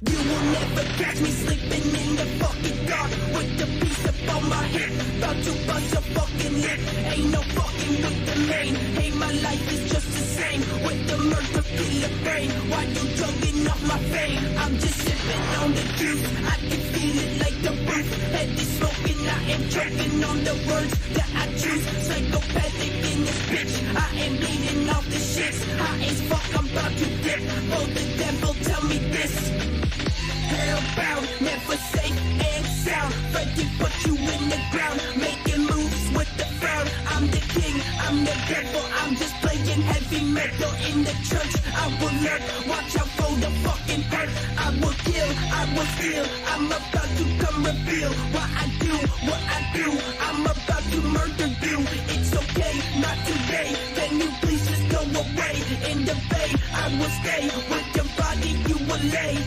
You will never catch me sleeping in the fucking dark with the piece up on my hip, about to bust your fucking lip. Ain't no fucking with the main. Hey, my life is just the same with the murder killer brain. Why you drugging off my vein? I'm just sipping on the juice. I can feel it like the roof. Head is smoking, I am choking on the words that I choose. Psychopathic in this bitch, I am bleeding off the shits. High as fuck, I'm about to dip. Oh, the devil, tell me this. Hellbound, never safe and sound. Ready to put you in the ground, making moves with the frown. I'm the king, I'm the devil. I'm just playing heavy metal in the church. I will lurk, watch out for the fucking hurt. I will kill, I will steal. I'm about to come reveal what I do, what I do. I'm about to murder you. It's okay, not today. Can you please just go away? In the bay, I will stay. With your body, you will lay.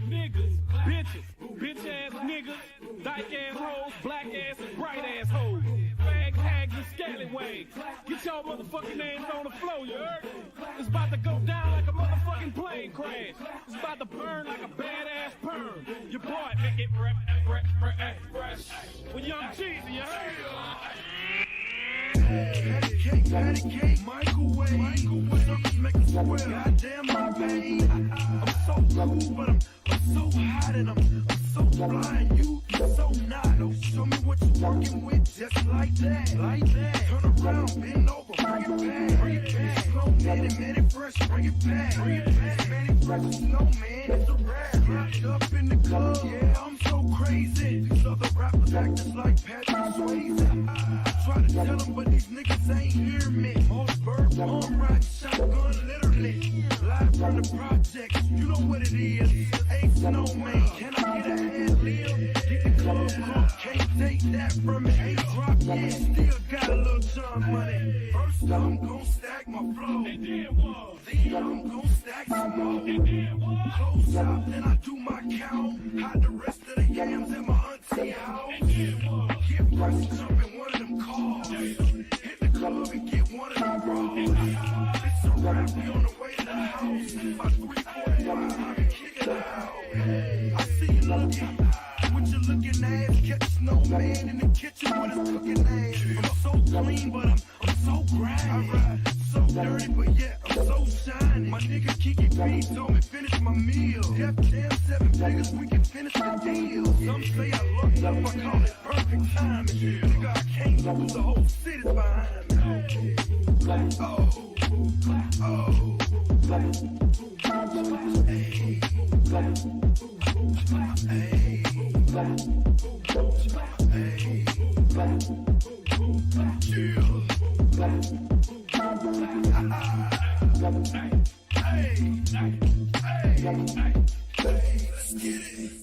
Niggas, bitches, bitch ass niggas, dyke ass hoes, black ass and bright ass hoes, fag hags and scallywags. Get your motherfucking names on the floor, you heard? It's about to go down like a motherfucking plane crash. It's about to burn like a badass perm. Your boy make it fresh. With Young Cheesy, you heard? Patty cake, microwave, circles make us sweat. Goddamn my babe, I'm so cool, but I'm so hot and I'm so blind. You're so not. Show me what you're working with, just like that. Turn around, bend over, bring it back. Slow, minute, fresh, bring it back. Manny fresh, snowman, it's a rap. Wrapped up in the club, yeah, I'm so crazy. These other rappers act just like Patrick Swayze. Try to tell them, but these niggas ain't hear me. Mossberg, bomb rock, shotgun, literally. Live from the projects, you know what it is. Hey, snowman, can I get a hand lib? Get the club crunk, can't take that from me. Ain't drop yet, still got a little John money. First I'm gon' stack my flow. Then I'm gon' stack some more. Close out, then I do my count. Hide the rest of the yams in my auntie house. Get fresh, jump in one of them cars. Hit the club and get one of them bras. It's a wrap, we on the way to the house. By 3:45, I can kick it out. I see you looking, with your looking ass. Catch snowman in the kitchen with his cooking ass. I'm so clean, but I'm so grimy. So dirty, but yet I'm so shiny. My nigga Kiki B told me finish my meal. Def Jam 7 figures, we can finish the deal. Some say I look up, I call it perfect timing. Nigga, I can't lose, the whole city's behind me. Oh, hey. Let's get it.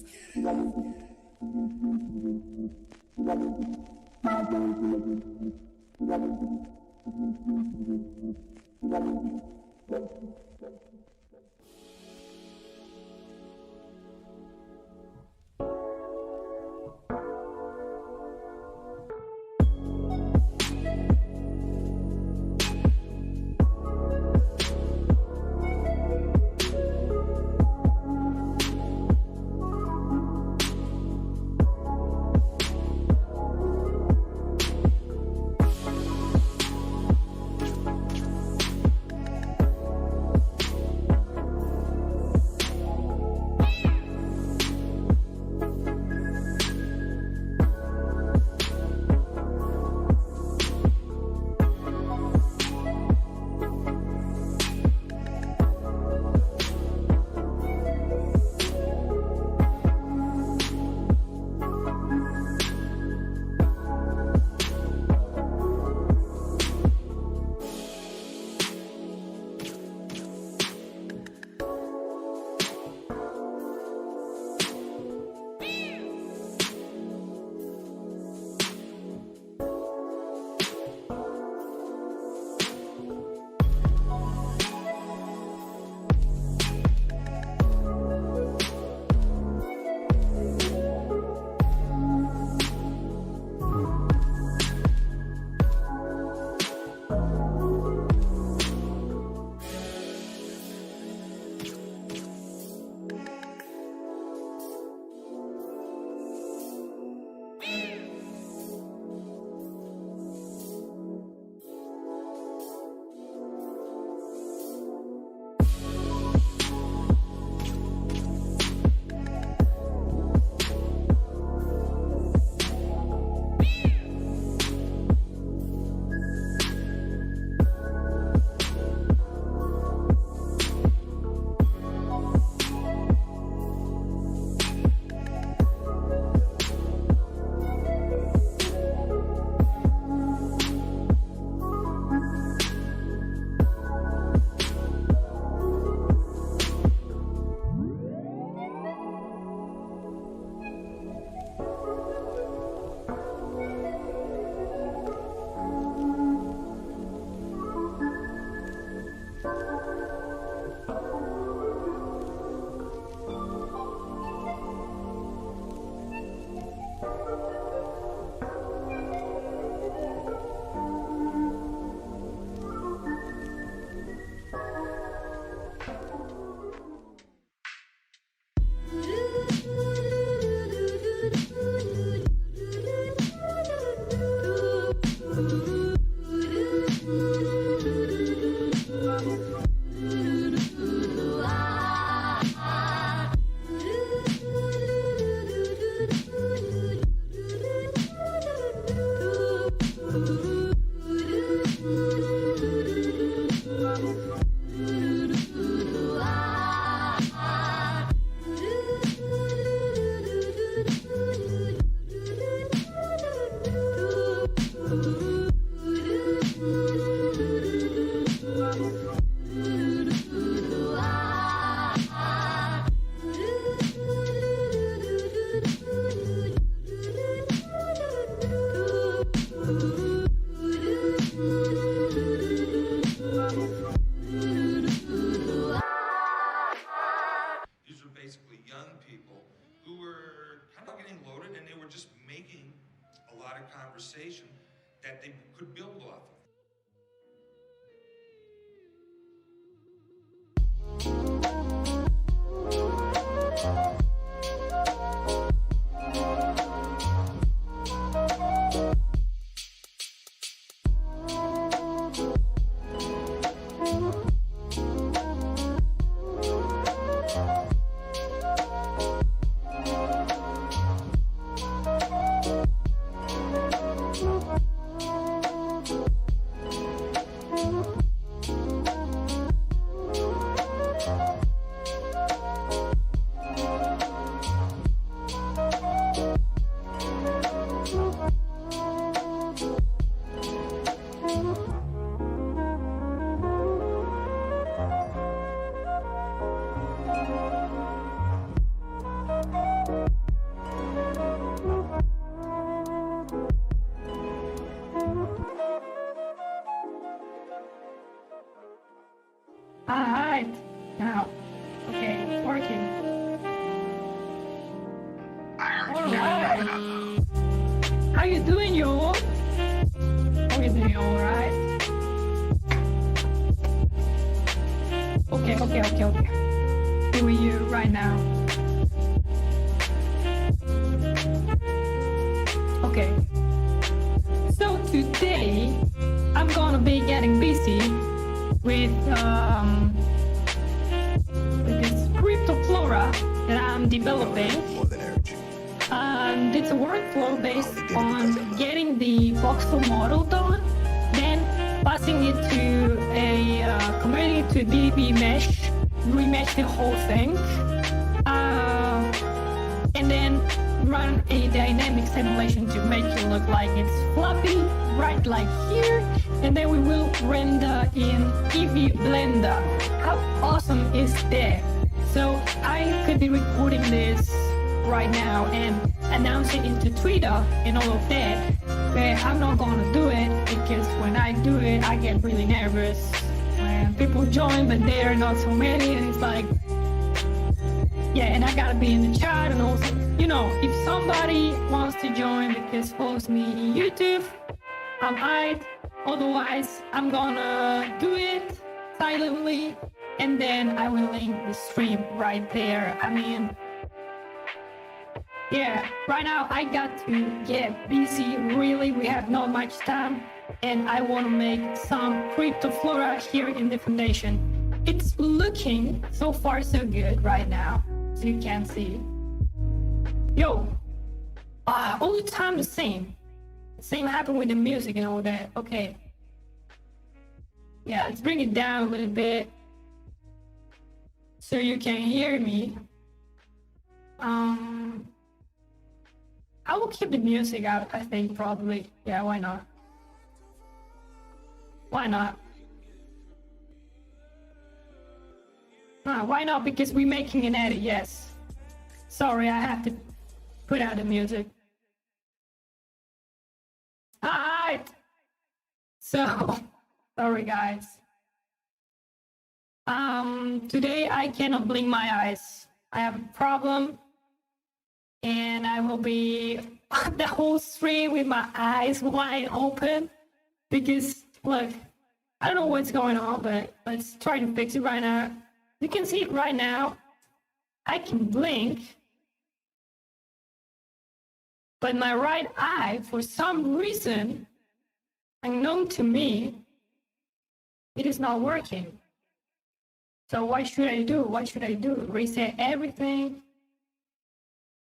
Conversation that they could build off of. working. Alright. How you doing, yo? How you doing? Alright. Okay. Doing you right now. Okay. So today, I'm gonna be getting busy with this CRYPT0FLORA that I'm developing. It's a workflow based on getting the voxel model done, then passing it to a converting it to DB mesh, remesh the whole thing, and then run a dynamic simulation to make it look like it's fluffy, right like here, and then we will render in Eevee Blender. How awesome is that? So I could be recording this right now and announce it into Twitter and all of that, but I'm not gonna do it because when I do it, I get really nervous when people join, but there are not so many, and it's like, yeah, and I gotta be in the chat, and also, you know, if somebody wants to join because follows me in YouTube, I'm alright. Otherwise, I'm gonna do it silently, and then I will link the stream right there. I mean, yeah, right now I got to get busy, really, we have not much time, and I want to make some CRYPT0FLORA here in the foundation. It's looking so far so good right now, as you can see. Yo, all the time the same. Same happened with the music and all that. Okay. Yeah, let's bring it down a little bit so you can hear me. I will keep the music out, I think, probably. Yeah, why not? Why not? Why not? Because we're making an edit, yes. Sorry, I have to put out the music. Alright! So, sorry guys. Today I cannot blink my eyes. I have a problem. And I will be the whole stream with my eyes wide open because, look, I don't know what's going on, but let's try to fix it right now. You can see it right now. I can blink, but my right eye, for some reason, unknown to me, it is not working. So what should I do? What should I do? Reset everything?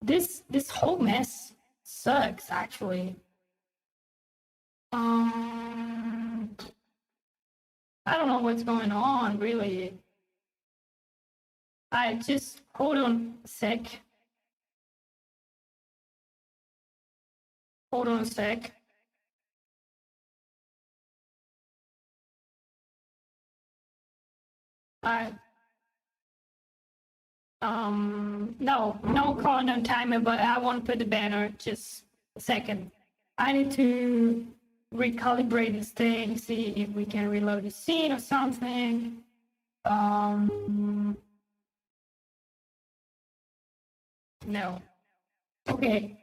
This whole mess sucks, actually. I don't know what's going on, really. I just hold on a sec. Hold on a sec. No call, no timer, but I want to put the banner. Just a second. I need to recalibrate this thing, see if we can reload the scene or something. No. Okay.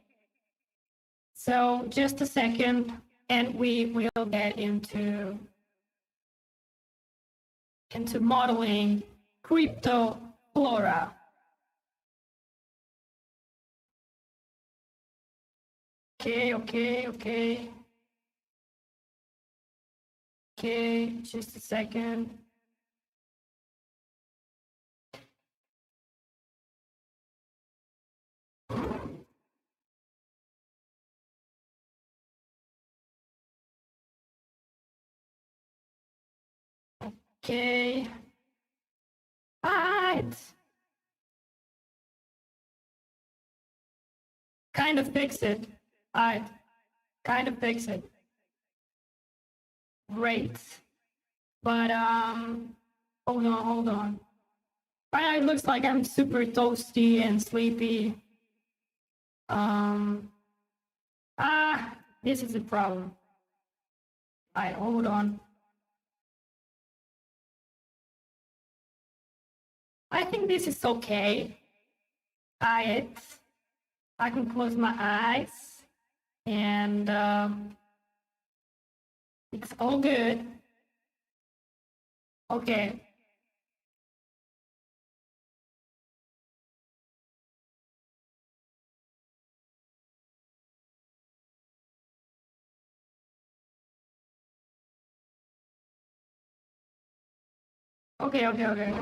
So just a second, and we will get into modeling CRYPT0FLORA. Okay. Okay, just a second. Okay. Alright. Kind of fix it. Alright. Kind of fix it. Great. But hold on. Right now it looks like I'm super toasty and sleepy. This is a problem. Alright, hold on. I think this is okay. I can close my eyes and it's all good. Okay. Okay.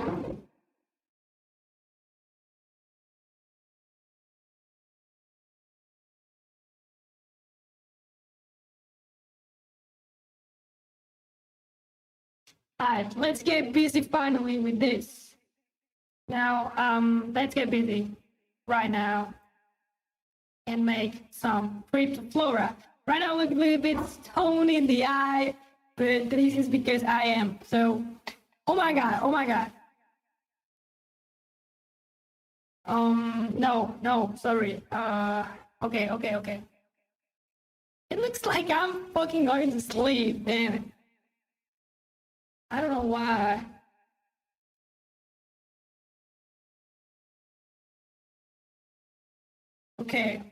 Alright, let's get busy finally with this. Now, let's get busy right now and make some CRYPT0FLORA. Right now, I look a little bit stoned in the eye, but this is because I am. So, oh my god. No, sorry. Okay. It looks like I'm fucking going to sleep, damn it. I don't know why. Okay.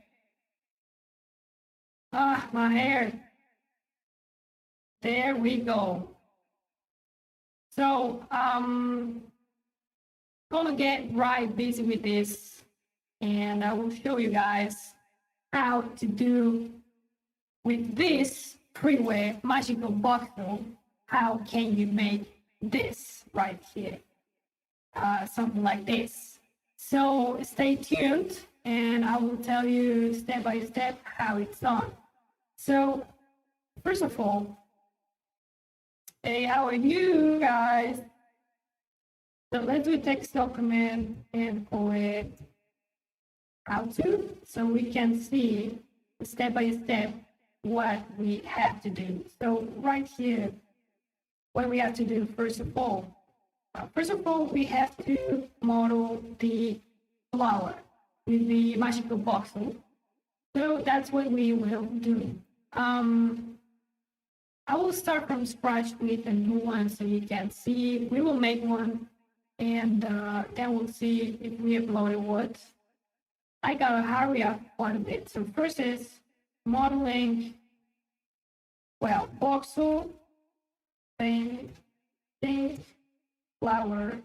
Ah, my hair. There we go. So, gonna get right busy with this, and I will show you guys how to do with this freeware magical bottle. How can you make this right here? Something like this. So stay tuned, and I will tell you step by step how it's done. So first of all, hey, how are you guys? So let's do text document and call it how to, so we can see step by step what we have to do. So right here, what we have to do first of all, we have to model the flower with the magical voxel. So that's what we will do. I will start from scratch with a new one so you can see. We will make one and then we'll see if we upload what. I gotta hurry up quite a bit. So first is modeling, well, voxel, paint, flower.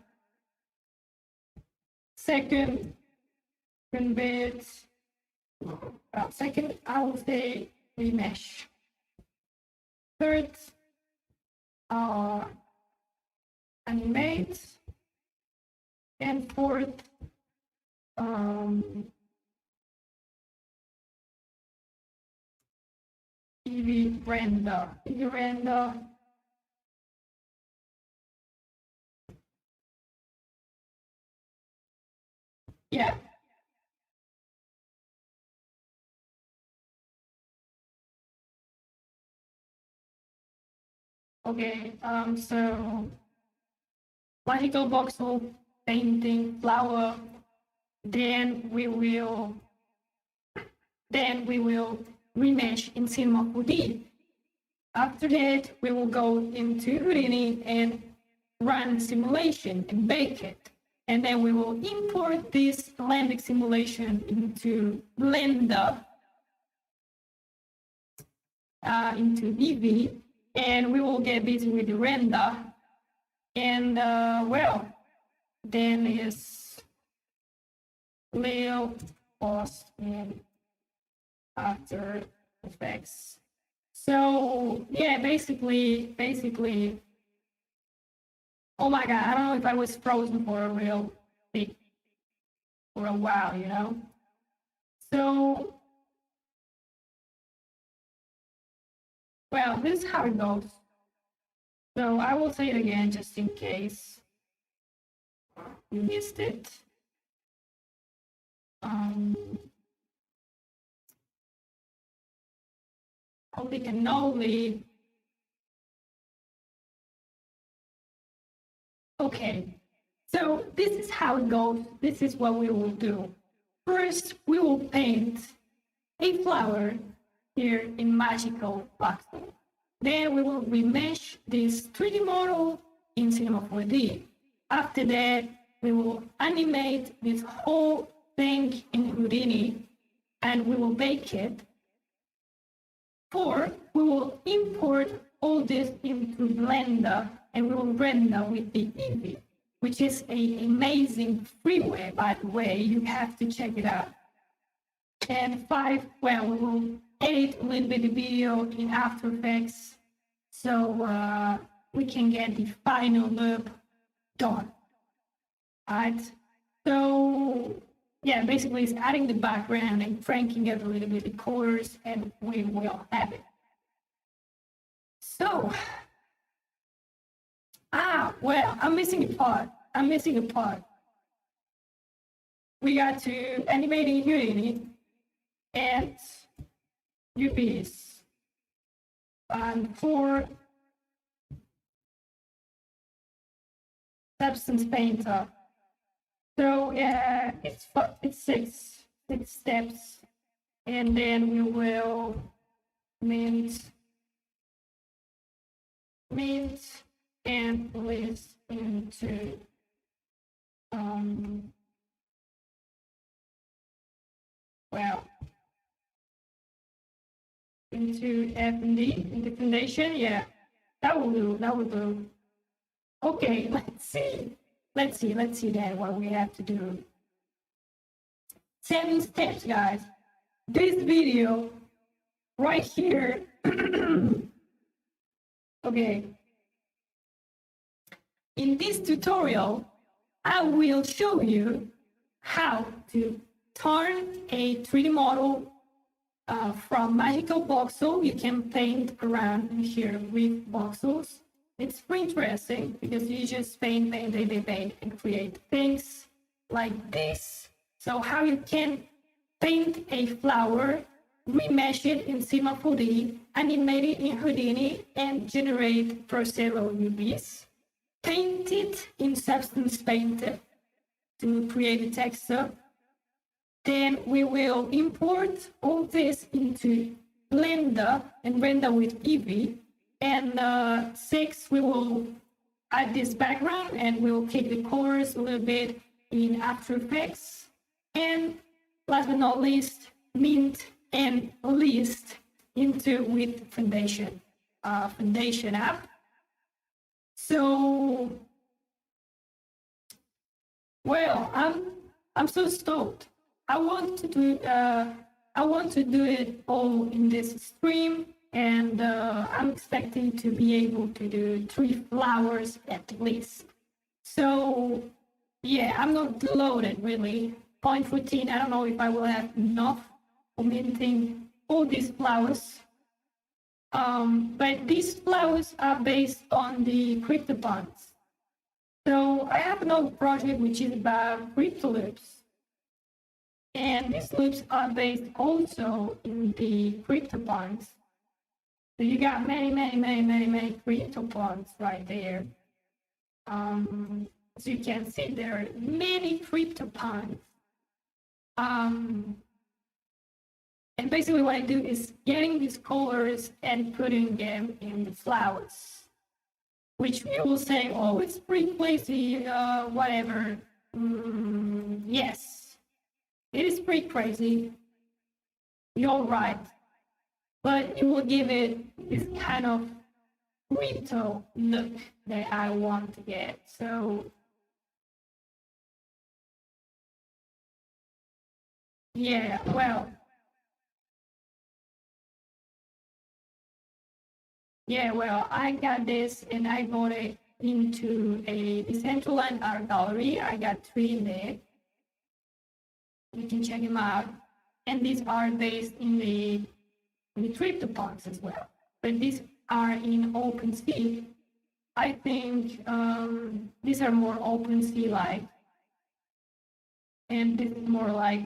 Second bit, second I will say remesh. Third, animate, and fourth, EV render. Yeah. Okay, so magical voxel, painting, flower, then we will remesh in Cinema 4D. After that, we will go into Houdini and run simulation and bake it. And then we will import this landing simulation into Blender, into EV, and we will get busy with the render. And well, then is Leo, Post, and After Effects. So yeah, basically, oh my god, I don't know if I was frozen for a while, you know? So, well, this is how it goes. So I will say it again just in case you missed it. Holy cannoli. Okay, so this is how it goes. This is what we will do. First, we will paint a flower here in Magical Voxel. Then we will remesh this 3D model in Cinema 4D. After that, we will animate this whole thing in Houdini and we will bake it. 4, we will import all this into Blender and we will render with the Eevee, which is an amazing freeware, by the way. You have to check it out. And 5, well, we will edit a little bit of video in After Effects so we can get the final look done. Alright, so yeah, basically it's adding the background and cranking up a little bit the colors and we will have it. So, well, I'm missing a part. We got to animate in Houdini and UVs and 4 Substance Painter. So yeah, it's 6 steps, and then we will mint and list into well, into F&D, into foundation. Yeah, that will do. Okay, let's see then what we have to do. 7 steps, guys. This video right here. Okay. In this tutorial, I will show you how to turn a 3D model from magical voxel. You can paint around here with voxels. It's pretty interesting because you just paint, and create things like this. So how you can paint a flower, remesh it in Cinema 4D, animate it in Houdini, and generate Procelo UVs. Paint it in Substance Painter to create a texture. Then we will import all this into Blender and render with Eevee. And 6, we will add this background and we will keep the colors a little bit in After Effects. And last but not least, mint and list into with foundation app. So, well, I'm so stoked. I want to do it all in this stream. And I'm expecting to be able to do 3 flowers at least. So, yeah, I'm not loaded really. 0.14, I don't know if I will have enough for minting all these flowers. But these flowers are based on the CryPT0FLORA. So I have another project which is about crypto loops. And these loops are based also in the CryPT0FLORA. So you got many CryPT0FLORA right there. So you can see there are many CryPT0FLORA. And basically what I do is getting these colors and putting them in the flowers, which you will say, oh, it's pretty crazy, whatever. Yes, it is pretty crazy. You're right. But it will give it this kind of crypto look that I want to get. So, yeah, well, I got this and I got it into a decentralized art gallery. I got 3 in there. You can check them out. And these are based in the CryPT0FLORA as well. But these are in OpenSea. I think these are more OpenSea-like. And this is more like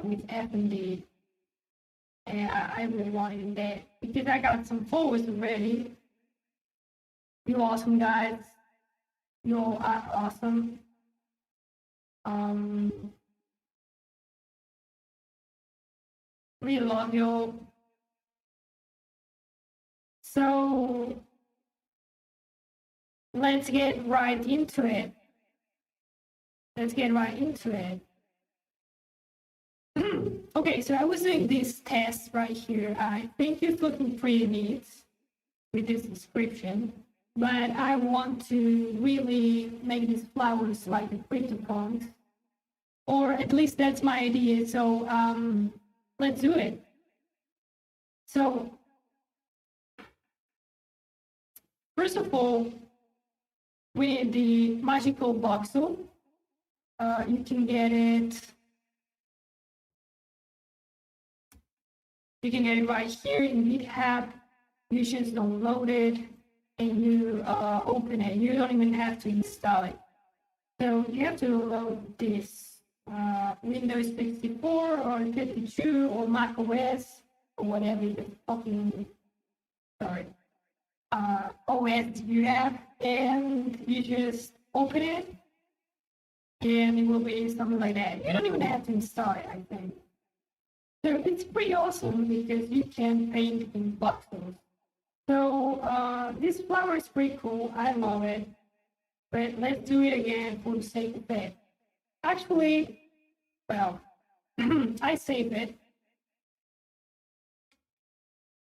with F&D. And I really wanted that because I got some followers already. You awesome guys. You all are awesome. We love you. So let's get right into it. let's get right into it. Okay, so I was doing this test right here. I think it's looking pretty neat with this description, but I want to really make these flowers like the CryptoPunks, or at least that's my idea. So let's do it. So first of all, with the magical voxel, you can get it. You can get it right here in GitHub. You just download it and you open it. You don't even have to install it. So you have to load this Windows 64 or 52 or Mac OS or whatever the fucking OS you have, and you just open it and it will be something like that. You don't even have to install it, I think. So it's pretty awesome because you can paint in voxels. So this flower is pretty cool. I love it. But let's do it again for the sake of it. Actually, well, I save it.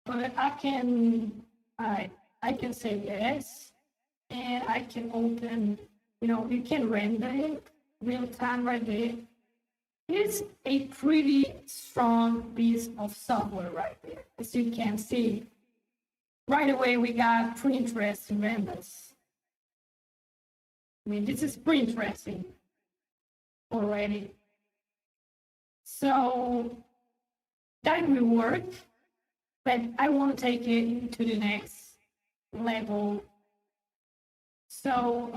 But I can say yes. And I can open, you can render it real time right there. It's a pretty strong piece of software right there. As you can see, right away we got pretty interesting renders. I mean, this is pretty interesting already. So that will work, but I want to take it into the next level. So,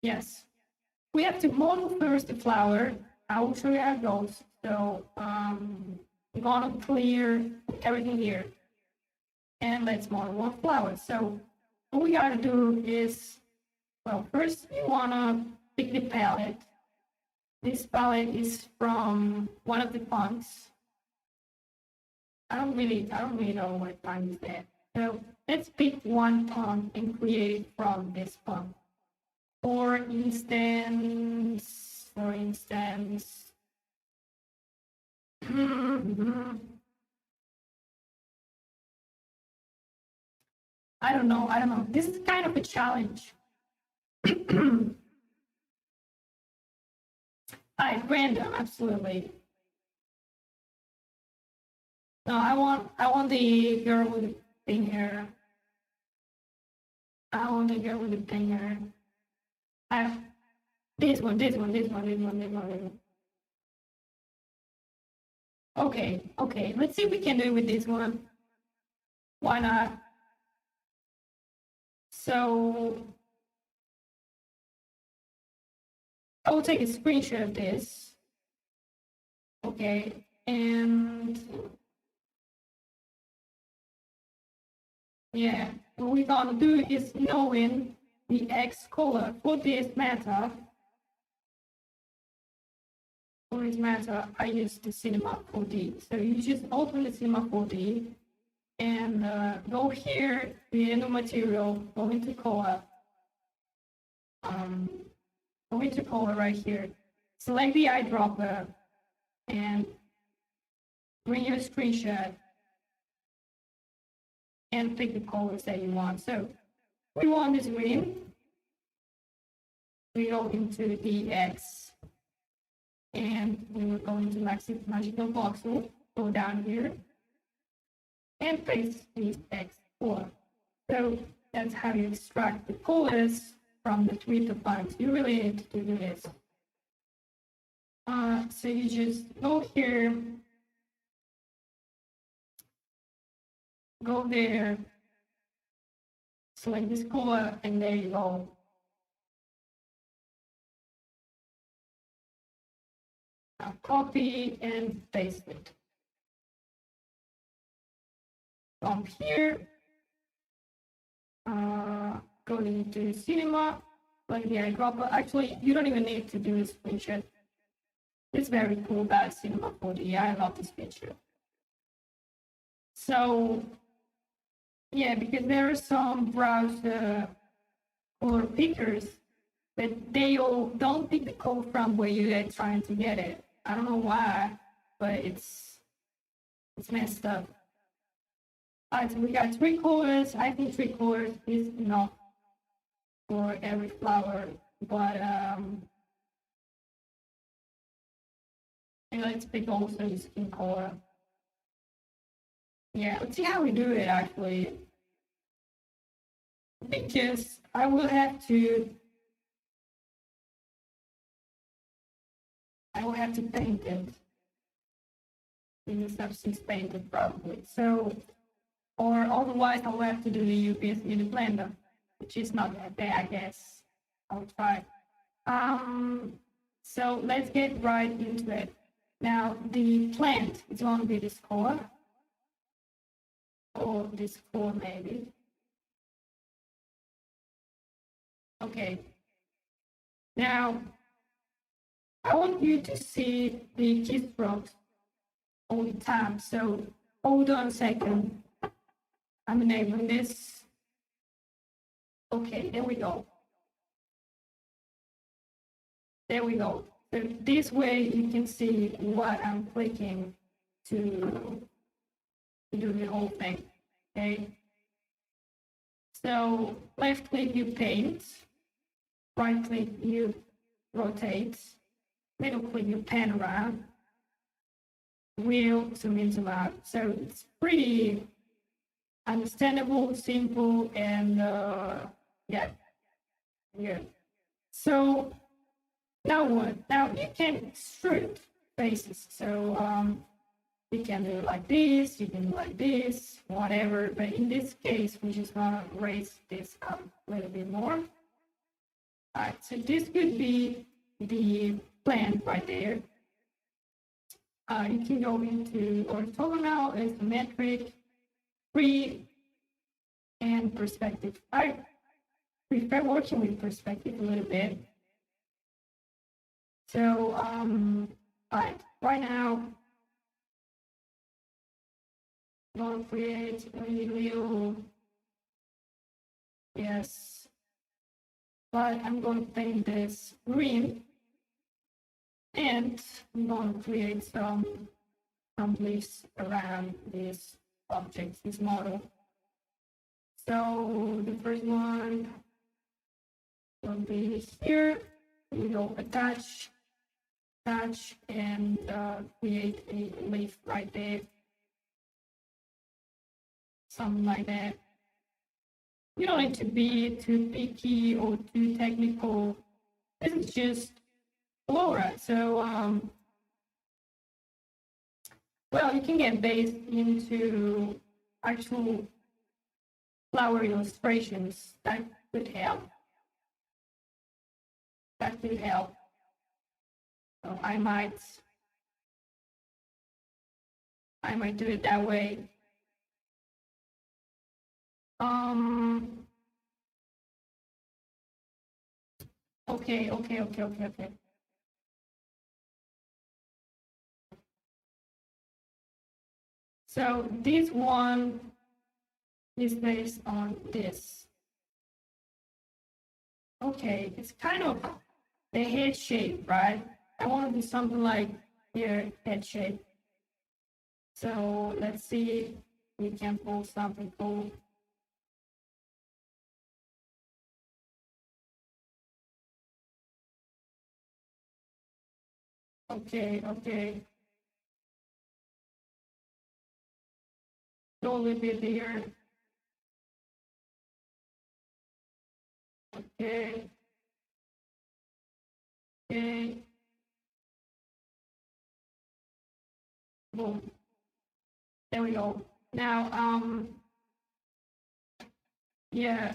yes. We have to model first the flower. I will show you how it goes. So I'm gonna clear everything here. And let's model one flower. So what we gotta do is, well, first you wanna pick the palette. This palette is from one of the punks. I don't really know what punk is that. So let's pick one punk and create it from this punk. For instance, I don't know. This is kind of a challenge. Random, absolutely. No, I want the girl with the pink hair. I want the girl with the pink hair. This one. Okay. Let's see if we can do it with this one. Why not? So I will take a screenshot of this. Okay, and yeah, what we're gonna do is knowing the X color for this matter. For this matter, I use the Cinema 4D. So you just open the Cinema 4D and go here, the new material, go into color. Go into color right here. Select the eyedropper and bring your screenshot and pick the colors that you want. So we want this green. We go into the X and we will go into magical voxel, go down here and paste the X color. So that's how you extract the colors from the CRYPT0FLORA. You really need to do this. So you just go here, go there, select this color, and there you go. Now copy and paste it. From here, go into Cinema, like the eyedropper. Actually, you don't even need to do this screenshot. It's very cool about Cinema 4D. I love this feature. So, yeah, because there are some browser color pickers but they all don't pick the code from where you're trying to get it. I don't know why, but it's messed up. Alright, so we got 3 colors. I think 3 colors is enough for every flower, but and let's pick also the skin color. Yeah, let's see how we do it actually. Because I will have to paint it in the substance painted probably. So, or otherwise I'll have to do the UPS in the blender, which is not that bad, I guess. I'll try. So let's get right into it. Now the plant is going to be this color, or this color maybe. Okay. Now I want you to see the keystrokes all the time. So hold on a second. I'm enabling this. Okay, there we go. There we go. So this way you can see what I'm clicking to do the whole thing. Okay. So left click you paint, right click you rotate, middle click you pan around, wheel zoom in zoom out. So it's pretty understandable, simple, and yeah, good. So now what? Now you can extrude faces. So you can do it like this, you can do like this, whatever. But in this case, we're just gonna raise this up a little bit more. All right, so this could be the plant right there. You can go into orthogonal, isometric, free, and perspective. I prefer working with perspective a little bit. So, right now, I'm going to create a little, yes, but I'm going to paint this green, and I'm going to create some leaves around this object, this model. So the first one will be here. We will attach, and create a leaf right there. Something like that. You don't need to be too picky or too technical. This is just Flora. So, well, you can get based into actual flower illustrations. That could help. That could help. So I might do it that way. Okay. So this one is based on this. Okay, it's kind of the head shape, right? I want to do something like your head shape. So let's see if we can pull something cool. Okay. Go a little bit here. Okay. Boom. There we go. Now, yeah.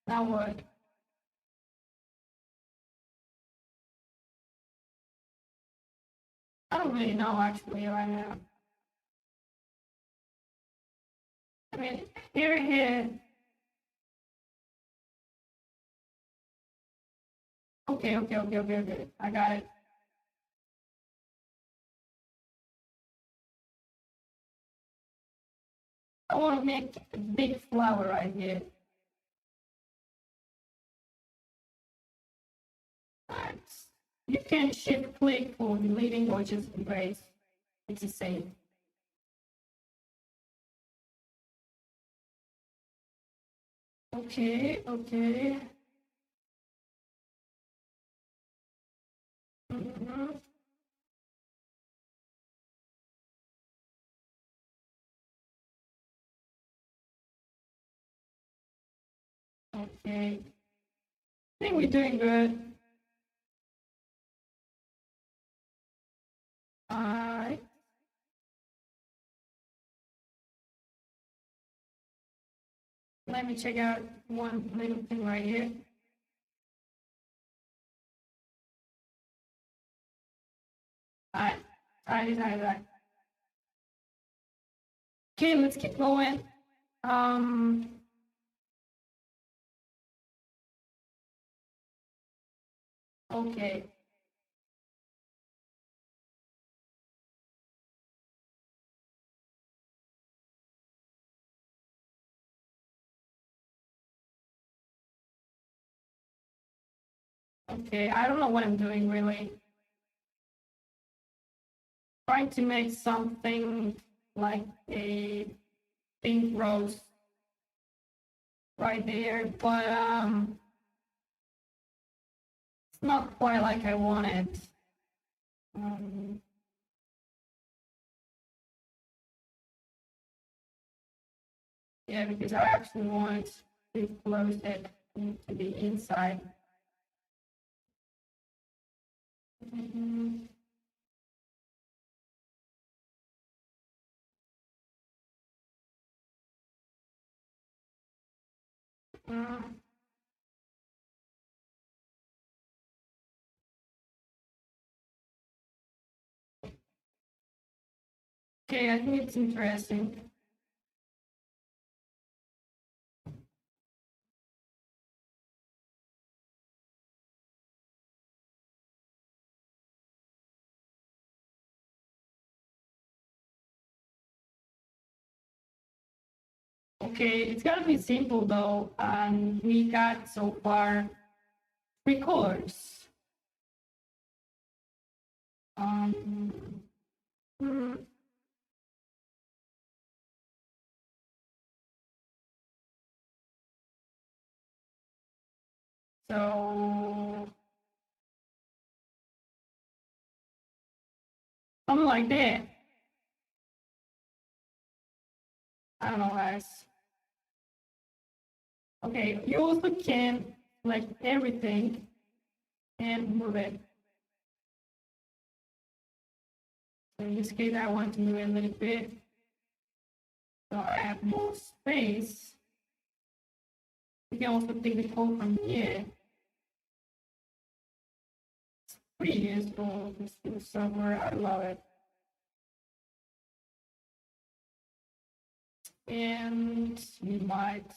Now what? I don't really know actually right now. I mean, here. Okay. I got it. I want to make a big flower right here. You can shift click for deleting or just erase. It's the same. Okay, okay. Mhm. Okay. I think we're doing good. Alright. Let me check out one little thing right here. Alright. Alright. Okay, let's keep going. Okay. Okay, I don't know what I'm doing really. Trying to make something like a pink rose right there, but it's not quite like I wanted. Um, yeah, because I actually want to close it to the inside. Mhm. Uh, okay, I think it's interesting. Okay, it's gotta be simple though, and we got so far 3 colors. Um, mm, so something like that. I don't know, guys. Okay, you also can select everything and move it. So in this case, I want to move it a little bit. So I have more space. You can also take the code from here. It's pretty useful. This new software, I love it. And we might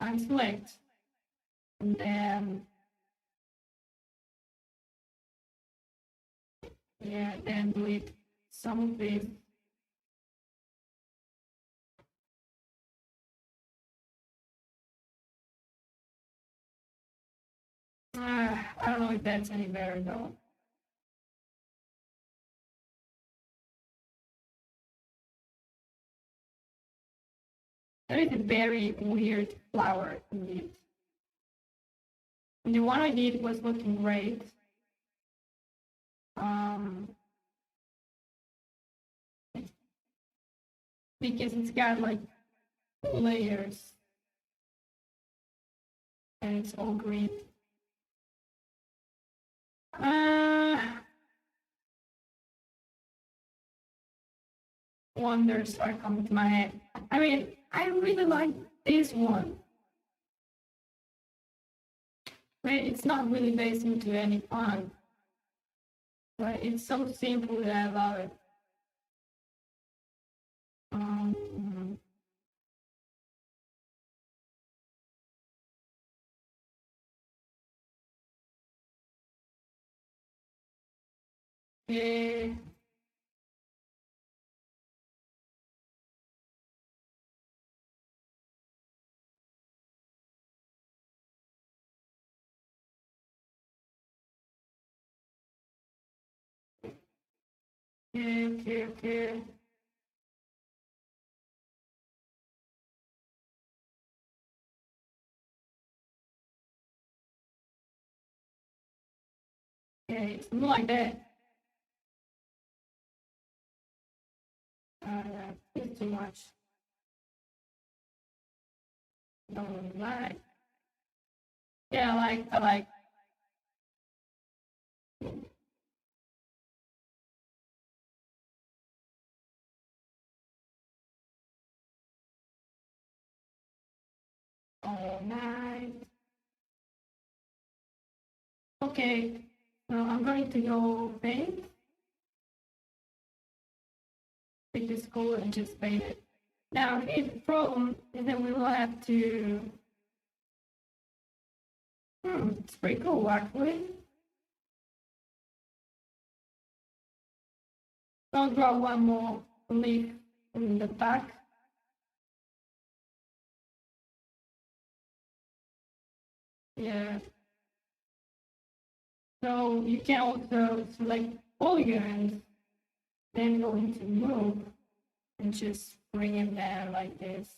unselect and then yeah, then delete some of these. I don't know if that's any better though. That is a very weird flower indeed. And the one I did was looking great. Um, because it's got like layers and it's all green. Wonders are coming to my head. I mean, I really like this one. But it's not really based into any fun. But it's so simple that I love it. Um, yeah. Okay. Okay, it's more like that. It's too much. Don't like. Yeah, I like. Oh, nice. Okay, now I'm going to go paint. Take this color and just paint it. Now, here's the problem is that we will have to it's pretty cool actually. I'll draw one more leaf in the back. Yeah. So you can also select polygons, then go into move and just bring them down like this.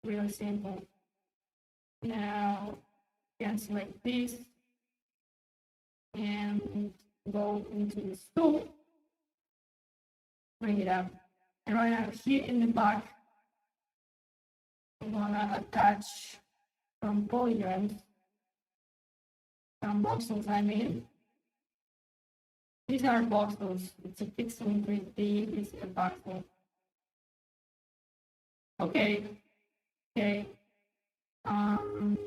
Real simple. Now you can select this and go into the tool, bring it up. And right now here in the back, I'm gonna attach some polygons, some voxels I mean. These are voxels. It's a pixel in 3D, this is a voxel. Okay. Um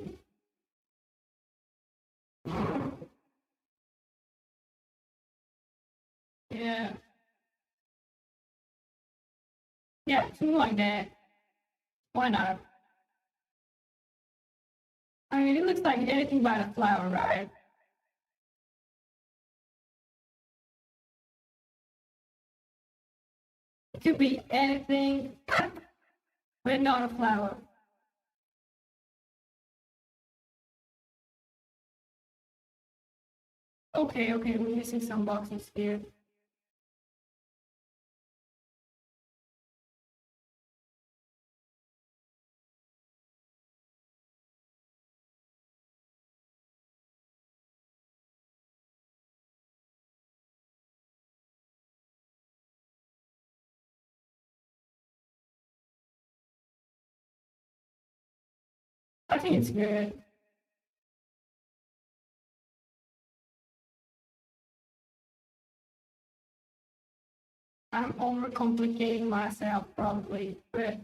yeah. Yeah, something like that. Why not? I mean, it looks like anything but a flower, right? It could be anything, but not a flower. Okay, we're missing some boxes here. I think it's good. I'm overcomplicating myself probably, but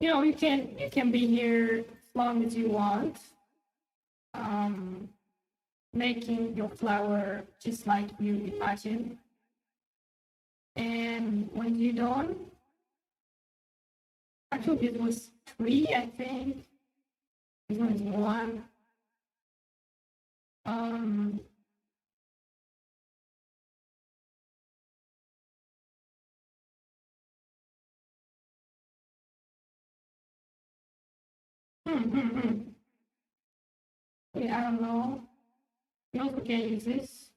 you know, you can be here as long as you want. Making your flower just like you imagine. And when you're done, actually it was 3, I think. This one is 1. Um, yeah, I don't know. You also can use this.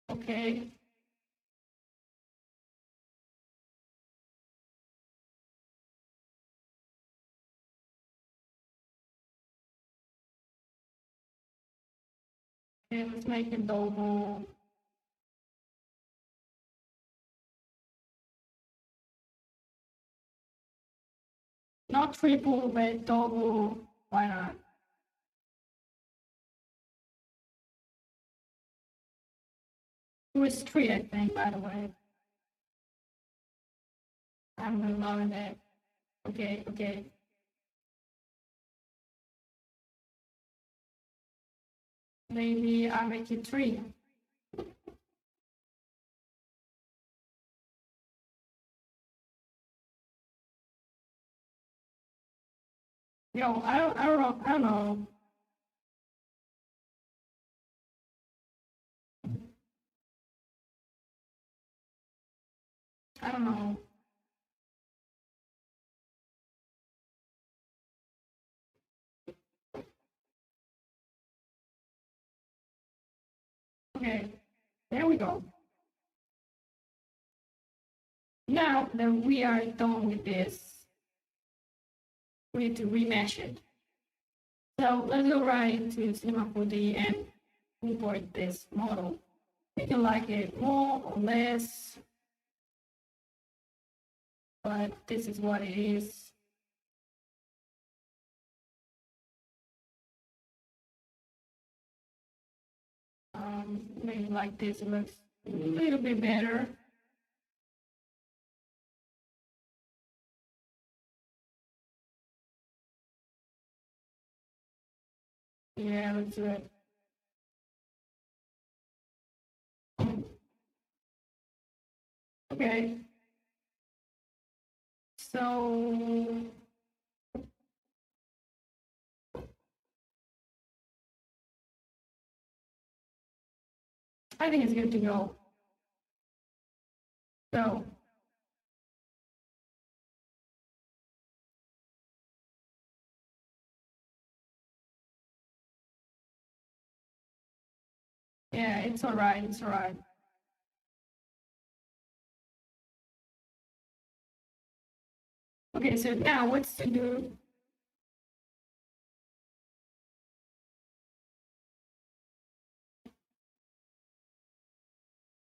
Okay. Okay, let's make it double. Not triple, but double. Why not? It was 3, I think, by the way. I'm really loving that. Okay. Maybe I'll make it 3. Yo, I don't know. I don't know. Okay, there we go. Now that we are done with this, we need to remesh it. So let's go right into Cinema 4D and import this model. You can like it more or less, but this is what it is. Maybe like this, it looks a little bit better. Yeah, let's do it. Okay. So I think it's good to go. So yeah, it's all right. It's all right. Okay, so now what's to do?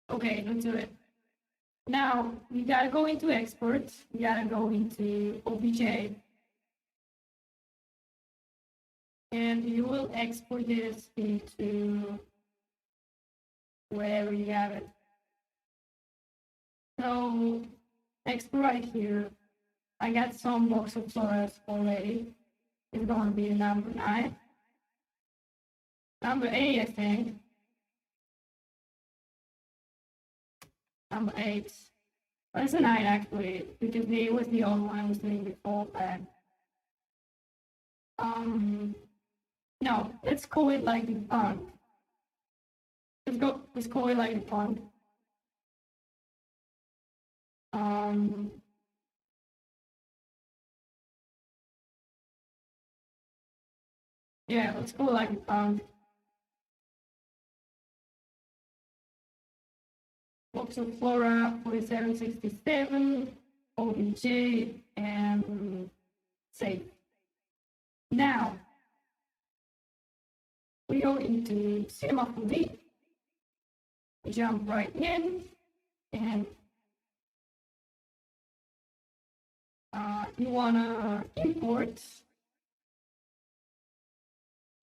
Okay, let's do it. Now you gotta go into export. You gotta go into OBJ, and you will export this into wherever you have it. So export right here. I got some box of floras already. It's gonna be number 9. Number 8, I think. Number 8. Well, it's a 9 actually, because it was the old one I was doing before that. No, let's call it like the punk. Let's call it like the punk. Yeah, let's go like the punk. Box of Flora 4767, OBJ, and save. Now, we go into Cinema 4D, jump right in, and you wanna import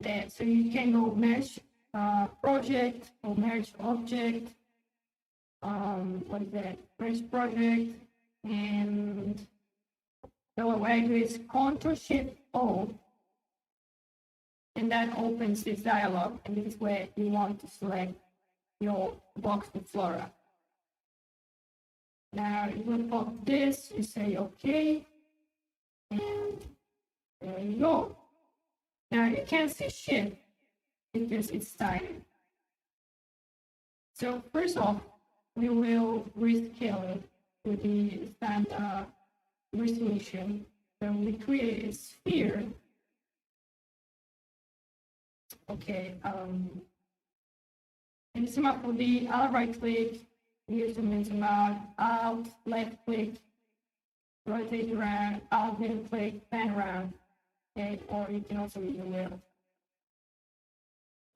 that. So you can go merge project or merge object. What is that? Merge project, and so what I do is Ctrl+Shift+O, and that opens this dialog, and this is where you want to select your box with Flora. Now you will pop this, you say OK, and there you go. Now you can't see shit because it's tiny. So first off, we will rescale it to the standard resolution. So we create a sphere. Okay, in Cinema 4D, I'll right click, use the zoom out, Alt, left click, rotate around, Alt, middle click, pan around. Okay, or you can also use the wheel.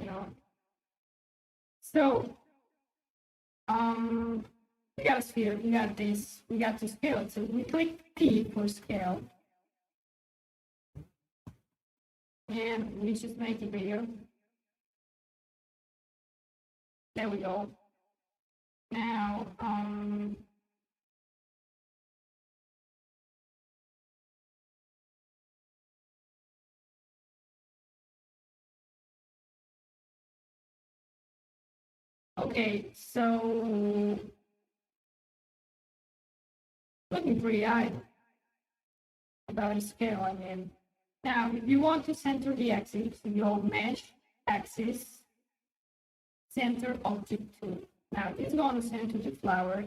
You know. So we got a sphere, we got this, we got to scale it. So we click T for scale. And we just make it bigger. There we go. Now, okay, so looking pretty high about the scale, I mean. Now, if you want to center the axis, you go mesh, axis, center object 2. Now, it's going to center the flower,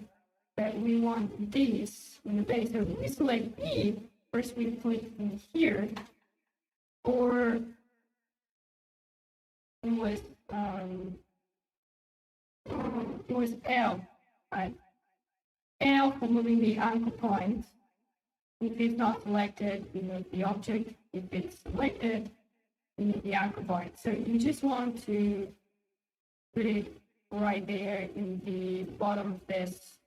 but we want this in the base. So we select B, first we click in here, or with it was L, right? L for moving the anchor point. If it's not selected, we move the object. If it's selected, we move the anchor point. So you just want to put it right there in the bottom of this.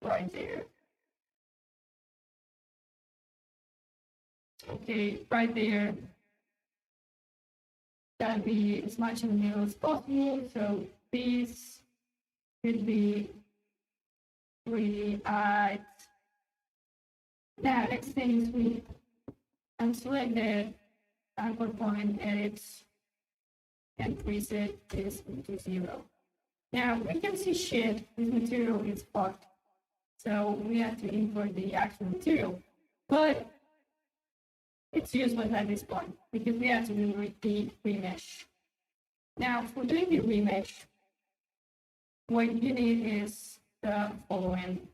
Right there. Okay, right there. Gotta be as much in the middle as possible. So this could be really at. Now, next thing is we unselect the anchor point, edit, and preset this into 0. Now, we can see shit, this material is fucked. So we have to import the actual material. But it's useless at this point because we have to do the remesh. Now, for doing the remesh, what you need is the following.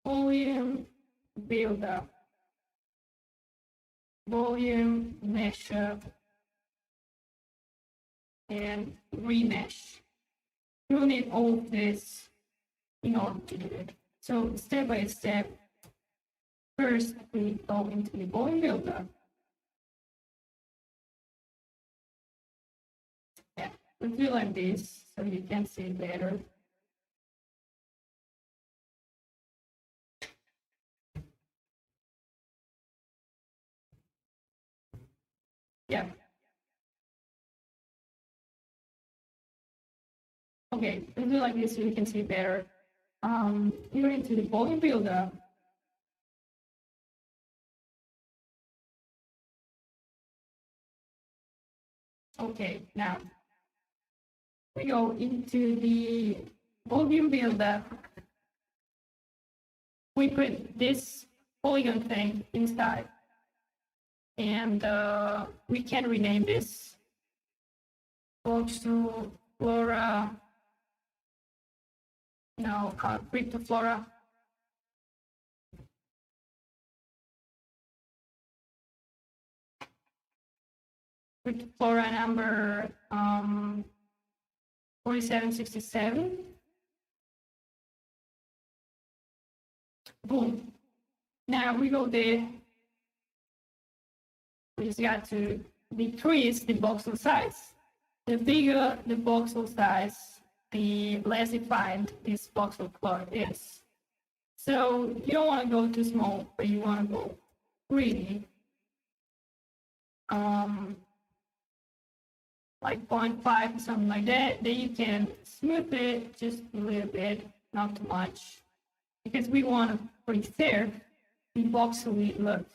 Volume builder, volume measure, and remesh. You need all of this in order to do it. So step by step, first we go into the volume builder. Yeah, let's do like this so you can see it better. Yeah. Okay, let's do like this so you can see it better. You're into the volume builder. Okay, now we go into the volume builder. We put this polygon thing inside, and we can rename this CRYPT0FLORA. No, CRYPT0FLORA. CRYPT0FLORA number 4767. Boom. Now we go there. We just got to decrease the voxel size. The bigger the voxel size, the less defined this voxel color is. So you don't want to go too small, but you want to go really like 0.5 or something like that. Then you can smooth it just a little bit, not too much, because we want to preserve the voxely look.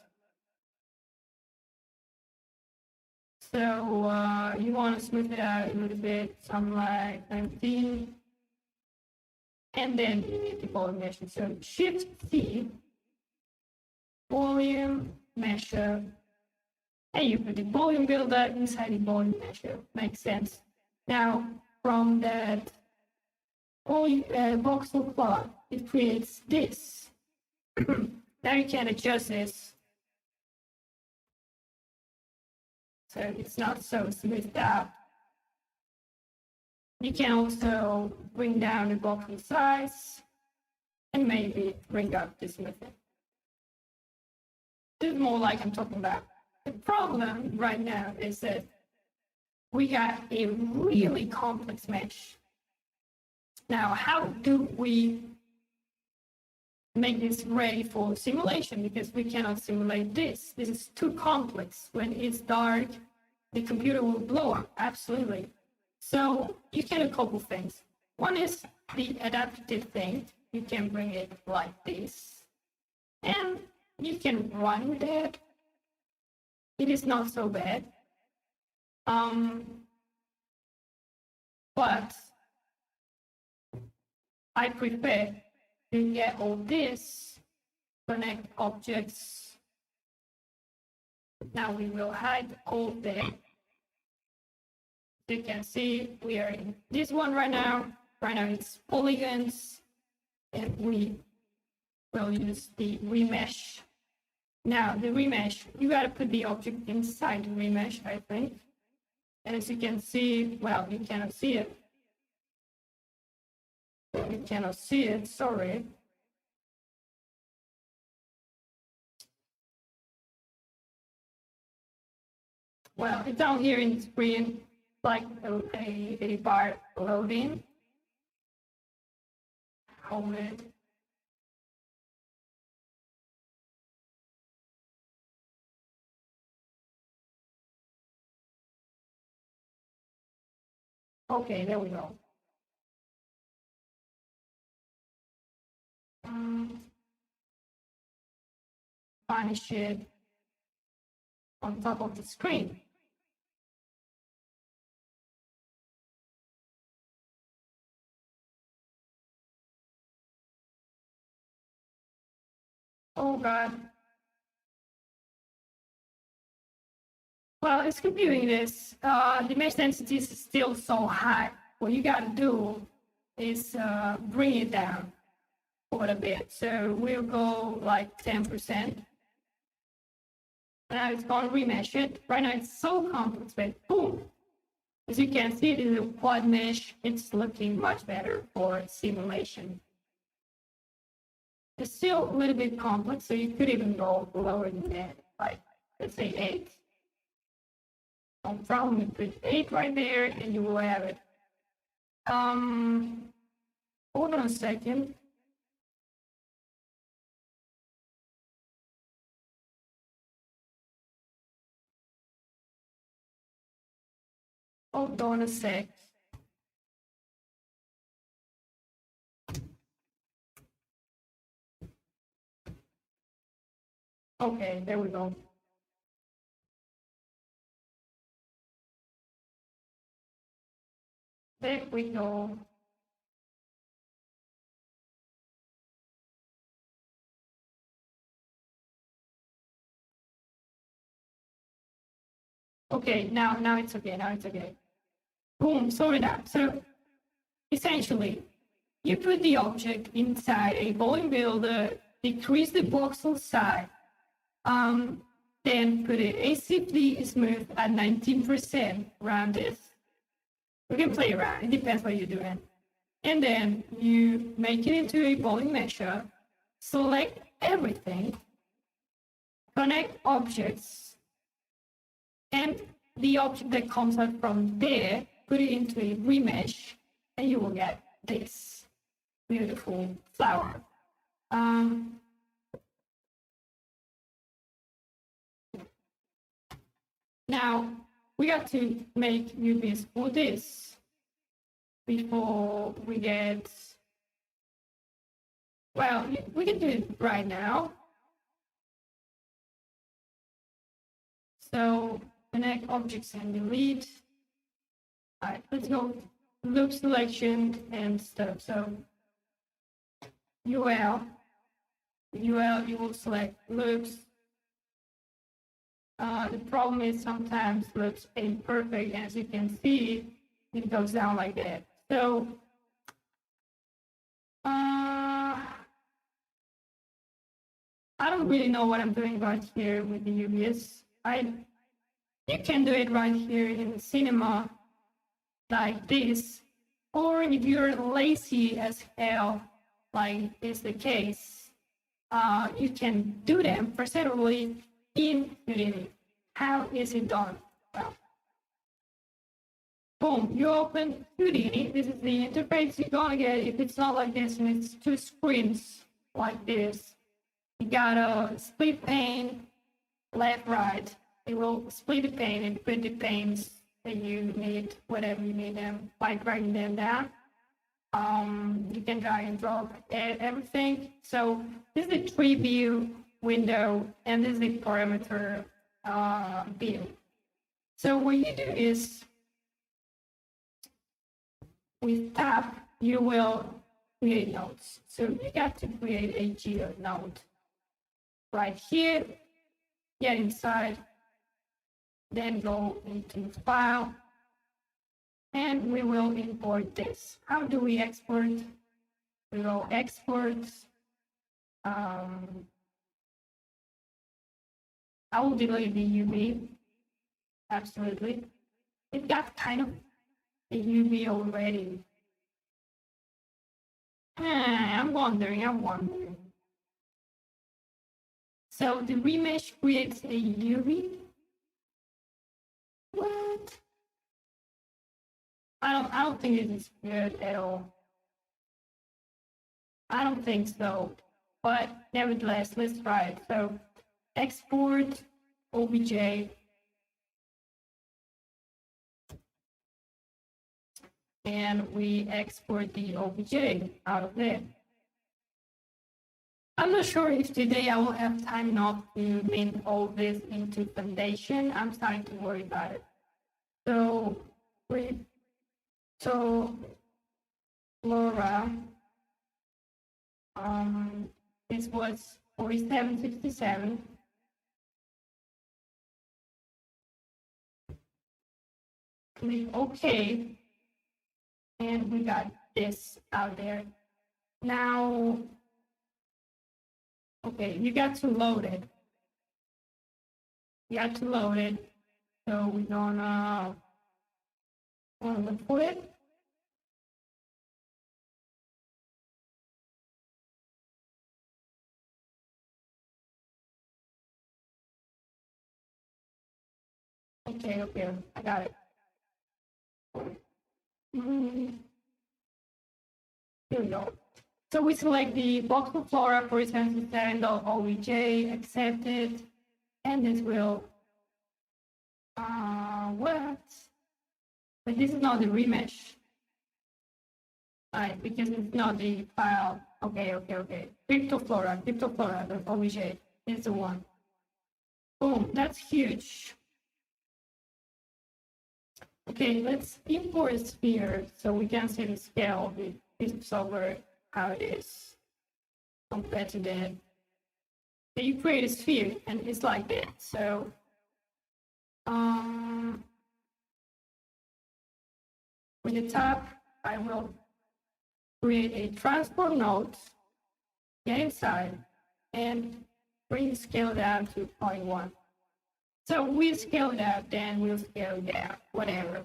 So you want to smooth it out a little bit, something like 19. And then you need the volume measure. So Shift C, volume measure, and you put the volume builder inside the volume measure. Makes sense. Now, from that voxel plot, it creates this. Now you can adjust this so it's not so smoothed out. You can also bring down the voxel size and maybe bring up the smoothing. This is more like I'm talking about. The problem right now is that we got a really complex mesh. Now, how do we make this ready for simulation? Because we cannot simulate this. This is too complex. When it's dark, the computer will blow up, absolutely. So you can do a couple things. One is the adaptive thing. You can bring it like this, and you can run with it. It is not so bad. But I prefer to get all this, connect objects. Now we will hide all that. You can see we are in this one right now. Right now it's polygons, and we will use the remesh Now the remesh, you gotta put the object inside the remesh, I think. And as you can see, well, you cannot see it. You cannot see it, sorry. Well, it's down here in the screen, like a bar loading. Hold it. Okay, there we go. Punish it on top of the screen. Oh God. Well, it's computing this. The mesh density is still so high. What you gotta do is bring it down quite a bit. So we'll go like 10%. Now it's gonna remesh it. Right now it's so complex, but boom. As you can see, it is a quad mesh. It's looking much better for simulation. It's still a little bit complex, so you could even go lower than that, like let's say 8. No problem, you put 8 right there and you will have it. Hold on a second. Hold on a sec. Okay, there we go. There we go. Okay, now it's okay, now it's okay. Boom, sort it out. So essentially, you put the object inside a volume builder, decrease the voxel size, then put it asynchronously smooth at 19% around this. You can play around, it depends what you're doing. And then you make it into a volume measure, select everything, connect objects, and the object that comes out from there, put it into a remesh, and you will get this beautiful flower. Now, we got to make UVs for this before we get, well, we can do it right now. So connect objects and delete. All right, let's go loop selection and stuff. So UL, you will select loops. The problem is sometimes looks imperfect. As you can see, it goes down like that. So I don't really know what I'm doing right here with the UVs. You can do it right here in Cinema like this, or if you're lazy as hell, like is the case, you can do them procedurally in Houdini. How is it done? Well, boom, you open Houdini. This is the interface you're gonna get if it's not like this and it's 2 screens like this. You gotta split pane, left, right. It will split the pane and put the panes that you need, whatever you need them, by dragging them down. You can drag and drop everything. So this is the 3-view window, and this is the parameter view. So what you do is, with tab, you will create nodes. So you got to create a geo node right here, get inside, then go into file, and we will import this. How do we export? We go export, I will delete the UV. Absolutely. It got kind of a UV already. I'm wondering. So the remesh creates a UV? What? I don't think it is good at all. I don't think so. But nevertheless, let's try it. So export OBJ. And we export the OBJ out of there. I'm not sure if today I will have time enough to mint all this into Foundation. I'm starting to worry about it. So Flora, this was 4767. Click OK, and we got this out there. Now, okay, you got to load it. So we're gonna look for it. Okay, I got it. Here we go. So we select the box of Flora for OBJ, accept it, and this will, what? But this is not the remesh. Right, because it's not the file. Okay. CRYPT0FLORA.obj is the one. Boom, that's huge. Okay, let's import a sphere so we can see the scale of the piece of software, how it is compared to that. So you create a sphere and it's like that. So with the top, I will create a transport node, get inside, and bring the scale down to 0.1. So we scale it up, then we'll scale it down, whatever.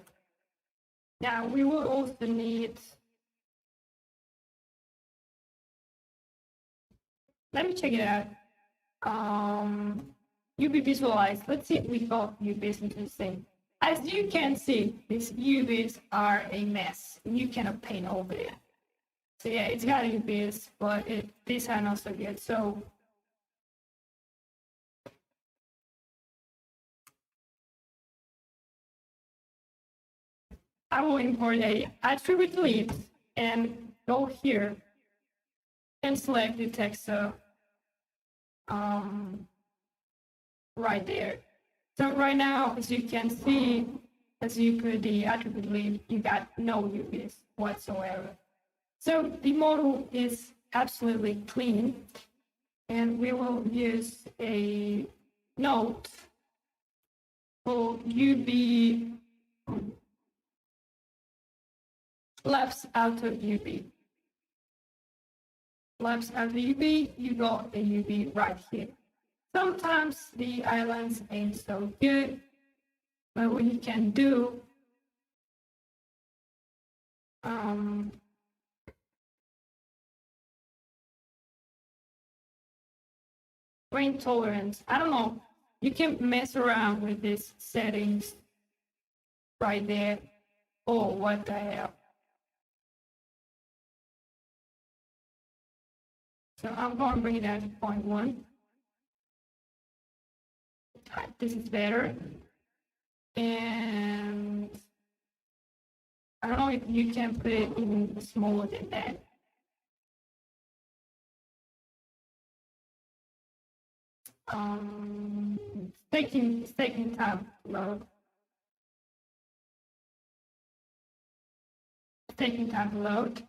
Now we will also need, let me check it out. UV visualize. Let's see if we got UVs into the same. As you can see, these UVs are a mess. You cannot paint over it. So yeah, it's got UVs, but these are not so good. So I will import a attribute delete and go here and select the texture right there. So right now, as you can see, as you put the attribute delete, you got no UVs whatsoever. So the model is absolutely clean, and we will use a node called UV Labs Auto UV. Labs Auto UV, you got a UV right here. Sometimes the islands ain't so good, but what you can do, rain tolerance, I don't know, you can mess around with these settings right there. Oh, what the hell. So I'm going to bring it down to 0.1. This is better. And I don't know if you can put it even smaller than that. It's taking time to load. It's taking time to load.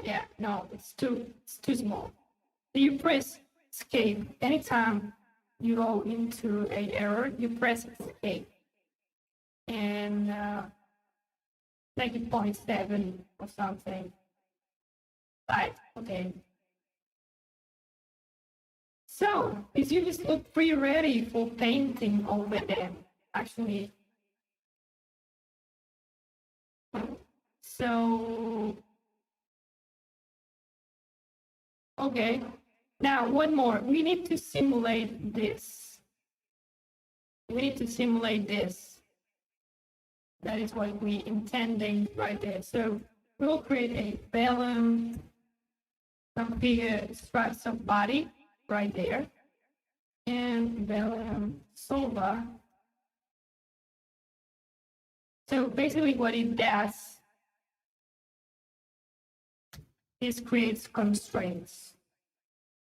Yeah, no, it's too small. So you press escape anytime you go into an error. You press escape and make it 0.7 or something. Right. Okay. So these units look pretty ready for painting over them, actually. So, okay. Now, one more. We need to simulate this. We need to simulate this. That is what we intending right there. So we'll create a vellum configure stripes of body right there. And vellum solver. So basically what it does is creates constraints.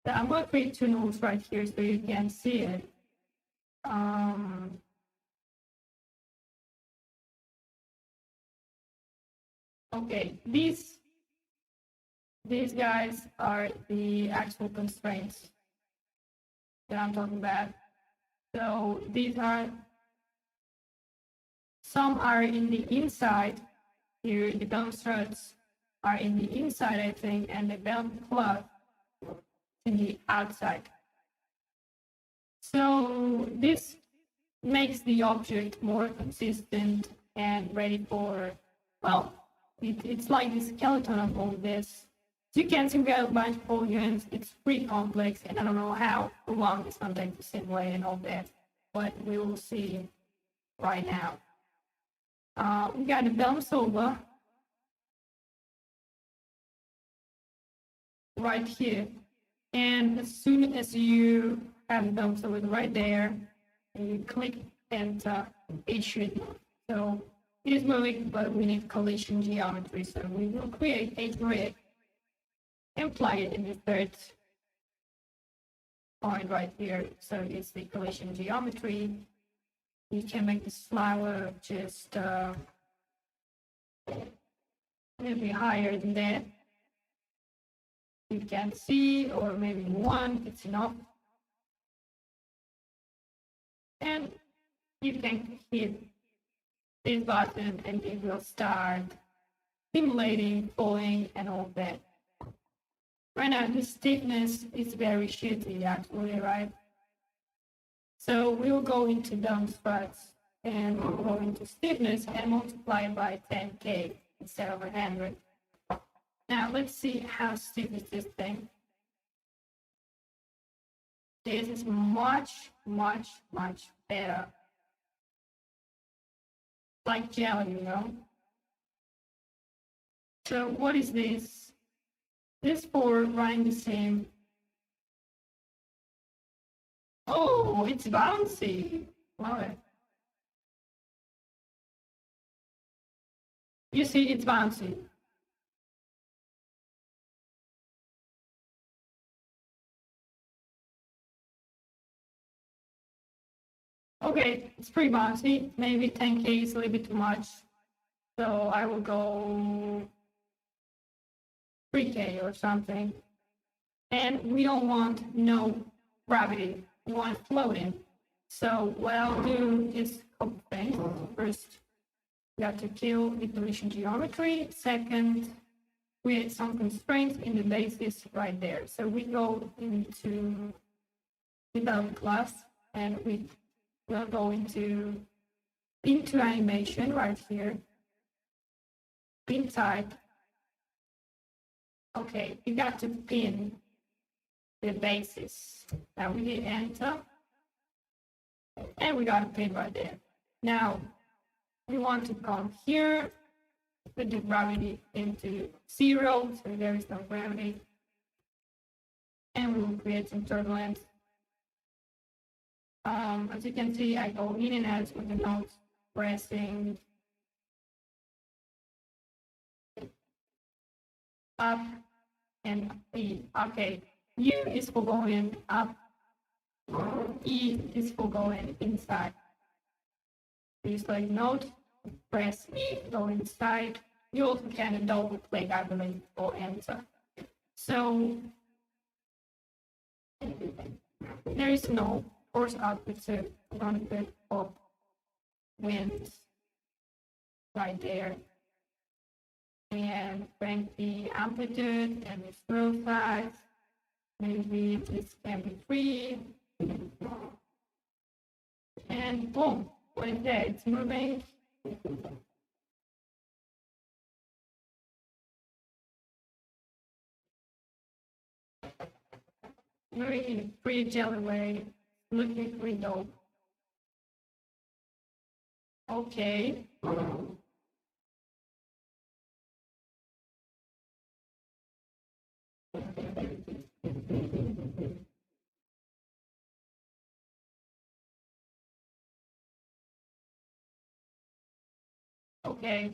So I'm going to create two nodes right here so you can see it. Okay, these guys are the actual constraints that I'm talking about. So these are, some are in the inside. Here, the belt struts are in the inside, I think, and the belt cloth in the outside. So this makes the object more consistent and ready for, well, it's like the skeleton of all this. So you can simulate a bunch of polygons. It's pretty complex, and I don't know how long it's going to take to simulate and all that, but we will see right now. We got the Vellum solver right here, and as soon as you have the Vellum solver right there, and you click enter, it should. So it is moving, but we need collision geometry, so we will create a grid and plug it in the third point right here. So it's the collision geometry. You can make this flower just a little bit higher than that. You can see, or maybe one, it's enough. And you can hit this button and it will start simulating, pulling, and all that. Right now, the stiffness is very shitty, actually, right? So we'll go into dump struts and we'll go into stiffness and multiply it by 10K instead of 100. Now, let's see how stiff is this thing. This is much, much, much better. Like jelly, you know? So what is this? This for running the same. Oh, it's bouncy. Love it. You see, it's bouncy. Okay, it's pretty bouncy. Maybe 10K is a little bit too much. So I will go 3K or something. And we don't want no gravity. We want floating. So what I'll do is a couple things. First, we have to kill the collision geometry. Second, create some constraints in the basis right there. So we go into develop class and we will go into animation right here. Pin type. Okay, you got to pin the basis. Now we hit enter. And we got a pin right there. Now we want to come here, put the gravity into 0, so there is no gravity. And we will create some turbulence. As you can see, I go in and out with the nodes, pressing up and E. Okay, U is for going up, E is for going inside. You select node, press E, go inside. You also can double click, I believe, or enter. So there is no force output, so I'm gonna put up wind right there. And bring the amplitude and the throw size. Maybe this can be free. And boom, what is that? It's moving. Moving in a pretty jelly way. Looking pretty dope. Okay. Okay.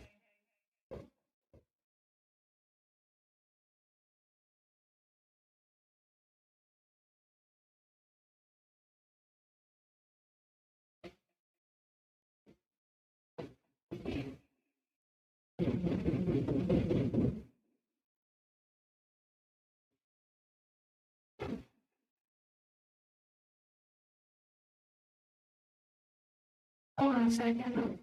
Hold on a second.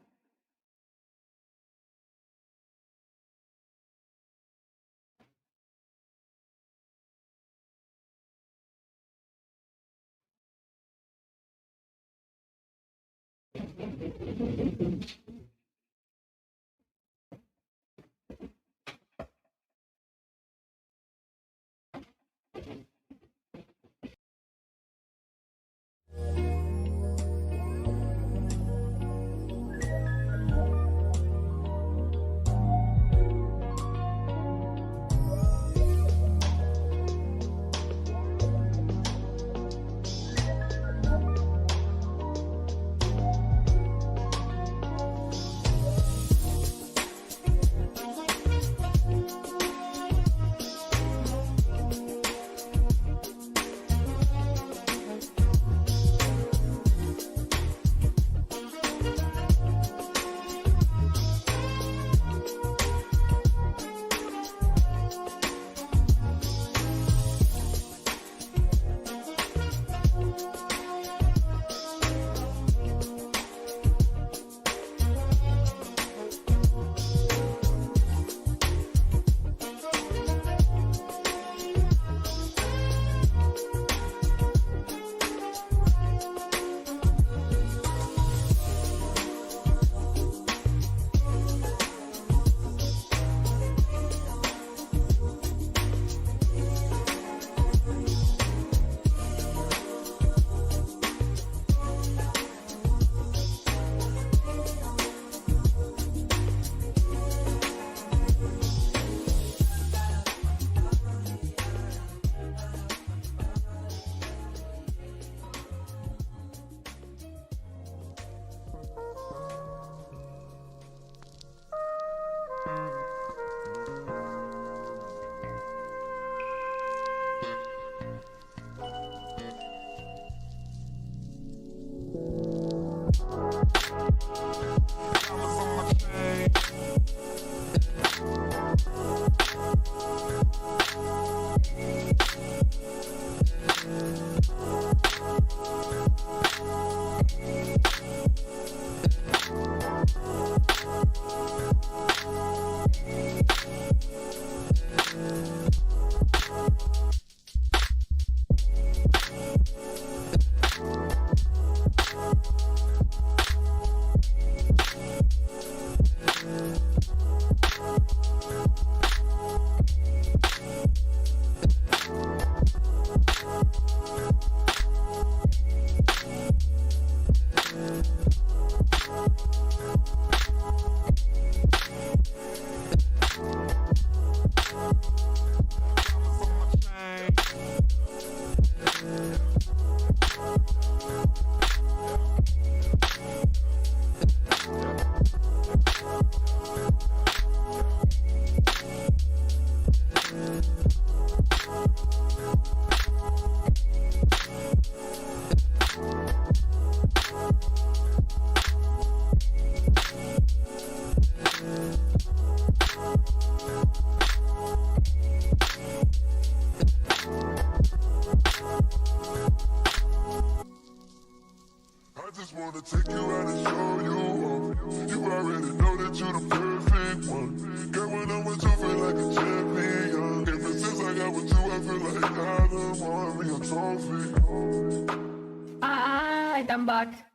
Alright, I'm back.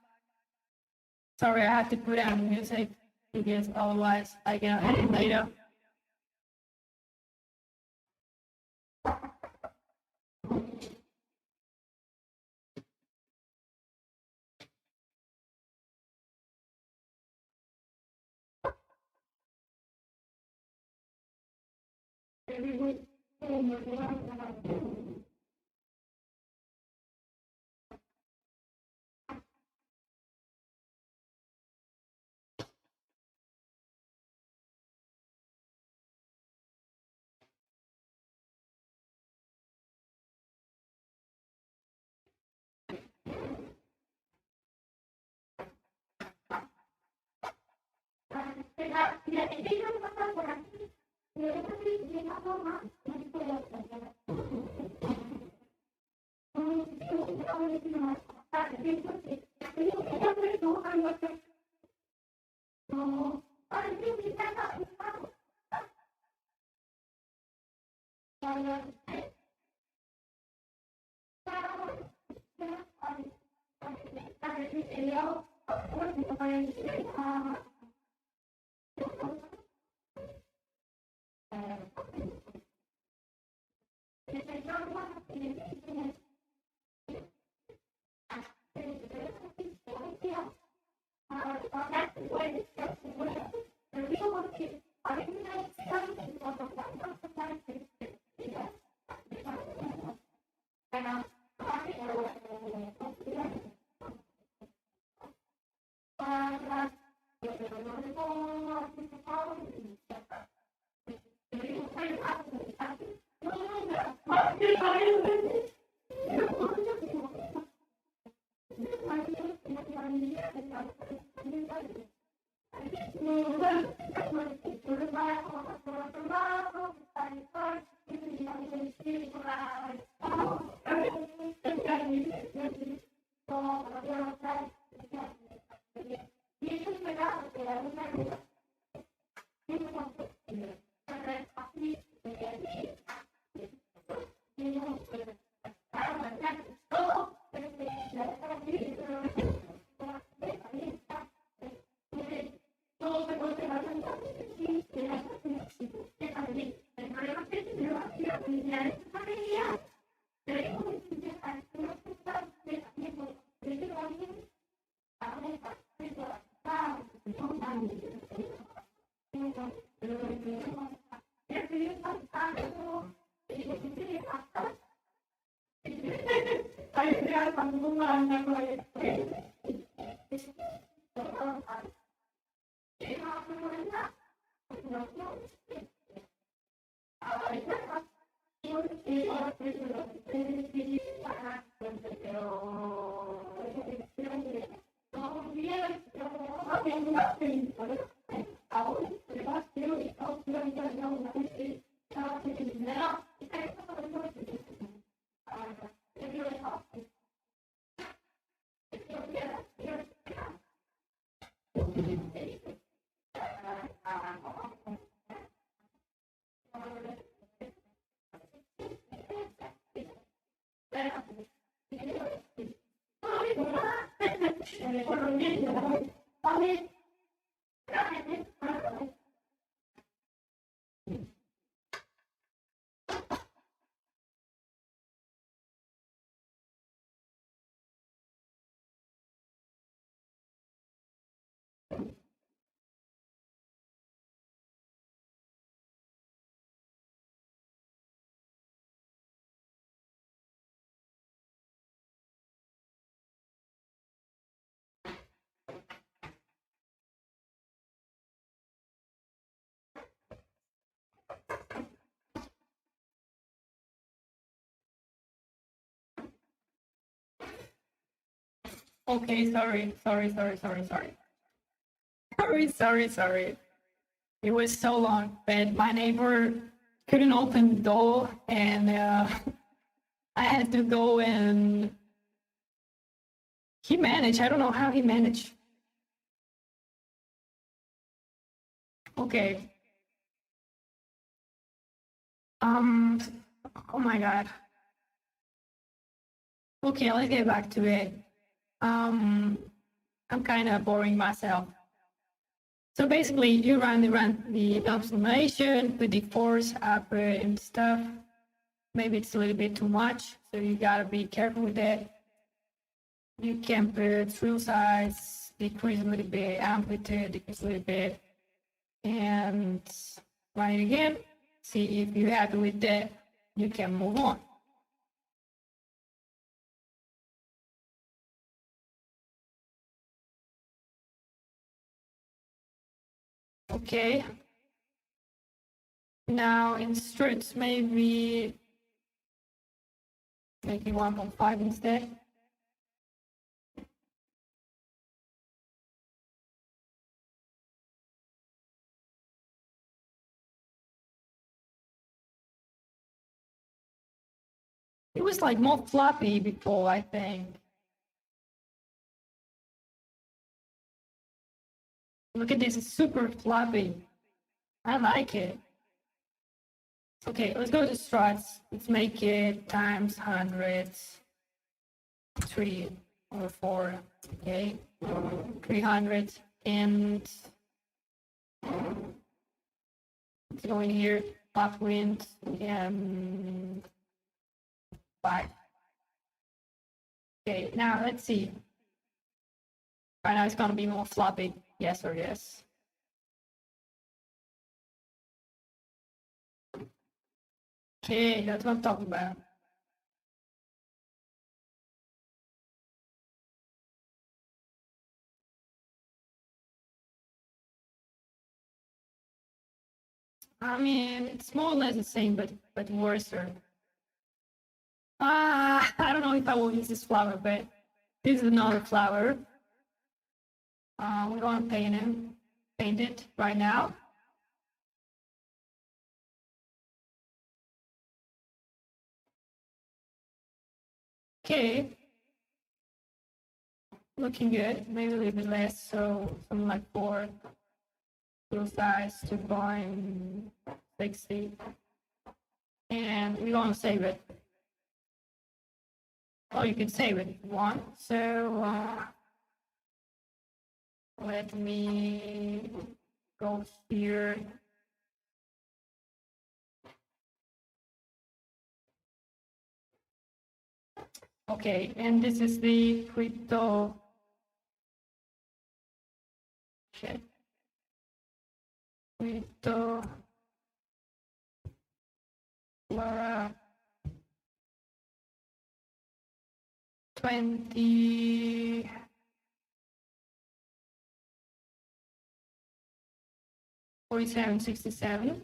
Sorry, I had to put on music because otherwise I cannot edit later. Okay, sorry. It was so long, but my neighbor couldn't open the door, and I had to go, and he managed. I don't know how he managed. Okay. Oh my God. Okay, let's get back to it. I'm kind of boring myself. So basically, you run the simulation, put the force up and stuff. Maybe it's a little bit too much, so you gotta be careful with that. You can put fill size, decrease a little bit, amplitude, decrease a little bit, and run it again. See if you're happy with that, you can move on. Okay. Now in struts, maybe make it 1.5 instead. It was like more floppy before, I think. Look at this, it's super floppy. I like it. Okay, let's go to struts. Let's make it times 100, 3 or 4, okay? 300, and let's go in here, pop wind, and 5. Okay, now let's see. Right now it's gonna be more floppy, yes or yes. Okay, that's what I'm talking about. I mean, it's more or less the same, but worse. I don't know if I will use this flower, but this is another flower. We're gonna paint it right now. Okay, looking good. Maybe a little bit less, so something like 4. Full size 2.60, and we're gonna save it. Or you can save it if you want. So let me go here. Okay, and this is the crypto. Shit. CRYPT0FLORA 20. $47.67.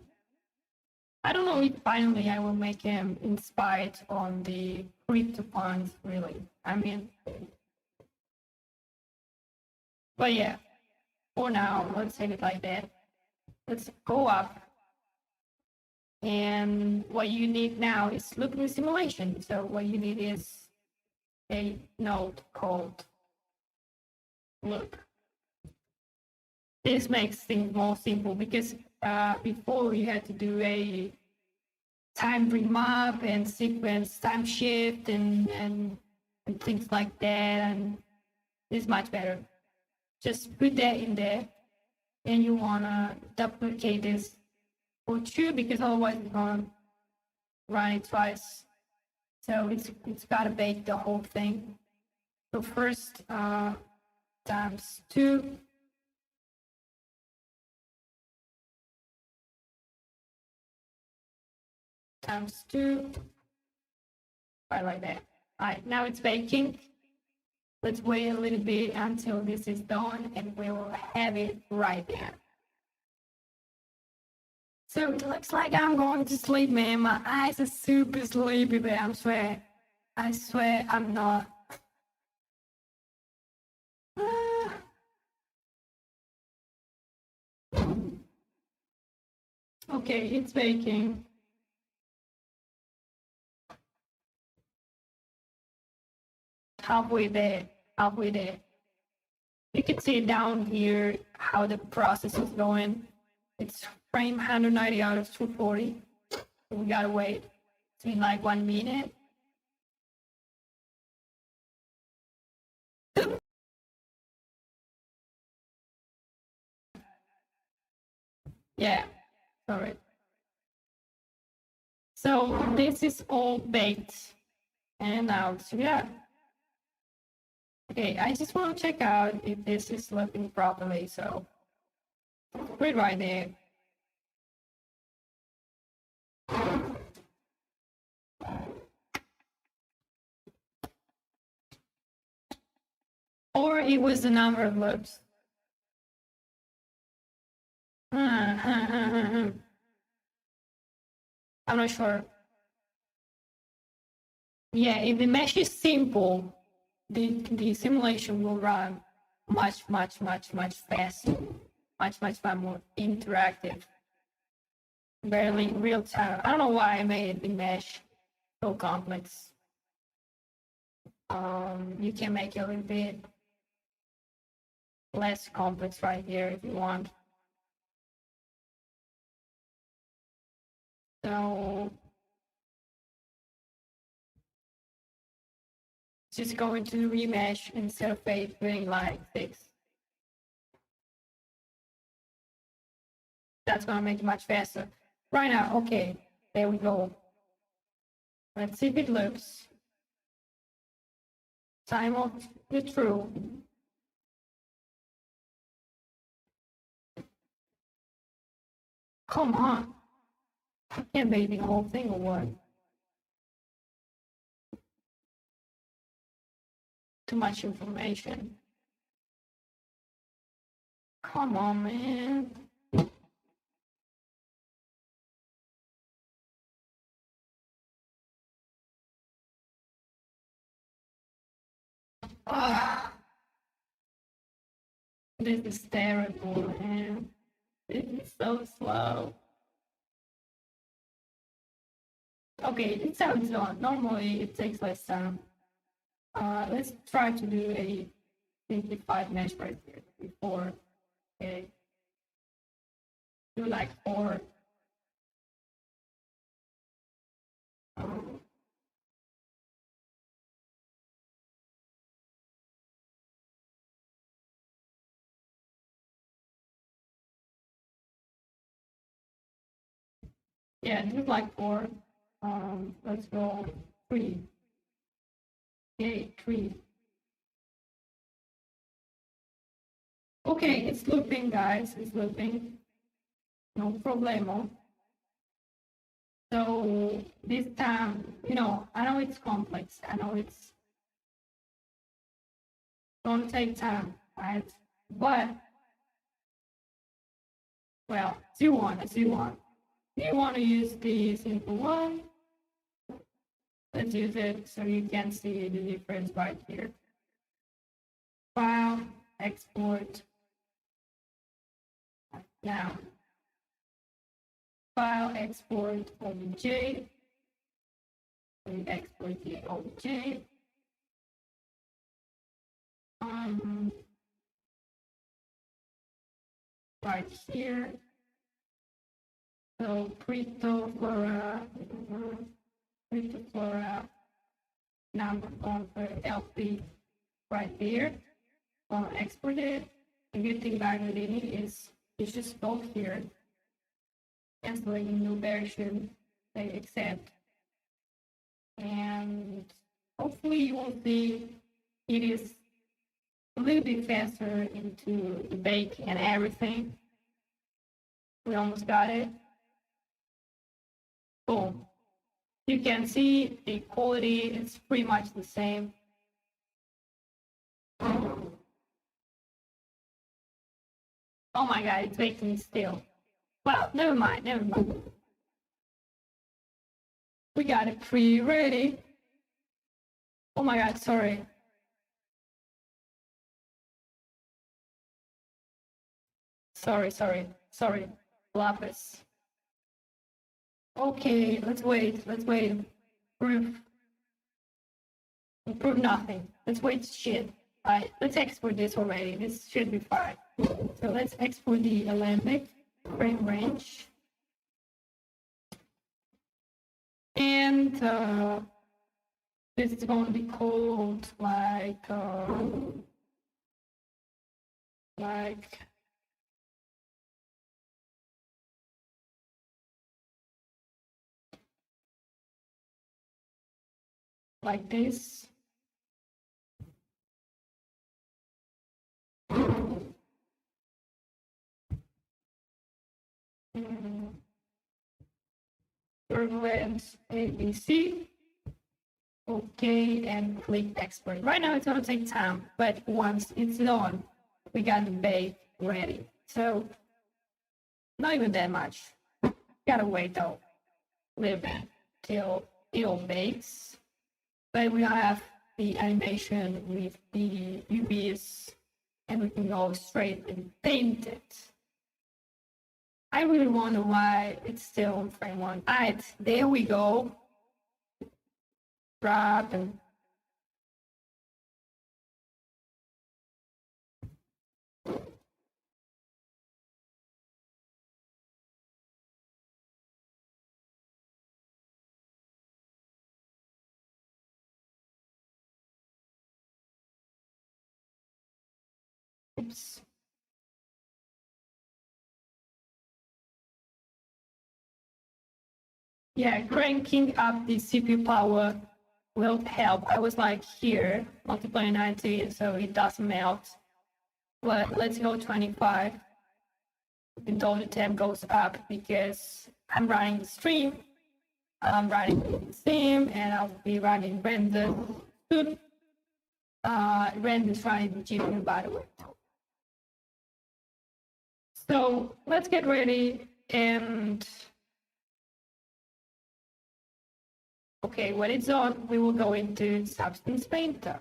I don't know if finally I will make him inspired on the crypto funds, really. I mean, but yeah, for now, let's save it like that. Let's go up. And what you need now is looking simulation. So what you need is a node called look. This makes things more simple because before you had to do a time remap and sequence time shift and things like that, and it's much better. Just put that in there, and you wanna duplicate this for true because otherwise it's gonna run it twice. So it's gotta bake the whole thing. So first times 2. Times 2, right like that. All right, now it's baking. Let's wait a little bit until this is done and we will have it right there. So it looks like I'm going to sleep, man. My eyes are super sleepy, but I swear I'm not. Okay, it's baking. Halfway there. You can see down here how the process is going. It's frame 190 out of 240. So we gotta wait. It's been like 1 minute. Yeah, sorry. So this is all baked and out. So yeah. Okay, I just want to check out if this is looking properly. So put it right there. Or it was the number of loops. I'm not sure. Yeah, if the mesh is simple, the simulation will run much faster, much more interactive. Barely real time. I don't know why I made the mesh so complex. You can make it a little bit less complex right here if you want. So just going to remesh instead of 8, doing like 6. That's gonna make it much faster. Right now, okay, there we go. Let's see if it looks. Time of the true. Come on. I can't make the whole thing or what? Too much information. Come on, man. Oh, this is terrible, man. This is so slow. Okay, it sounds on. Normally it takes less time. Let's try to do a simplified mesh right here before. Okay. Do like 4. Yeah, do like 4. Let's go 3. Okay, 3. Okay, it's looping, guys. It's looping. No problemo. So this time, I know it's complex. I know it's gonna take time, right? But, well, as you want. Do you want to use the simple one? Let's use it so you can see the difference right here. File, export. Now, file, export, OBJ. We export the OBJ. Right here. So CRYPT0FLORA, CRYPT0FLORA number on for LP right there. Export it. The good thing about it is it's just go here, canceling a new version, say accept, and hopefully you will see it is a little bit faster into the bake and everything. We almost got it. Boom. You can see the quality is pretty much the same. Oh my god, it's baking still. Well, never mind. We got it pre-ready. Oh my god, sorry. Sorry. Lapis. Okay, let's wait. Proof nothing. Let's wait shit. Alright, let's export this already. This should be fine. So let's export the Alembic frame range. And this is going to be called like like this. Turbulence ABC. Okay, and click export. Right now it's gonna take time, but once it's done, we got the bake ready. So not even that much. Gotta wait though. Live till it all bakes. But we have the animation with the UVs, and we can go straight and paint it. I really wonder why it's still on frame one. Alright, there we go. Drop and oops. Yeah, cranking up the CPU power will help. I was like here, multiply 90, so it doesn't melt. But let's go 25. The dollar tab goes up because I'm running the stream. I'm running Steam, and I'll be running render soon. Render's running the GPU, by the way. So let's get ready and okay, when it's on, we will go into Substance Painter.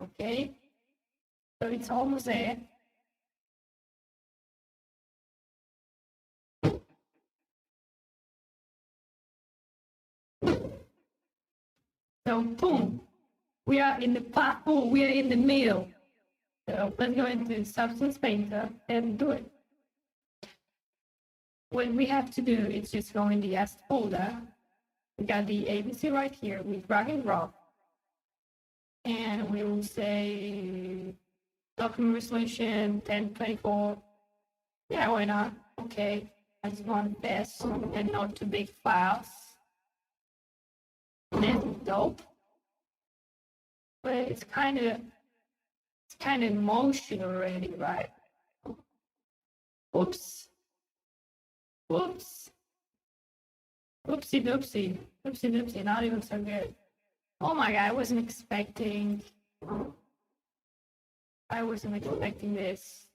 Okay, so it's almost there. So boom, we are in the part. Oh, we are in the middle. So let's go into Substance Painter and do it. What we have to do is just go in the S folder. We got the ABC right here. We drag and drop, and we will say document resolution 1024. Yeah, why not? Okay, I just want this and not too big files. This is dope, but it's kind of in motion already, right? Oops. Whoops. Oopsie doopsie. Oopsie doopsie. Not even so good. Oh my god, I wasn't expecting this.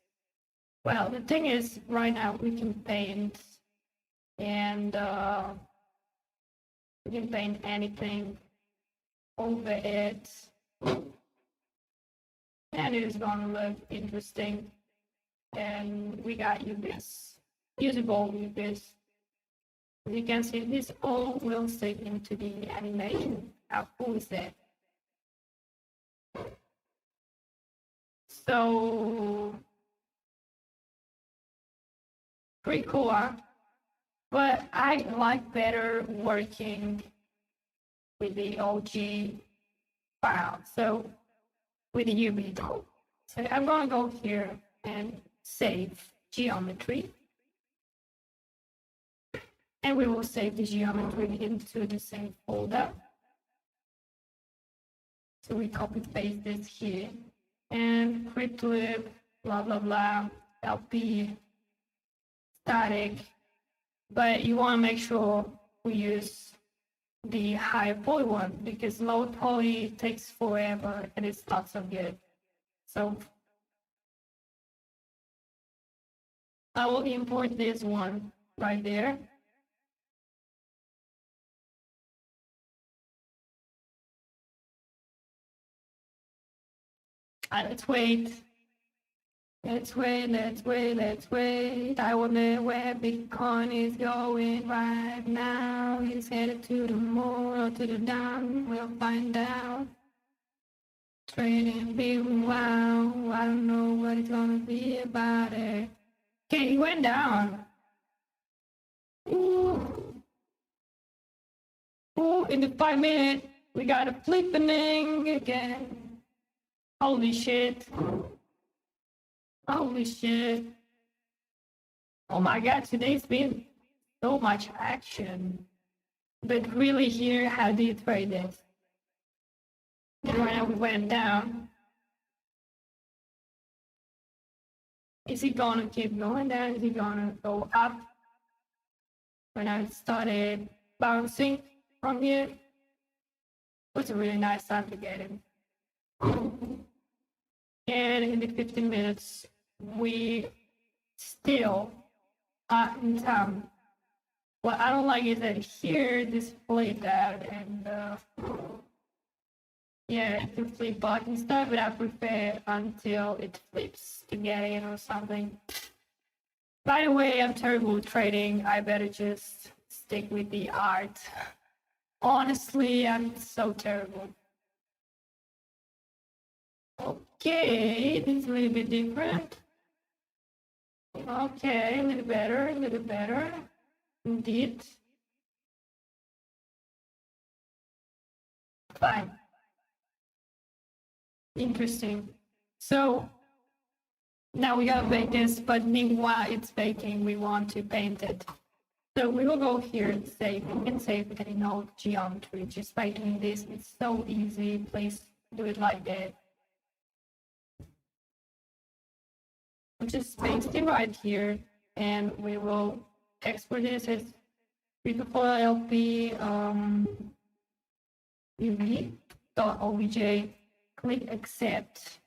Well, the thing is, right now we can paint and we can paint anything over it. And it is gonna look interesting. And we got you this usable with this. As you can see, this all will stick into the animation. How cool is that? So pretty cool, huh? But I like better working with the OG file. So with the UV tool. So I'm gonna go here and save geometry. And we will save the geometry into the same folder. So we copy paste this here. And CRYPT0FLORA, blah, blah, blah, LP, static. But you want to make sure we use the high poly one, because low poly takes forever and it's not so good. So I will import this one right there. Let's wait. Let's wait. I wonder where Bitcoin is going right now. He's headed to the moon or to the down. We'll find out. Trading big wow. I don't know what it's gonna be about it. Okay, he went down. Ooh. Ooh, in the 5 minutes, we got a flipping again. Holy shit. Holy shit. Oh my god, today's been so much action. But really here, how do you trade this? And when we went down, is it gonna keep going down? Is it gonna go up? When I started bouncing from here, it was a really nice time to get him. And in the 15 minutes, we still are in time. What I don't like is that here this played out and yeah, to flip back and stuff, but I prefer until it flips to get in or something. By the way, I'm terrible at trading. I better just stick with the art. Honestly, I'm so terrible. Okay, this is a little bit different. Okay, a little better. Indeed. Fine. Interesting. So now we gotta bake this, but meanwhile it's baking, we want to paint it. So we will go here and save. We can save with any node geometry just by doing this. It's so easy. Please do it like that. We'll just paste it right here, and we will export this as CRYPT0FLORA uv.obj. Click accept,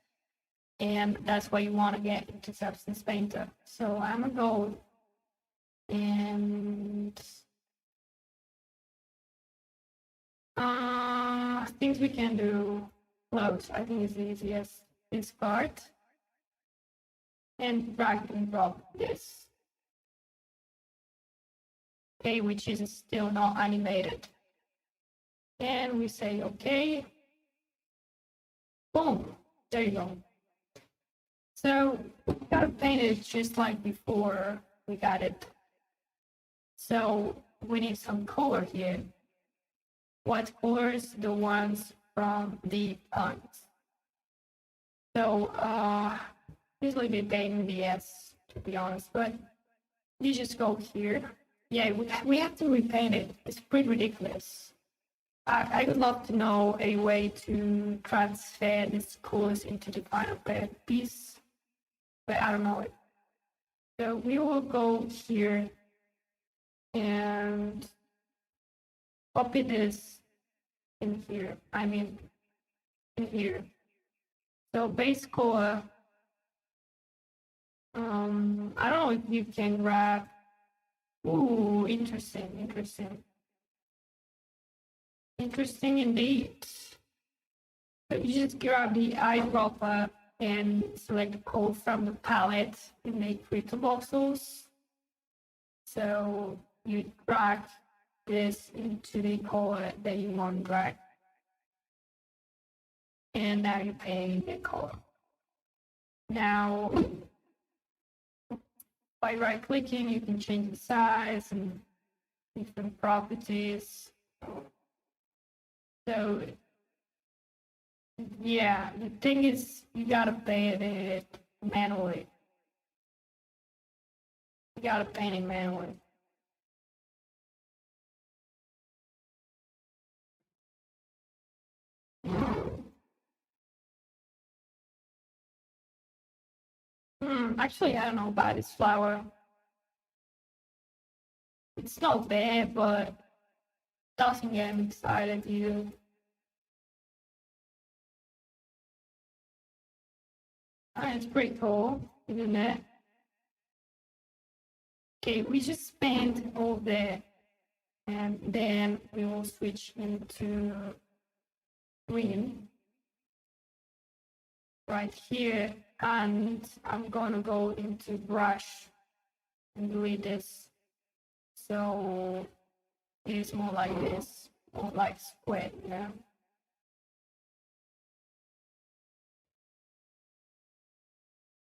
and that's what you want to get into Substance Painter. So I'm gonna go and things we can do close. I think it's the easiest, this part, and drag and drop this. Okay, which is still not animated. And we say okay. Boom, there you go. So we gotta paint it just like before we got it. So we need some color here. What colors? The ones from the plants. So this will be a pain in the ass, to be honest, but you just go here. Yeah, we have to repaint it. It's pretty ridiculous. I would love to know a way to transfer these colors into the final piece, but I don't know it. So we will go here and copy this in here. I mean, in here. So base color. I don't know if you can grab. Ooh, interesting. Interesting indeed. So you just grab the eyedropper and select the color from the palette and make crystal voxels. So you drag this into the color that you want to drag. And now you're painting the color. Now, by right clicking, you can change the size and different properties. So, yeah, the thing is, you gotta paint it manually. You gotta paint it manually. Actually, I don't know about this flower. It's not bad, but doesn't get me excited either. It's pretty cool, isn't it? Okay, we just paint all that, and then we will switch into green right here, and I'm gonna go into brush and delete this. So it's more like this, more like square, yeah.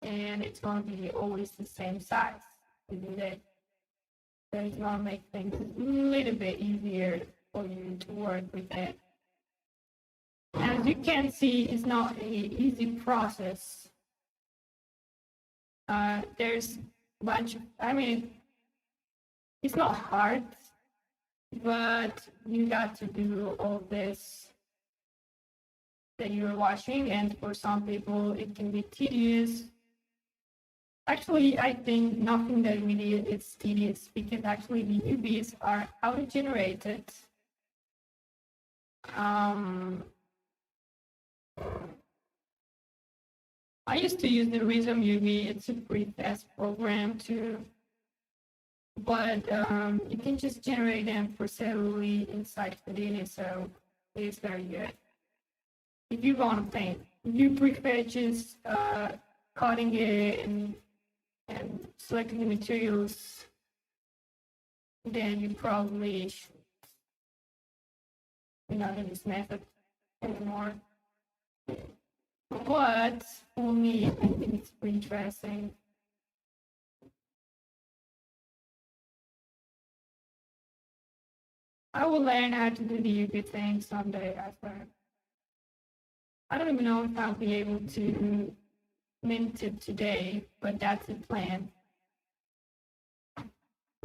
And it's gonna be always the same size to do that. So it's gonna make things a little bit easier for you to work with it. As you can see, it's not an easy process. There's a bunch of, I mean, it's not hard. but you got to do all this that you're watching, and for some people it can be tedious. Actually, I think nothing that really is tedious, because actually the UVs are auto-generated. I used to use the Rhythm UV. It's a pretty fast program too, but you can just generate them procedurally inside Houdini, so it's very good. If you want to paint, if you prefer just cutting it and selecting the materials, then you probably should not do this method anymore. But for me, I think it's pretty interesting. I will learn how to do the UV thing someday, I swear. I don't even know if I'll be able to mint it today, but that's the plan.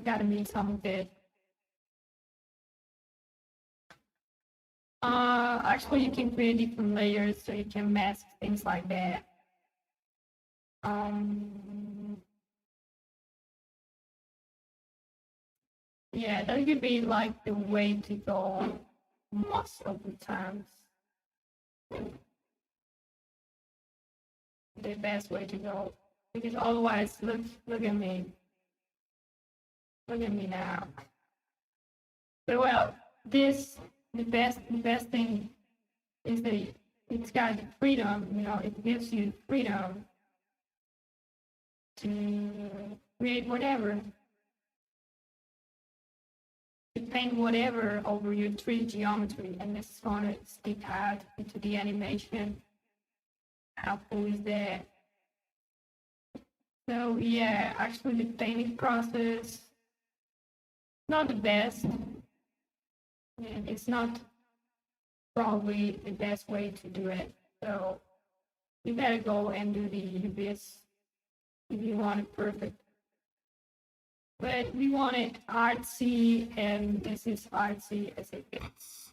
Gotta mint some of it. Actually, you can create different layers, so you can mask things like that. Yeah, that could be like the way to go most of the times. The best way to go, because otherwise, look at me. Look at me now. But well, the best thing is that it's got the freedom. You know, it gives you freedom to create whatever, to paint whatever over your 3D geometry, and this is going to stick out into the animation. How cool is that? So yeah, actually the painting process not the best, and it's not probably the best way to do it. So you better go and do the UBS if you want it perfect. But we want it artsy, and this is artsy as it gets.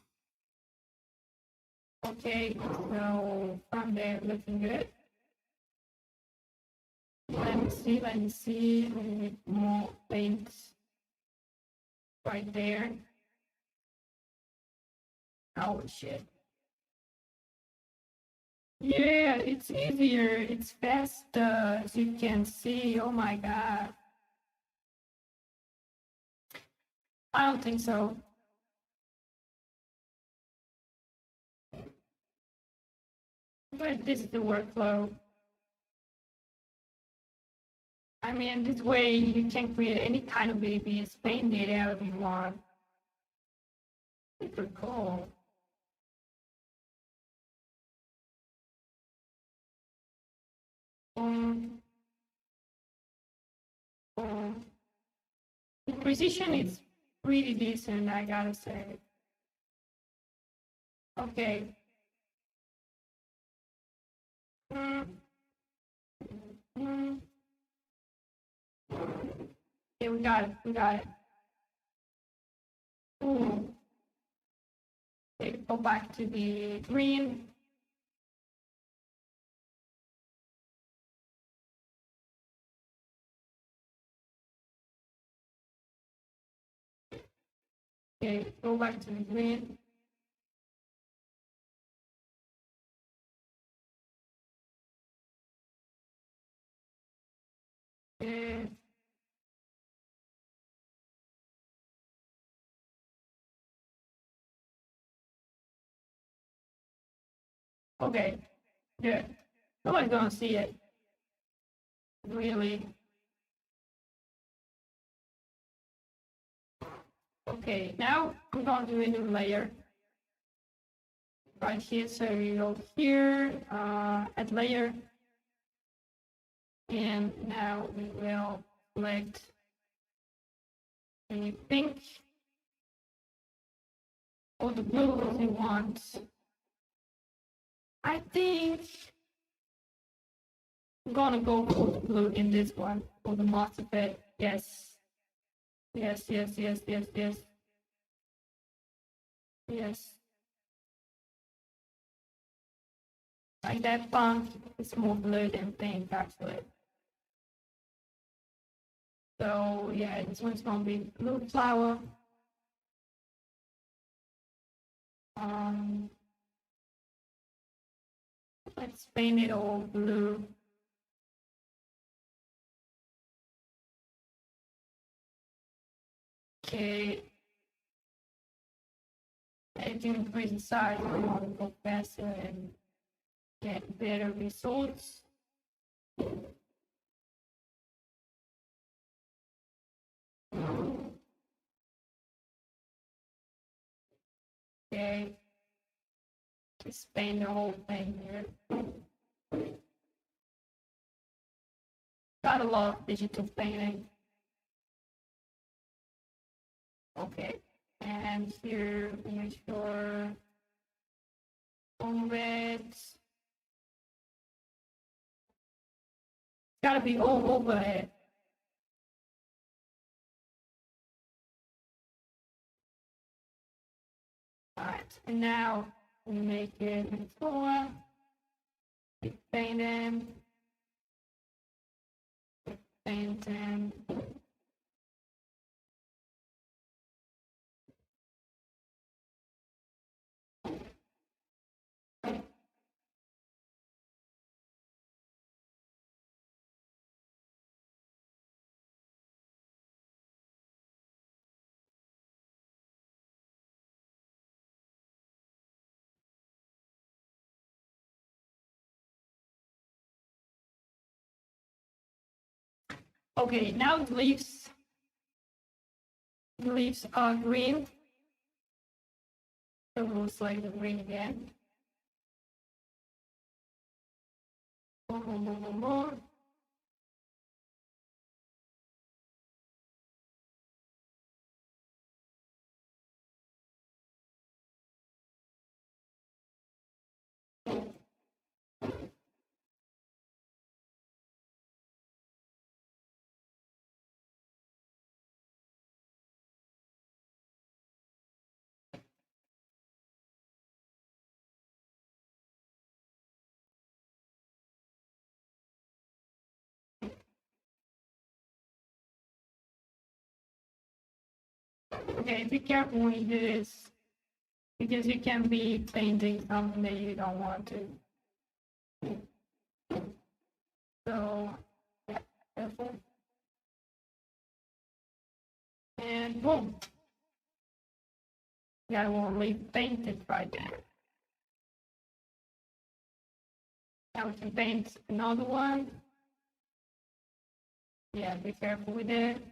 Okay, so from there, looking good. Let me see. We need more paint right there. Oh shit. Yeah, it's easier, it's faster, as you can see. Oh my god. I don't think so. But this is the workflow. I mean, this way you can create any kind of babies, paint it out if you want. Super cool. The precision is pretty decent, I gotta say. Okay. Okay, we got it. Ooh. Okay, go back to the green. Okay, go back to the green. Okay. Okay, good. Nobody's gonna see it. Really. Okay, now we're gonna do a new layer. Right here, so you go here, add layer. And now we will select the pink or the blue if you want. I think I'm gonna go for the blue in this one, for the most of it. Yes. Yes. Yes. Like that font is more blue than pink actually. So yeah, this one's gonna be blue flower. Um, let's paint it all blue. Okay. I can increase the size if you want to go faster and get better results. Okay. Just paint the whole thing here. Got a lot of digital painting. Okay. And here, make sure on reds. Gotta be all over it. Alright, and now we make it in floor. We paint them. Paint them. Okay, now the leaves are green. So we'll select the green again. Boom, boom, boom, boom, boom. Okay, be careful when you do this, because you can be painting something that you don't want to. So, yeah, careful. And boom. That won't leave painted right there. Now we can paint another one. Yeah, be careful with it.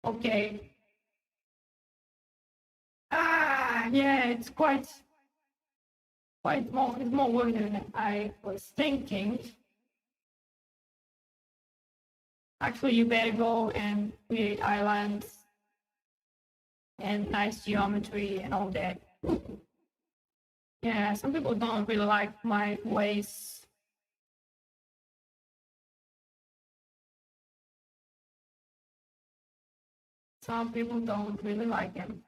Okay. Yeah, it's quite more. It's more work than I was thinking. Actually, you better go and create islands and nice geometry and all that. Yeah, some people don't really like my ways. Some people don't really like them.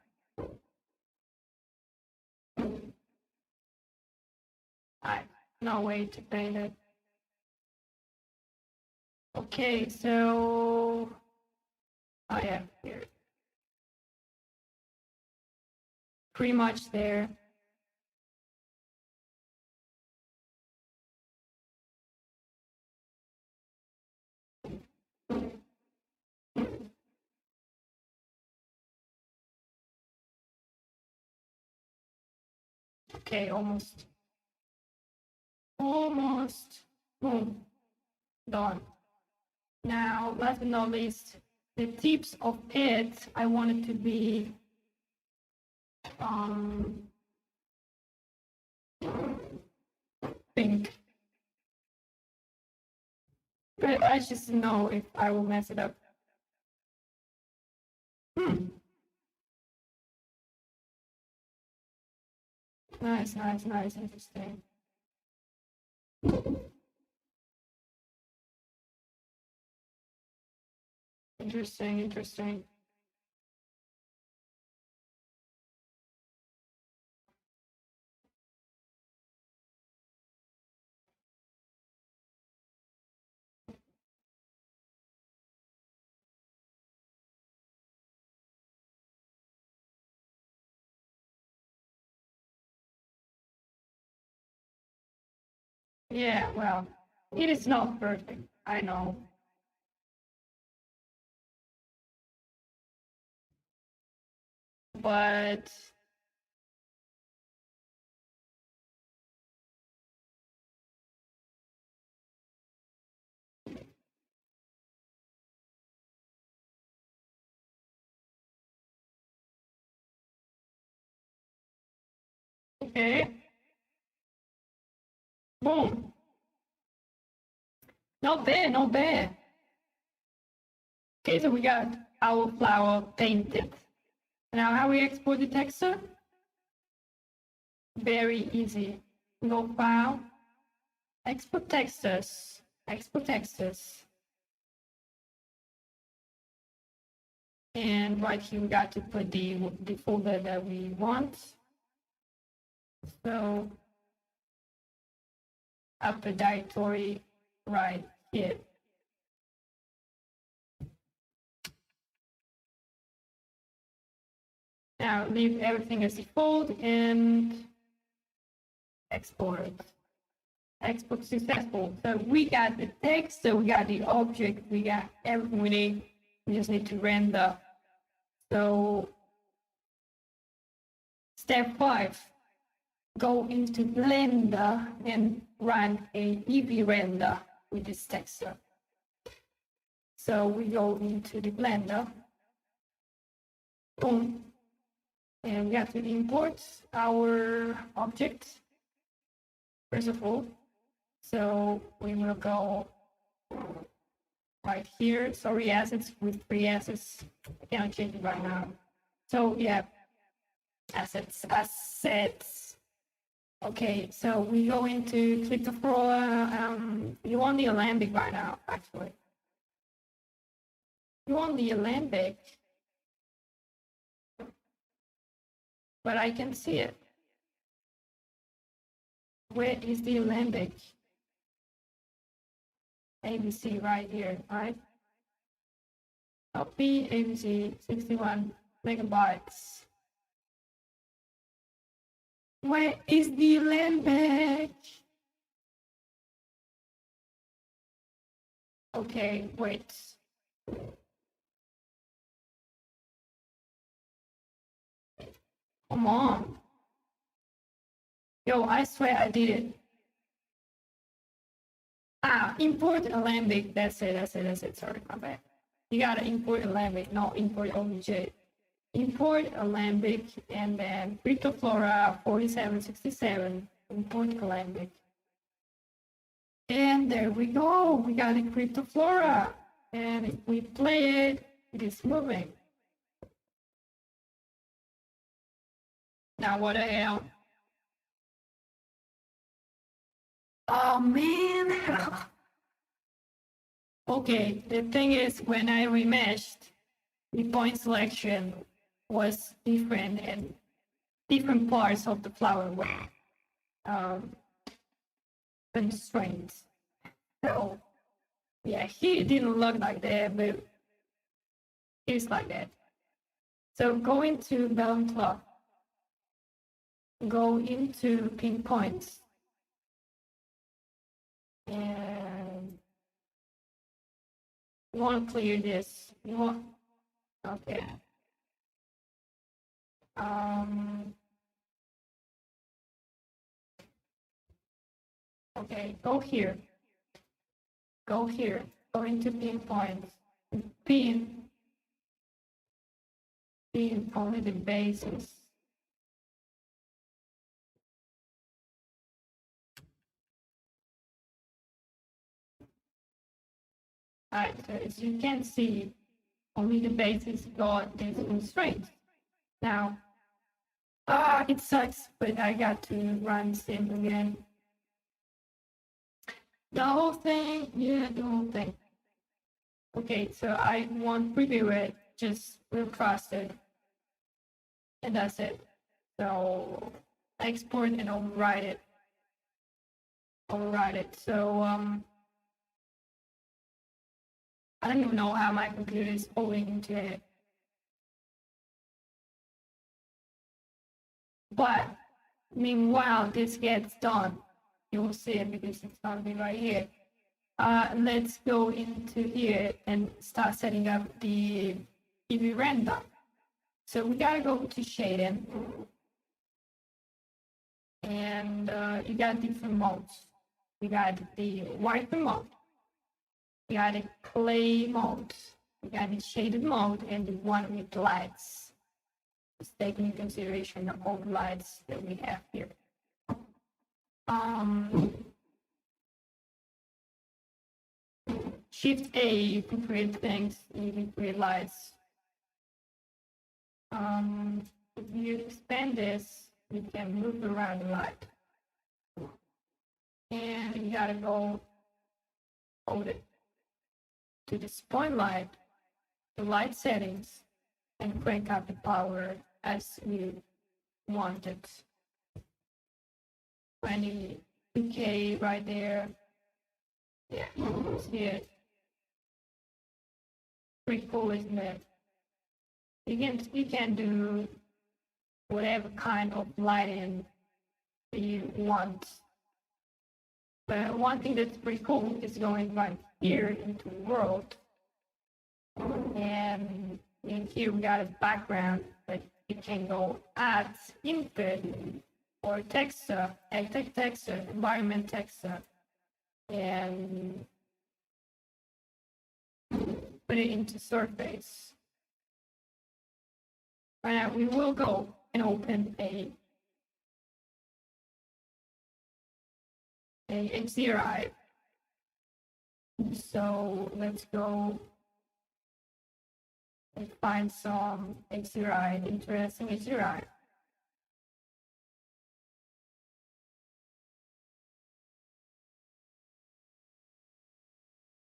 No way to paint it. Okay, so I have here. Pretty much there. Okay, almost. Almost. Boom. Done. Now, last but not least, the tips of it, I want it to be pink. But I just know if I will mess it up. Nice, nice, nice, interesting. Interesting, interesting. Yeah, well, it is not perfect, I know. But okay. Boom. Not bad, not bad. Okay, so we got our flower painted. Now, how we export the texture? Very easy. Go file, export textures, export textures. And right here, we got to put the folder that we want. So, upper directory right here. Now, leave everything as default and export. Export successful. So we got the text, so we got the object, we got everything we need. We just need to render. So step 5, go into Blender and run a Eevee render with this texture. So we go into the Blender, boom, and we have to import our object first of all. So we will go right here, sorry, assets with 3 assets. I cannot change it right now. So yeah, assets. Okay, so we go into CRYPT0FLORA. You want the Alembic right now, actually. You want the Alembic, but I can see it. Where is the Alembic? ABC right here, right? Copy ABC 61 megabytes. Where is the Alembic? Okay, wait. Come on. Yo, I swear I did it. Import Alembic. That's it. Sorry, my bad. You gotta import Alembic, not import OBJ. Import Alembic and then CRYPT0FLORA 4767. Import Alembic. And there we go. We got a CRYPT0FLORA. And if we play it, it is moving. Now what the hell? Oh man. Okay, the thing is, when I remeshed, the point selection was different and different parts of the flower were constrained. So yeah, he didn't look like that, but it's like that. So go into balance clock, go into pinpoints, and you want to clear this. You want, okay. Okay, go here. Go here. Go into pinpoints. Pin only the bases. Alright, so as you can see, only the bases got these constraints. Now, it sucks, but I got to run sim again. The whole thing, yeah, the whole thing. Okay, so I won't preview it, just will cross it. And that's it. So export and override it. So I don't even know how my computer is holding into it. But meanwhile, this gets done. You will see it because it's gonna be right here. Let's go into here and start setting up the EV render. So we gotta go to shading, and you got different modes. You got the wiper mode, you got the clay mode, you got the shaded mode, and the one with lights. Just taking into consideration all the lights that we have here. Shift A, you can create things, you can create lights. If you expand this, you can move around the light. And you gotta go hold it to this point light, the light settings, and crank up the power as you want it. 20k right there. Yeah, see it. Pretty cool, isn't it? You can do whatever kind of lighting you want. But one thing that's pretty cool is going right here into world. And in here we got a background, but you can go add input or texture, texture, environment texture, and put it into surface. Right now we will go and open a CRI. So let's go and find some HCRI, interesting HCRI.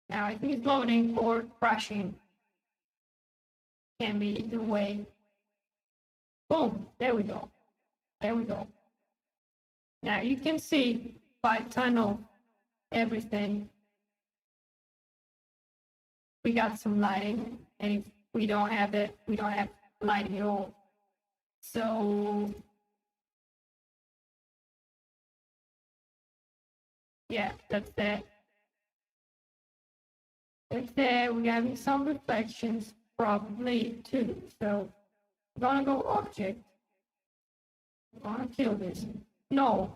Now I think it's loading or crashing. Can be either way. Boom, there we go. There we go. Now you can see by tunnel everything. We got some lighting, and if we don't have it, we don't have lighting at all. So yeah, that's that. That's there. We're having some reflections probably too. So we're gonna go object. We're gonna kill this. No.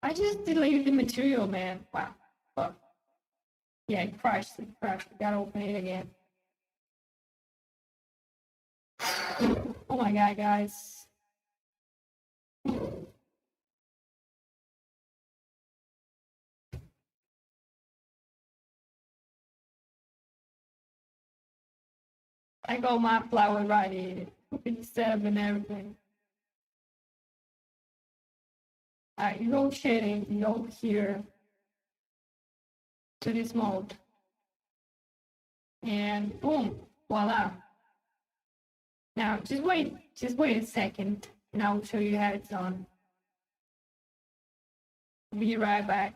I just deleted the material, man. Wow. Fuck. Yeah, it crashed. We gotta open it again. Oh my god, guys. I got my flower right here. It's set up and everything. Alright, you go shading, you go here to this mode. And boom, voila. Now just wait a second and I'll show you how it's done. Be right back.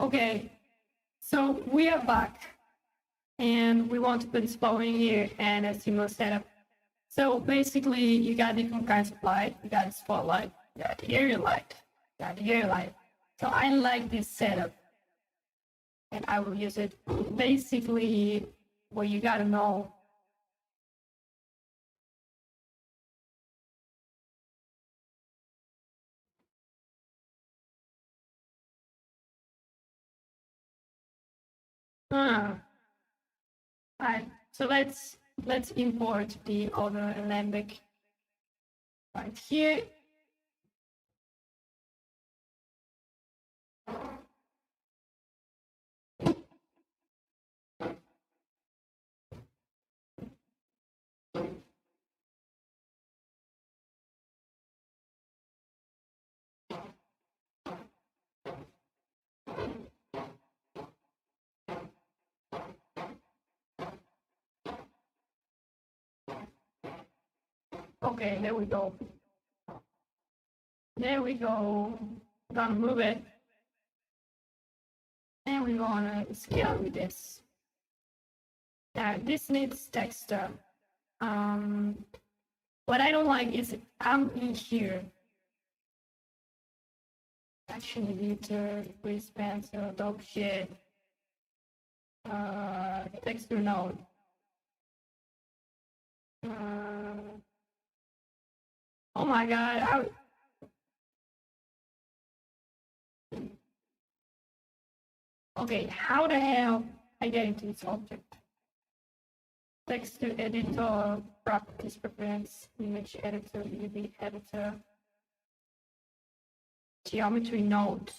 Okay, so we are back, and we want to put this bow in here and a similar setup. So basically, you got different kinds of light. You got the spotlight, you got the area light, you got the area light. So I like this setup, and I will use it. Basically, what you gotta know. Alright, so let's import the other alembic right here. Okay, there we go. There we go. Gonna move it. And we're gonna scale with this. Now this needs texture. What I don't like is I'm in here. Action editor, freeze pencil, dog shit. Texture node. Oh my god, okay, how the hell I get into this object? Texture editor, properties, preference, image editor, UV editor, geometry nodes.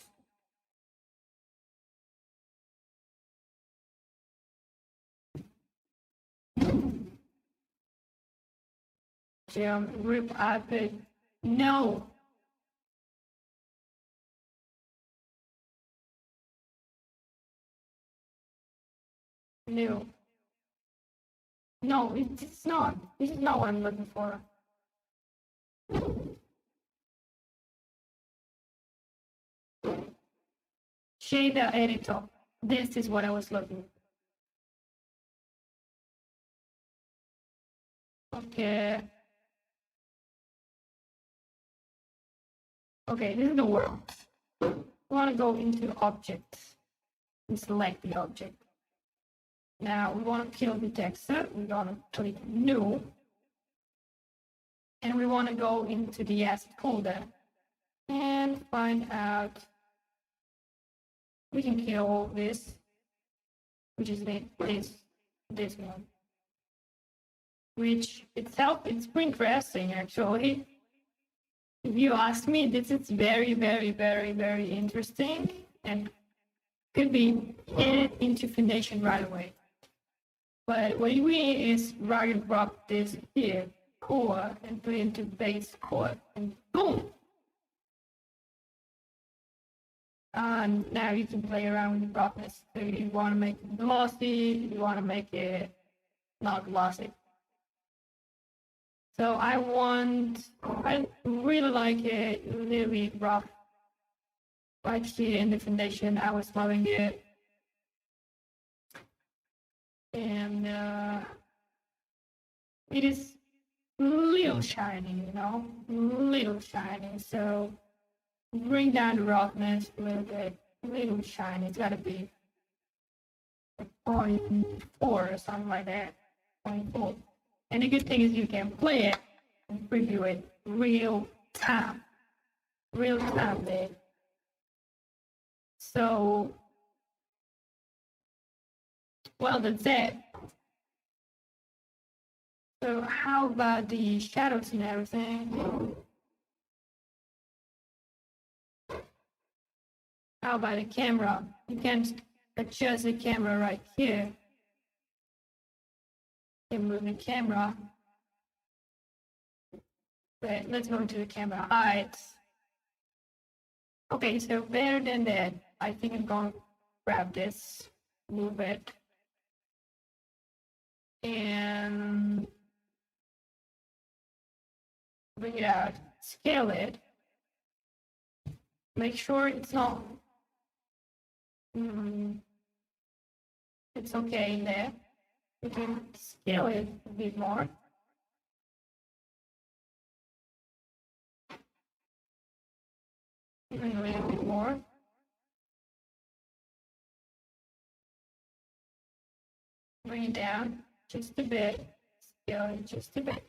Rip iPad. No. No. No, it's not. This is not what I'm looking for. Shader editor. This is what I was looking for. Okay. Okay, this is the world. We want to go into objects and select the object. Now we want to kill the texture. We're going to click new. And we want to go into the asset folder and find out. We can kill this, which is this one. Which itself is pretty interesting actually. If you ask me, this is very, very, very, very interesting and could be added into Foundation right away. But what we need is drag and drop this here, core, and put it into base core, and boom! And now you can play around with the roughness. So you want to make it glossy, you want to make it not glossy. So I really like it a little bit rough. Right here in the foundation, I was loving it. And it is a little shiny, you know, little shiny. So bring down the roughness a little bit, a little shiny. It's gotta be 0.4 or something like that, 0.4. And the good thing is you can play it and preview it real time, babe. So, well, that's it. So how about the shadows and everything? How about the camera? You can adjust the camera right here. You can move the camera. But let's go to the camera heights. Okay, so better than that, I think I'm gonna grab this, move it, and bring it out, scale it. Make sure it's not it's okay in there. You can scale it a bit more. Even a little bit more. Bring it down just a bit. Scale it just a bit.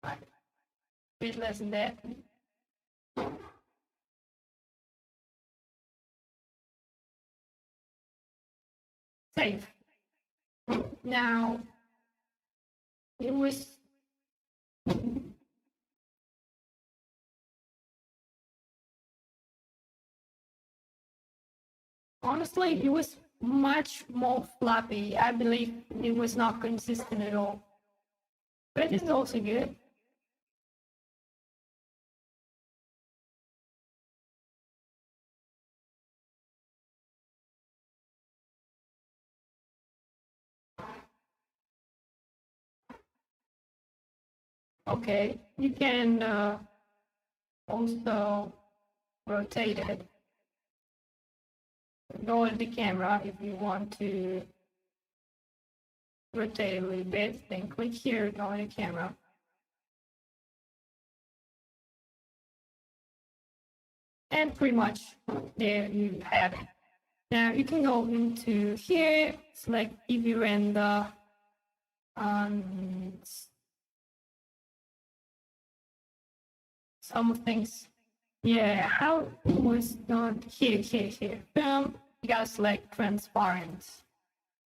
Right. A bit less than that. Save. Now, it was honestly, it was much more floppy. I believe it was not consistent at all. But it's also good. Okay, you can also rotate it. Go to the camera if you want to rotate it a little bit, then click here, go in the camera. And pretty much there you have it. Now you can go into here, select EV render, some things. Yeah, how it was done here. Film, you gotta select transparent.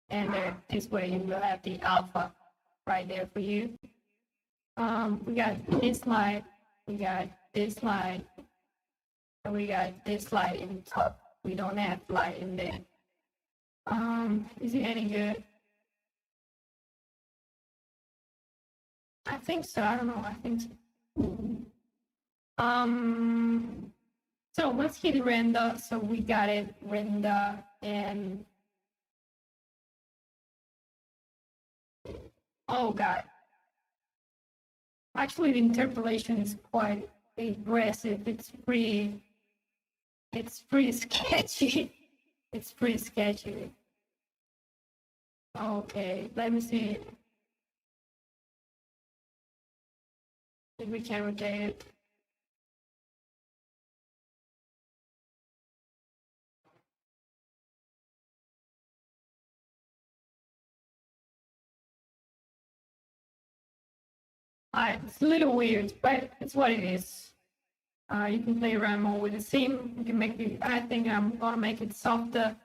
And this way you will have the alpha right there for you. We got this slide, we got this slide, and we got this slide in top. We don't have light in there. Is it any good? I think so. I don't know. I think so. So let's hit render. So we got it render and oh god. Actually, the interpolation is quite aggressive. It's pretty sketchy. It's pretty sketchy. Okay, let me see if we can rotate it. It's a little weird, but it's what it is. You can play around more with the theme. You can make it, I think I'm gonna make it softer.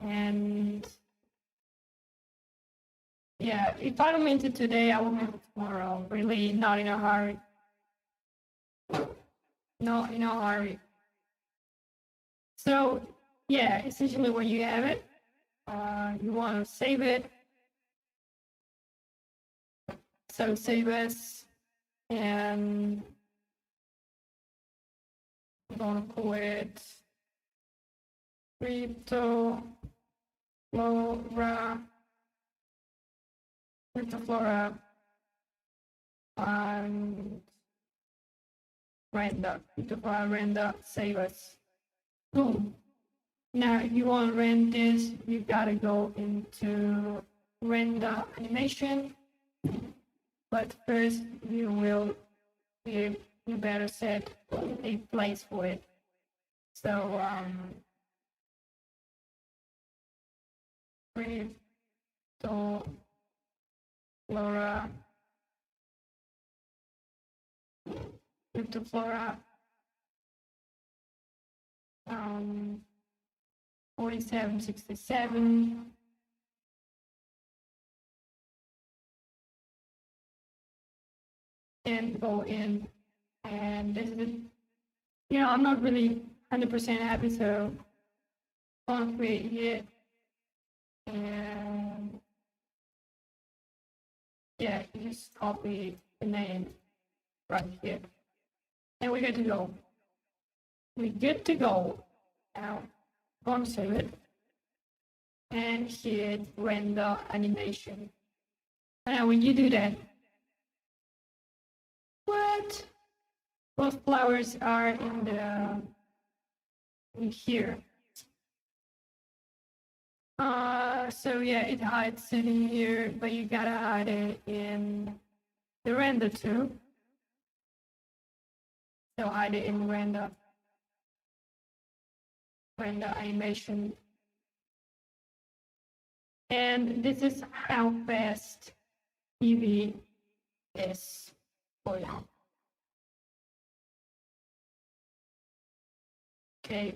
And yeah, if I don't mint it today, I will mint it tomorrow. Really not in a hurry. Not in a hurry. So yeah, essentially when you have it, you want to save it. So save as, and I'm gonna call it CRYPT0FLORA, CRYPT0FLORA, and render, CRYPT0FLORA render, save as. Boom. Now, if you want to render this, you gotta go into render animation. But first, you better set a place for it. So, CRYPT0FLORA, CRYPT0FLORA, 4767. And go in, and this is, I'm not really 100% happy, so I'm gonna create here, and yeah, you just copy the name right here, and we're good to go. We're good to go. Now, I'm gonna save it, and hit render animation. Now, when you do that, what? Both flowers are in in here. So yeah, it hides it in here, but you gotta hide it in the render too. So hide it in render animation. And this is how fast TV is for you. Okay.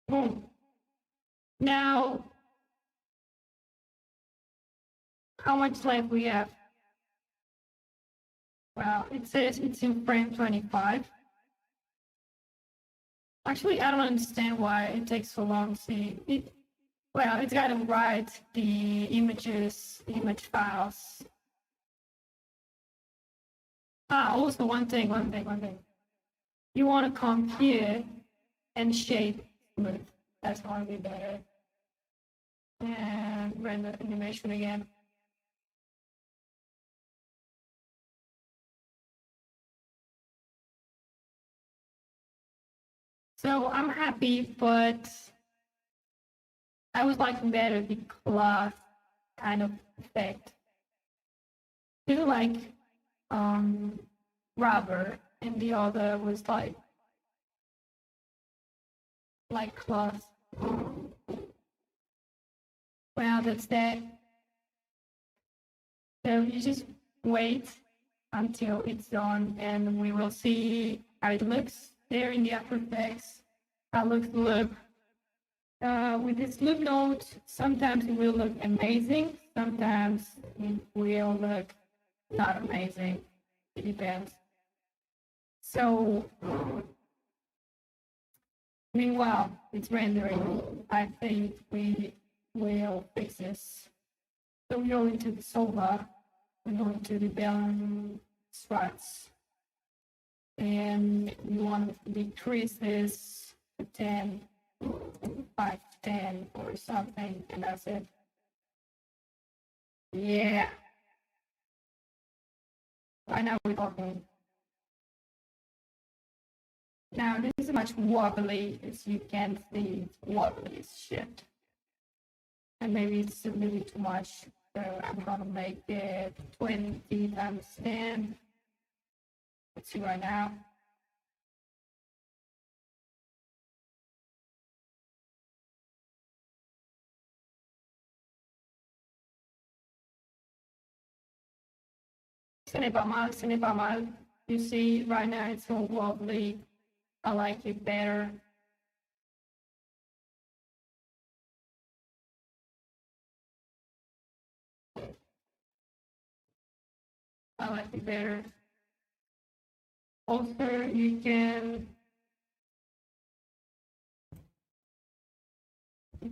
Boom. Now, how much left we have? Well, it says it's in frame 25. Actually, I don't understand why it takes so long to see it. Well, it's got to write the image files. Also one thing. You want to come here and shade smooth. That's going to be better. And render animation again. So I'm happy, but I was liking better the cloth kind of effect. Feel like rubber, and the other was like cloth. Well, that's that. So you just wait until it's done, and we will see how it looks there in the After Effects. How it looks look. With this loop node, sometimes it will look amazing, sometimes it will look not amazing. It depends. So, meanwhile, it's rendering. I think we will fix this. So we go into the solver, we go into the balance struts, and you want to decrease this to 10, 5, 10 or something, and that's it. Yeah. Right now we're talking. Now this is much wobbly, as you can see, it's wobbly as shit. And maybe it's a little bit too much, so I'm gonna make it 20 times 10. Let's see right now. Cinepamal. You see right now it's so wobbly. I like it better. I like it better. Also, you can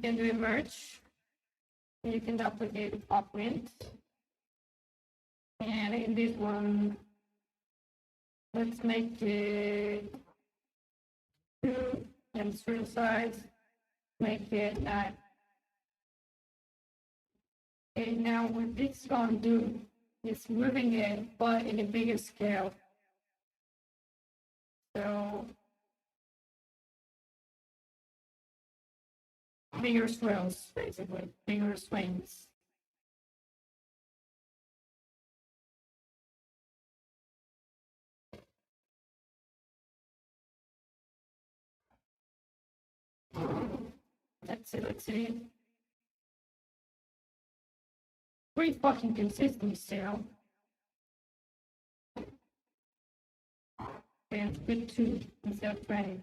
do a merge. You can duplicate upprint. And in this one, let's make it 2 and 3 sides. Make it 9. Okay, now what this is gonna do is moving it, but in a bigger scale. So bigger swells, basically, bigger swings. Let's see. Pretty fucking consistent still. And good too, instead of 20.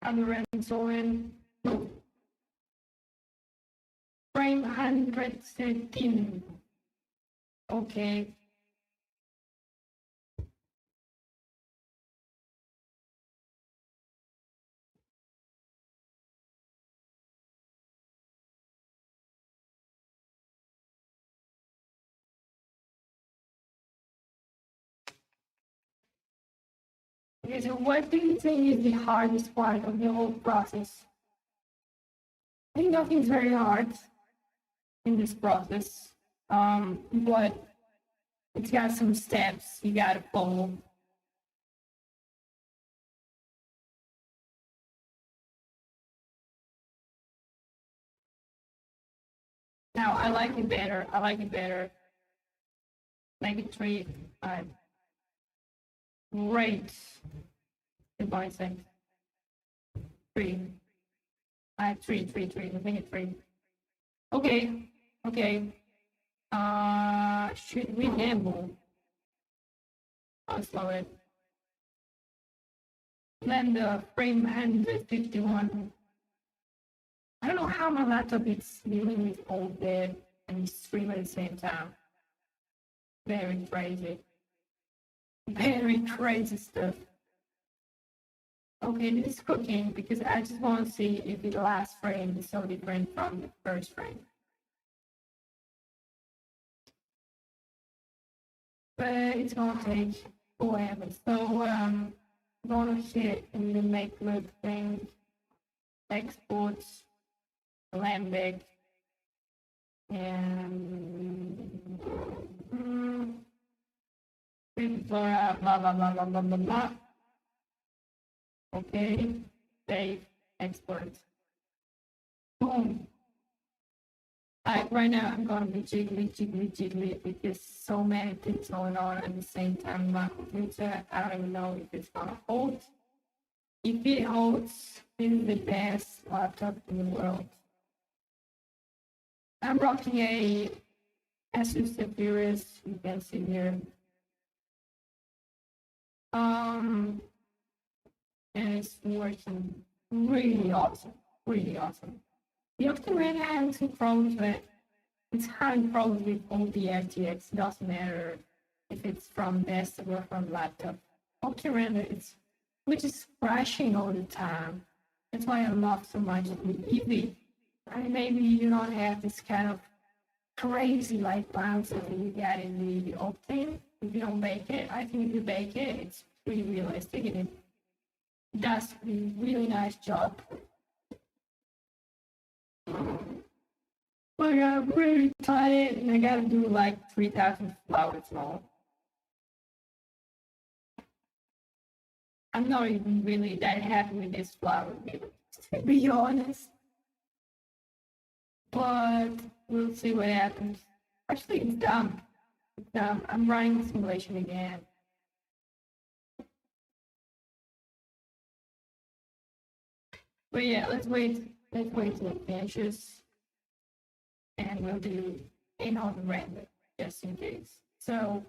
Other ranks in frame 113. Okay. Okay, so what do you think is the hardest part of the whole process? I think nothing's very hard in this process, but it's got some steps you gotta follow. Now, I like it better. I like it better. Make it 3. Great. 2.6. 3. 3. I think it's 3. Okay. Okay. Should we gamble? I'll slow it. Then the frame 151. I don't know how my laptop is dealing with all that and stream at the same time. Very crazy. Very crazy stuff. Okay, this is cooking because I just want to see if the last frame is so different from the first frame. But it's gonna take forever. So I'm gonna hit in the make look thing, exports, Lambic, and CRYPT0FLORA, blah blah blah blah blah blah blah. Okay, save, export. Boom. Right now I'm gonna be jiggly because so many things going on at the same time on my computer. I don't even know if it's gonna hold. If it holds, this is the best laptop in the world. I'm rocking a Asus Zephyrus, you can see here. And it's working really awesome, really awesome. The Optimus has some problems with it's having problems with all the RTX. Doesn't matter if it's from desktop or from laptop. Optimus is which is crashing all the time. That's why I love so much the EV. And maybe you don't have this kind of crazy like bounce that you get in the Optane if you don't bake it. I think if you bake it, it's pretty realistic and it does a really nice job. But I'm really tired and I gotta do like 3,000 flowers now. I'm not even really that happy with this flower, to be honest. But we'll see what happens. Actually, it's dumb. It's dumb. I'm running the simulation again. But yeah, let's wait till it finishes. And we'll do another random, just in case. So,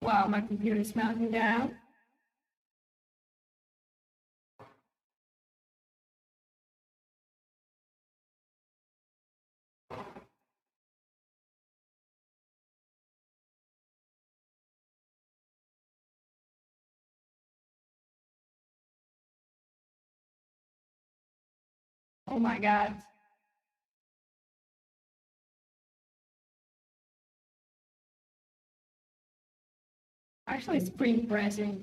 wow, my computer's melting down. Oh my God. Actually, it's pretty impressive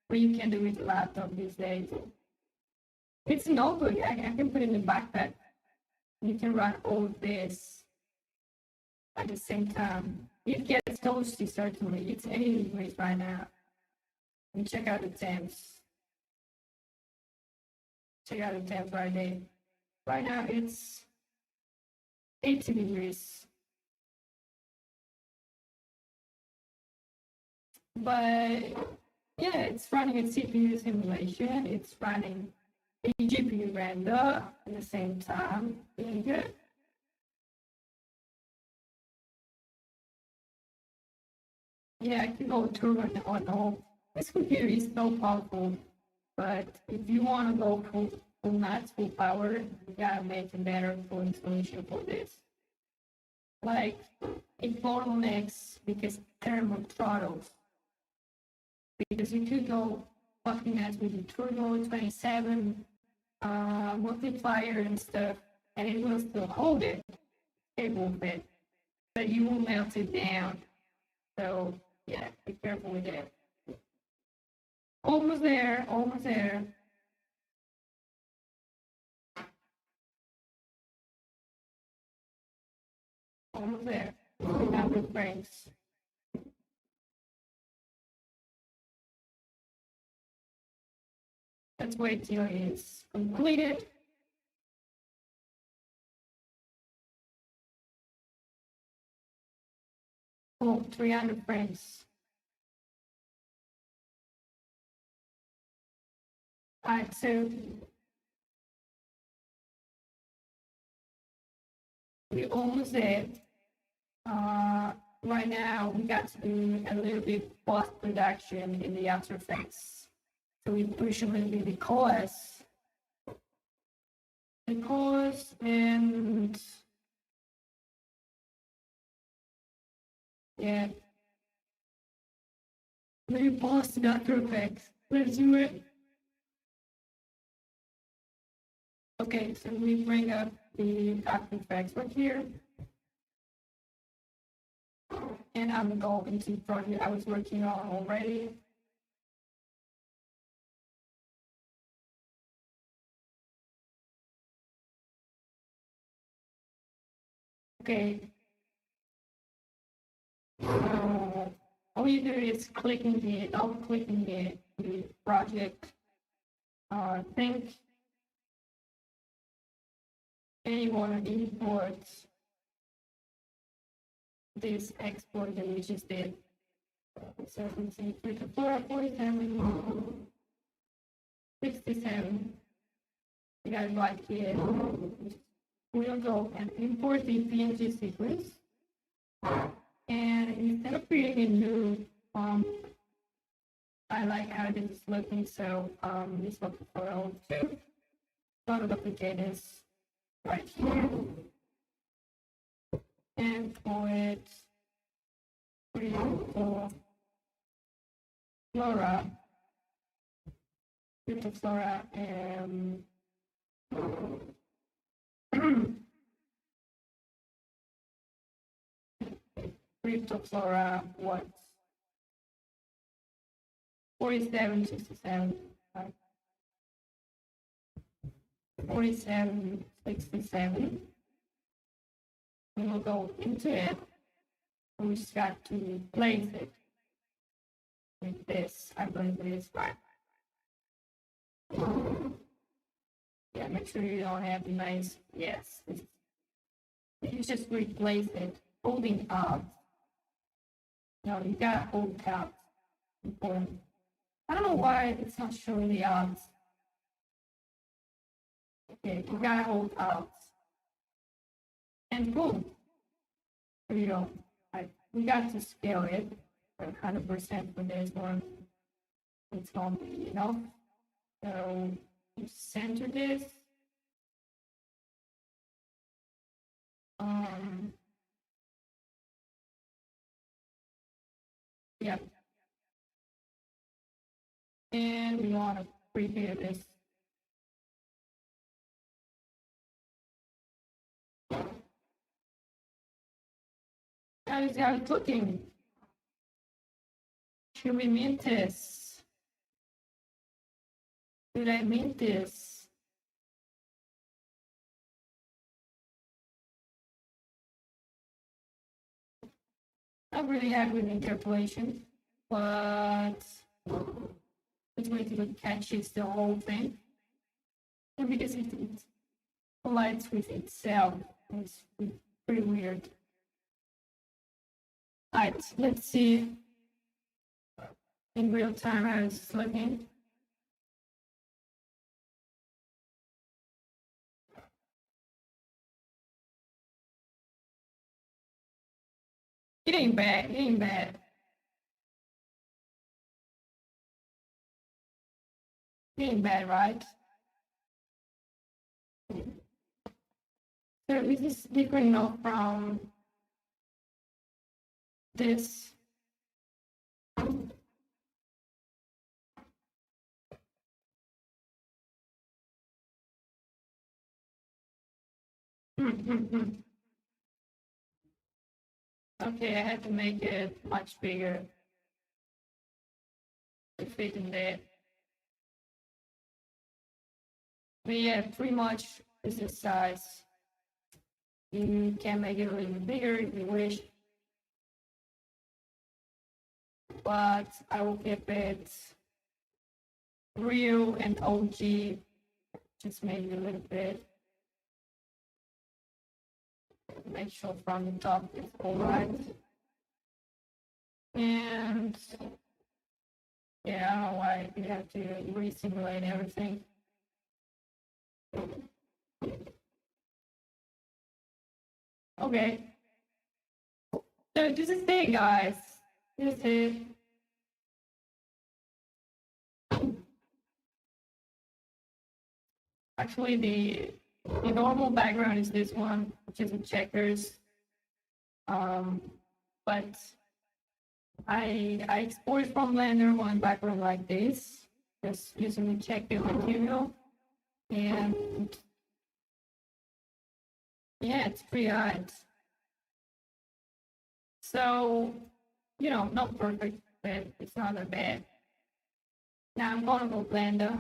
what you can do with a laptop these days. It's a notebook. I can put it in the backpack. You can run all this at the same time. It gets toasty, certainly. It's 80 degrees right now. And check out the temps. Check out the temps right there. Right now, it's 80 degrees. But yeah, it's running a CPU simulation. It's running a GPU render at the same time. Really good. Yeah, I can go through on all. This computer is so powerful, but if you want to go full nuts, full power, you gotta make a better full solution for this. Like, it bottlenecks because thermal throttles. Because you could go fucking nuts with the turbo 27 multiplier and stuff, and it will still hold it. It won't fit. but you will melt it down. So yeah, be careful with it. Almost there, almost there. Almost there. 300 frames. Let's wait till it's completed. Oh, 300 frames. Alright, so we're almost there. Right now, we got to do a little bit post production in the After Effects. So we push a little bit the chorus, and yeah, we post the After Effects. Let's do it. Okay, so we bring up the After Effects right here. And I'm going to the project I was working on already. Okay. All you do is clicking double clicking the project. Think and you want to import this export that we just did. So we say CRYPT0FLORA 47, 67. You got it right here. We'll go and import the PNG sequence. And instead of creating a new I like how this is looking, so this will for two. Gonna duplicate this right here. And for it, for Flora, CRYPT0FLORA, and CRYPT0FLORA, what? 47, 67, 47, 67. We will go into it. We just got to place it with this. I believe it is right. Yeah, make sure you don't have the nice. Yes. You just replace it, holding up. No, you gotta hold up. Important. I don't know why it's not showing the odds. Okay, you gotta hold out. And boom. There you go. We got to scale it 100% for this one. It's gonna be enough. So you center this. Yep. And we want to preview this. How is it looking? Should we mint this? Should I mint this? Not really happy with interpolation, but it's going to look catches the whole thing. And because it collides with itself, it's pretty weird. Alright, let's see in real time how it's looking. It ain't bad, it ain't bad. It ain't bad, right? So this is different enough from this. Okay, I had to make it much bigger to fit in there. But yeah, pretty much is the size. You can make it a little bit bigger if you wish, but I will keep it real and OG, just maybe a little bit. Make sure from the top it's all right. And yeah, I don't know why you have to re-simulate everything. Okay. So this is it, guys. This is it. Actually, the normal background is this one, which is with checkers. But I exported from Blender one background like this, just using the checker material, and yeah, it's pretty hard. So, you know, not perfect, but it's not that bad. Now I'm gonna go Blender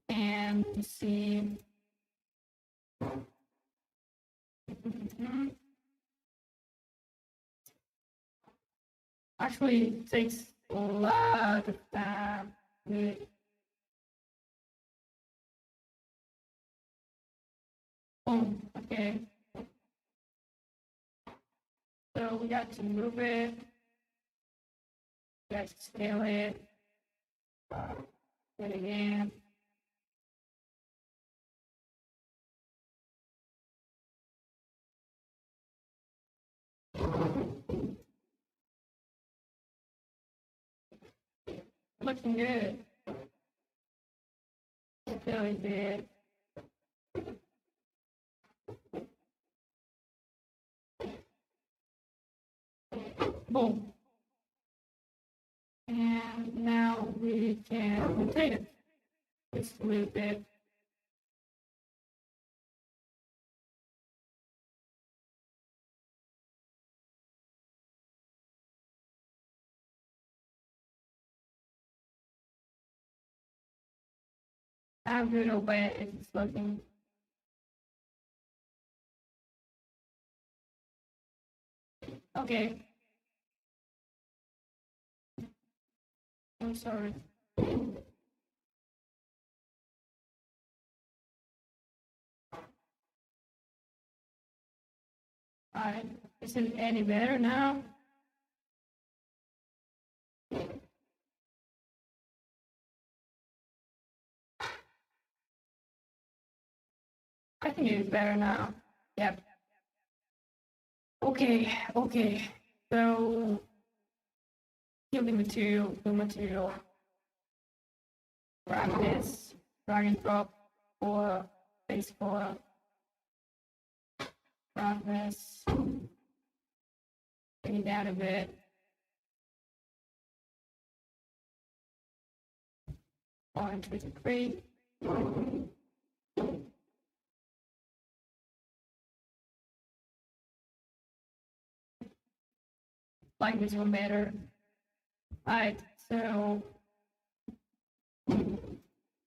and see. Actually, it takes a lot of time. Oh, okay. So we got to move it. We got to scale it. Do it again. Looking good. It really did. Boom. And now we can rotate it just a little bit. How good or bad is this looking? Okay. I'm sorry. Alright. Is it any better now? I think it is better now. Yep. Okay, okay. So kill the material. Grab this, drag and drop for base for grab this, bring it down a bit. Orange with a crate. Like this one better. Alright, so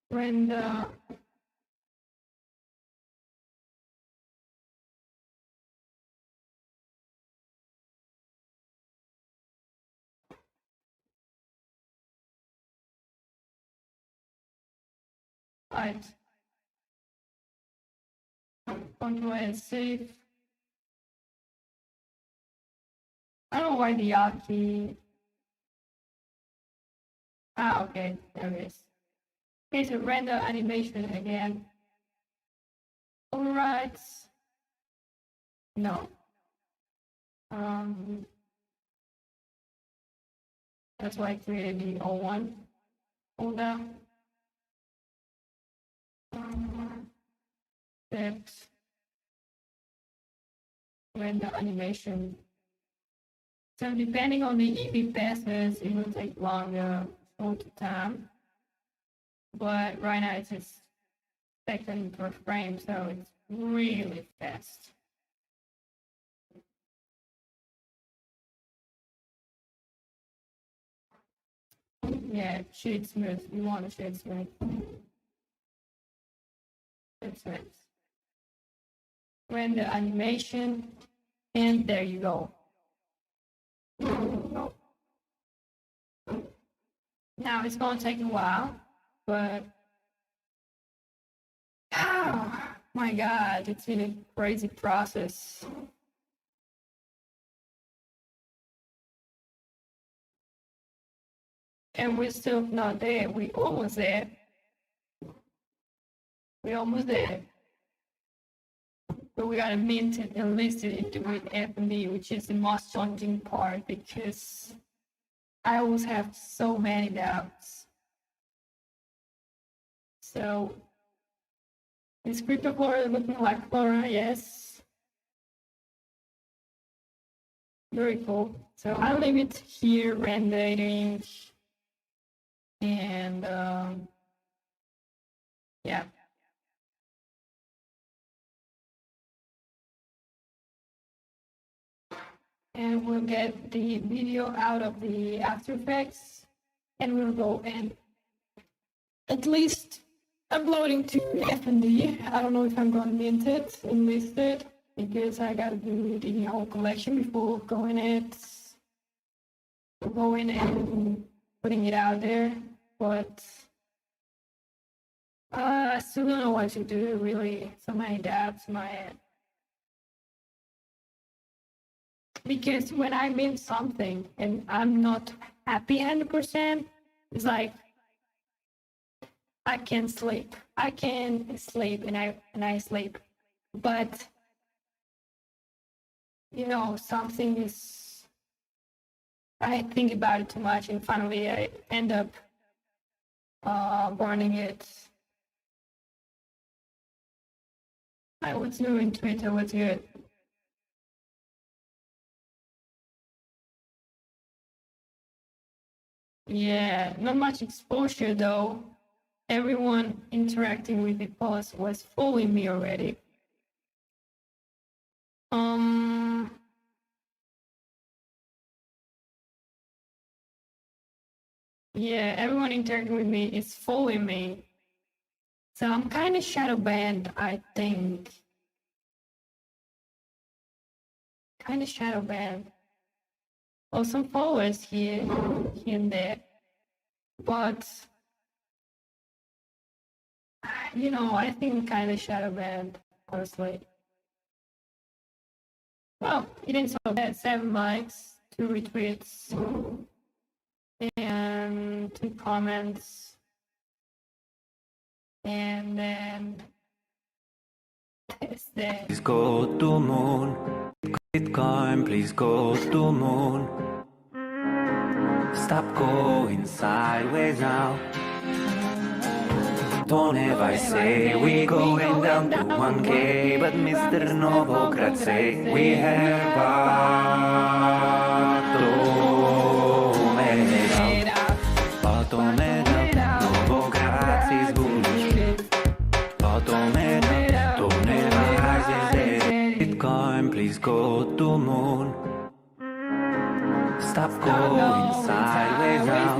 render. Alright. Control and save. I don't know why the R key. Ah, okay, there it is. Okay, so render animation again. Alright. No. That's why I created the O1 folder. That render animation. So depending on the EV passes, it will take longer, shorter time. But right now it's just second per frame, so it's really fast. Yeah, shade smooth. You want a shade smooth. Shade smooth. Render animation, and there you go. Now it's gonna take a while, but oh my god, it's been a crazy process. And we're still not there. We almost there. We're almost there. But we gotta mint it and list it into with F&B, which is the most challenging part because I always have so many doubts. So is CRYPT0FLORA looking like Flora? Yes. Very cool. So I'll leave it here rendering and yeah. And we'll get the video out of the After Effects and we'll go and at least uploading to F&D. I don't know if I'm going to mint it and list it because I got to do the whole collection before going and putting it out there. But I still don't know what to do, really. So many doubts in my head. Because when I mint something and I'm not happy 100%, it's like I can sleep. I can sleep and I sleep. But you know, something is I think about it too much and finally I end up burning it. I was doing Twitter was good. Yeah, not much exposure though. Everyone interacting with the post was following me already. Yeah, everyone interacting with me is following me. So I'm kind of shadow banned, I think. Kind of shadow banned. Well, some followers here and there. But, you know, I think kind of shadow banned, honestly. Well, it didn't so bad. 7 likes, 2 retweets, and 2 comments. And then there's that. Please go to moon. Bitcoin, please go to moon. Stop going sideways now. Don't ever say we going down to 1K, but Mr. Novogratz say we have bottomed out. Novogratz is bullish. Bottomed out. Don't ever rise is Bitcoin, please go to moon. Stop going sideways now.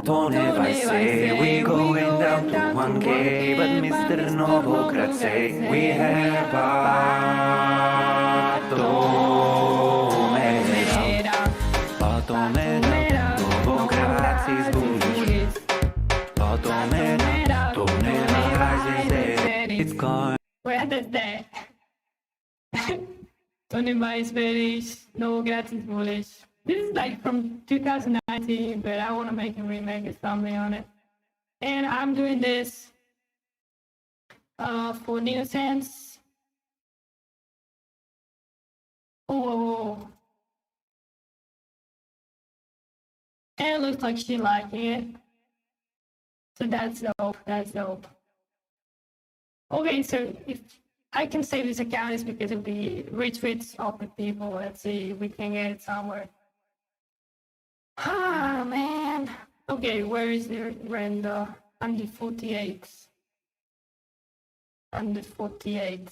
Don't ever say we going down to 1K, but Mr. Novogratz say we have bottomed out. Bottomed out. Novogratz is bullish. Bottomed out. Don't ever rise is Bitcoin. Where does that? Tony is bearish, Novogratz is bullish. This is like from 2019, but I want to make a remake or something on it. And I'm doing this for Neosense. Oh. And it looks like she's liking it. So that's dope, that's dope. Okay, so if I can save this account is because of the retweets of the people. Let's see if we can get it somewhere. Ah, man. Okay, where is the render? I'm the 48. I'm the 48.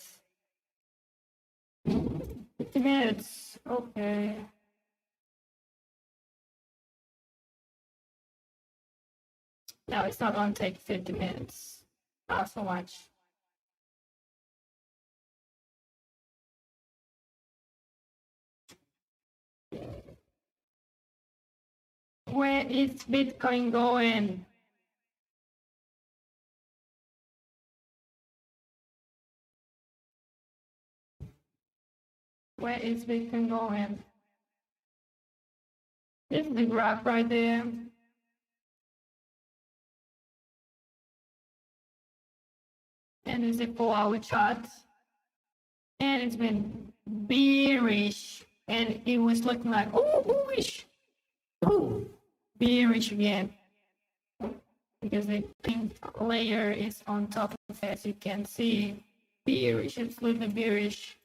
50 minutes. Okay. No, it's not gonna take 50 minutes. Not so much. Where is Bitcoin going? Where is Bitcoin going? This is the graph right there. And it's a 4-hour chart. And it's been bearish. And it was looking like, oh, bullish. Oh, bearish again. Because the pink layer is on top of it, as you can see. Bearish, it's looking bearish.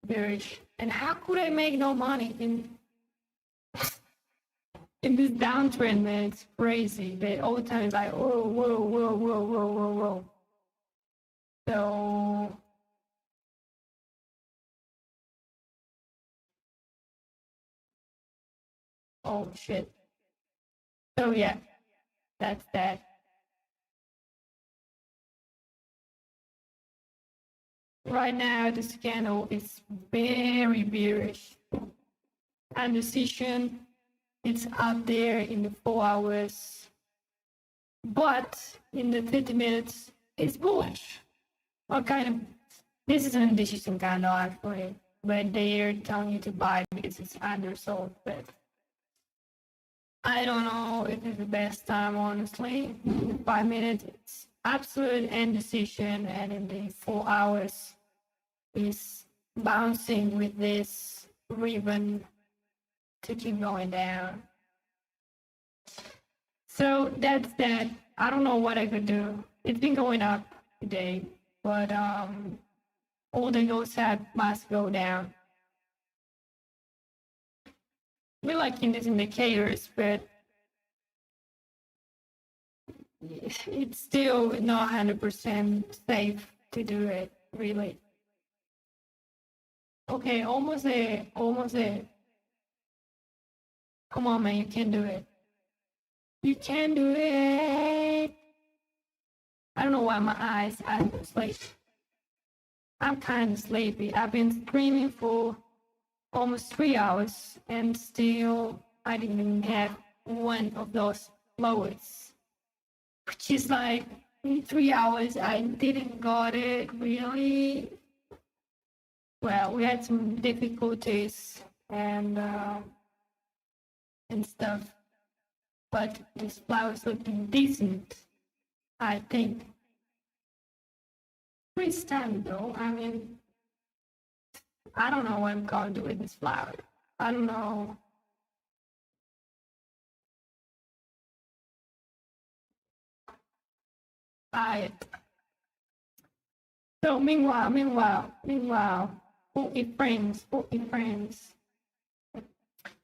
Bearish. And how could I make no money in this downtrend, man? It's crazy. But all the time it's like, whoa, whoa, whoa, whoa, whoa, whoa, whoa. So oh shit. So yeah, that's that. Right now the candle is very bearish. And the session, it's up there in the 4 hours. But in the 50 minutes, it's bullish. What kind of, this is an indecision candle actually, but they're telling you to buy because it's undersold. But I don't know if it's the best time, honestly. In the 5 minutes, it's absolute indecision, and in the 4 hours, is bouncing with this ribbon to keep going down. So that's that. I don't know what I could do. It's been going up today, but all the goals must go down. We like in these indicators, but it's still not 100% safe to do it, really. Okay, almost there, almost there. Come on, man, you can do it. You can do it. I don't know why my eyes are like, I'm kind of sleepy. I've been screaming for almost 3 hours and still I didn't even have one of those flowers, which is like in 3 hours I didn't got it really. Well, we had some difficulties and stuff, but this flower's looking decent, I think. Pretty standard though. I mean, I don't know what I'm going to do with this flower. I don't know. Buy it. So meanwhile, put friends.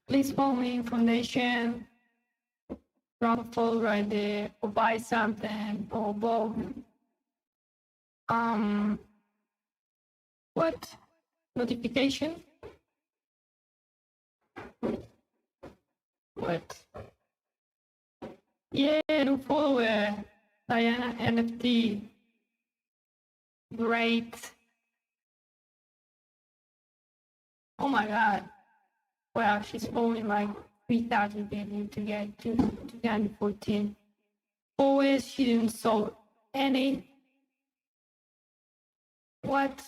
Please follow me, foundation, drop a follow right there, or buy something, or both. What? Notification? What? Yeah, new follower. Diana NFT. Great. Oh my god. Well, she's following like 3,000 people to get to 2014. Always she didn't sold any. What?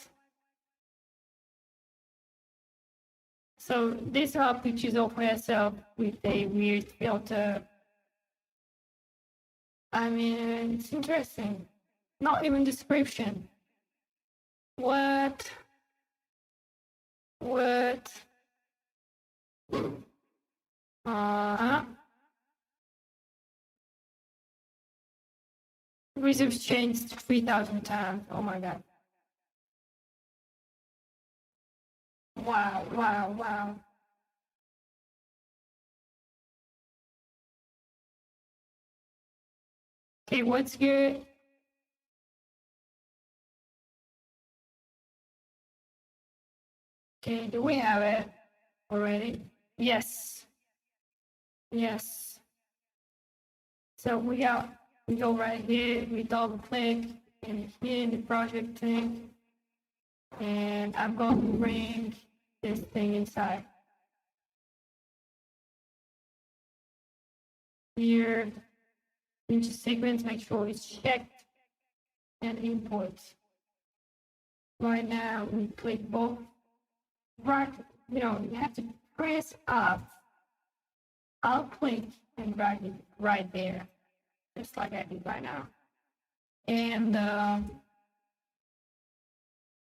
So this are pictures of herself with a weird filter. I mean, it's interesting. Not even description. What? What? Reserves changed 3,000 times. Oh my god. Wow, wow, wow. Okay, what's good? Okay, do we have it already? Yes. Yes. So we got we go right here, we double click, and here in the project thing, and I'm going to bring this thing inside. Here, into sequence, make sure it's checked, and import. Right now, we click both. Right, you have to press up. I'll click and drag it right there, just like I did right now. And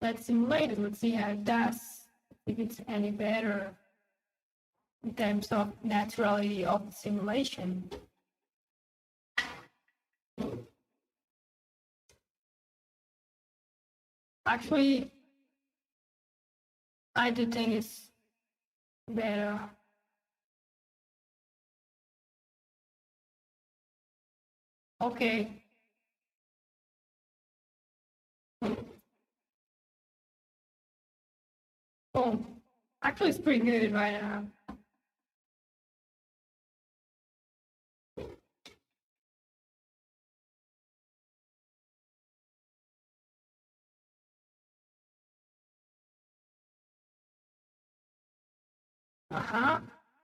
let's simulate it. Let's see how it does. If it's any better in terms of naturality of the simulation. Actually, I do think it's better. Okay. Oh, actually, it's pretty good right now.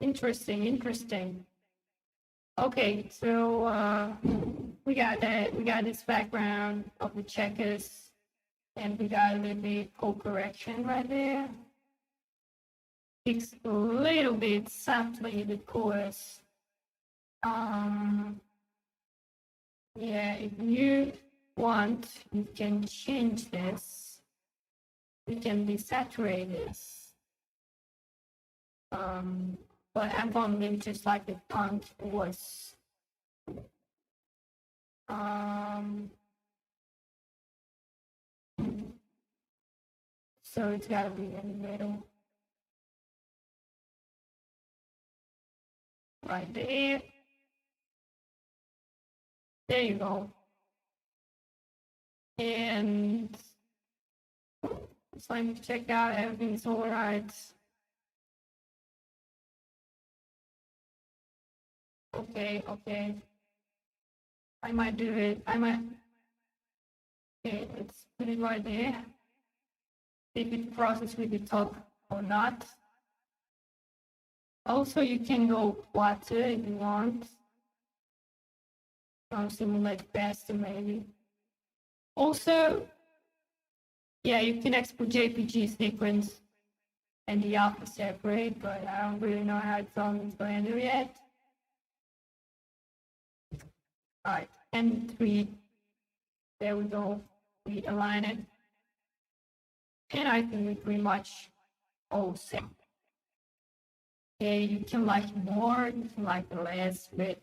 Interesting. Okay, so we got that. We got this background of the checkers, and we got a little bit code correction right there. Fix a little bit softly the course. Yeah, if you want, you can change this. We can desaturate this. But I'm going to leave just like the font was. So it's got to be in the middle. Right there. There you go. And just let me check out everything's all right. Okay. I might do it. Okay, let's put it right there. If it processes with the top or not. Also, you can go water if you want. Simulate faster maybe. Also, yeah, you can export JPG sequence and the alpha separate, but I don't really know how it's on in Blender yet. All right, M3, there we go, we align it. And I think we pretty much all set. Okay, you can like more, you can like less, but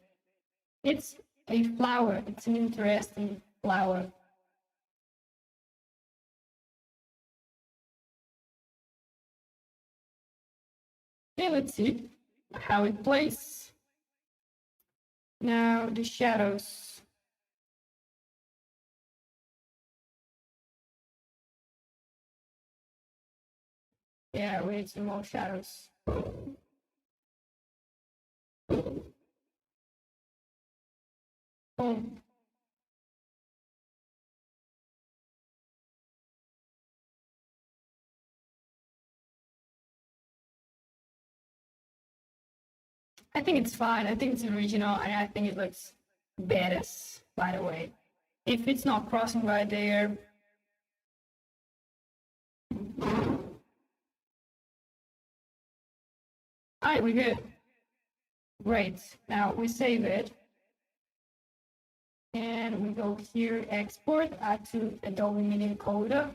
it's a flower, it's an interesting flower. Okay, let's see how it plays. Now the shadows. Yeah, we need some more shadows. Boom. I think it's fine. I think it's original, and I think it looks badass, by the way. If it's not crossing right there. Alright, we're good. Great. Now we save it. And we go here, export, add to Adobe Media Encoder.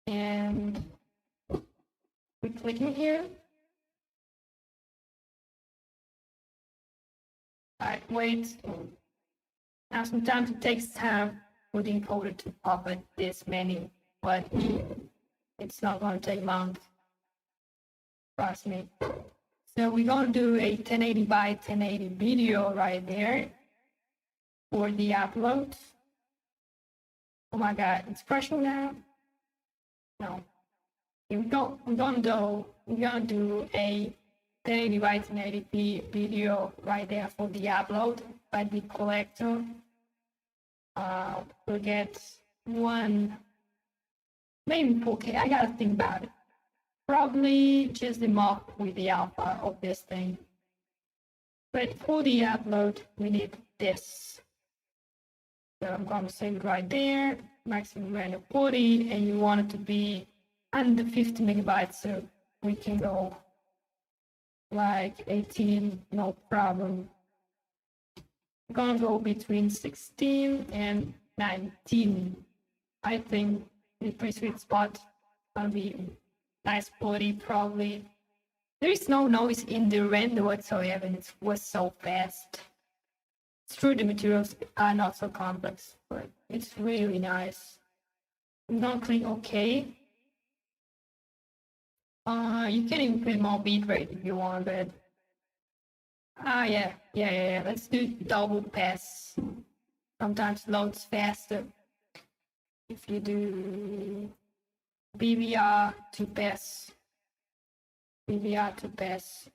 And we click in here. Alright, wait. Now sometimes it takes time for the encoder to pop at this menu, but it's not going to take long. Trust me. So we're going to do a 1080 by 1080 video right there for the upload. Oh my god, it's crashing now? No. Here we go. We're going to do a 1080 by 1080p video right there for the upload by the collector. we'll get 1, maybe 4K. I gotta think about it. Probably just the mock with the alpha of this thing. But for the upload, we need this. So I'm gonna save it right there. Maximum random 40, and you want it to be under 50 megabytes, so we can go like 18, no problem. I'm gonna go between 16 and 19. I think the pretty sweet spot. Gonna be nice quality, probably. There is no noise in the render whatsoever, and it was so fast. It's true the materials are not so complex, but it's really nice. I'm gonna click OK. You can even put more bitrate if you want, but yeah. Let's do double pass. Sometimes loads faster. If you do BBR to pass,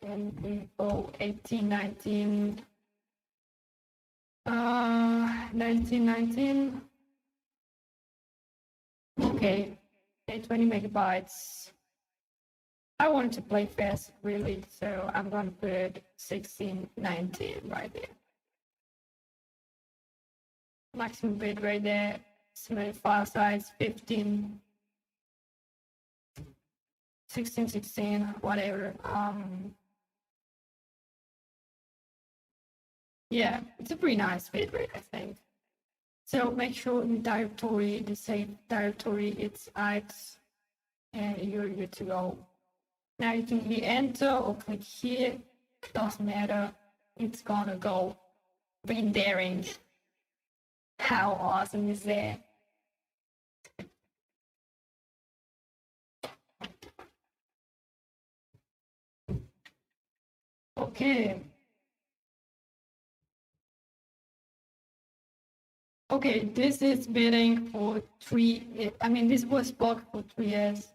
and we go 18, 19, 19. Okay, 20 megabytes. I want to play fast, really, so I'm gonna put 16, 19 right there. Maximum bit right there. Small file size 15, 16, whatever. Yeah, it's a pretty nice bit rate, I think. So make sure the directory, the same directory, it's X, and you're good to go. Now you can hit enter or click here, doesn't matter, it's gonna go rendering. How awesome is that? Okay. Okay, this is bidding for 3, this was blocked for 3 years.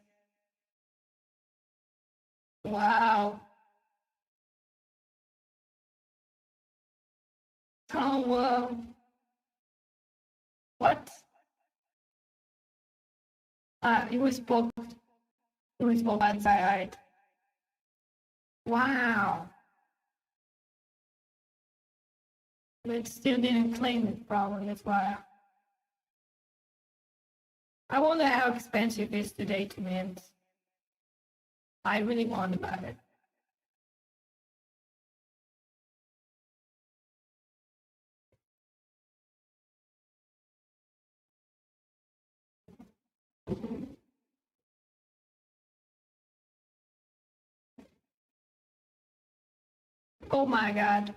Wow. Oh, wow. What? It was blocked. It was blocked outside. Wow. But still didn't claim it, probably, that's why. I wonder how expensive it is today to mint. I really wonder about it. Oh my god.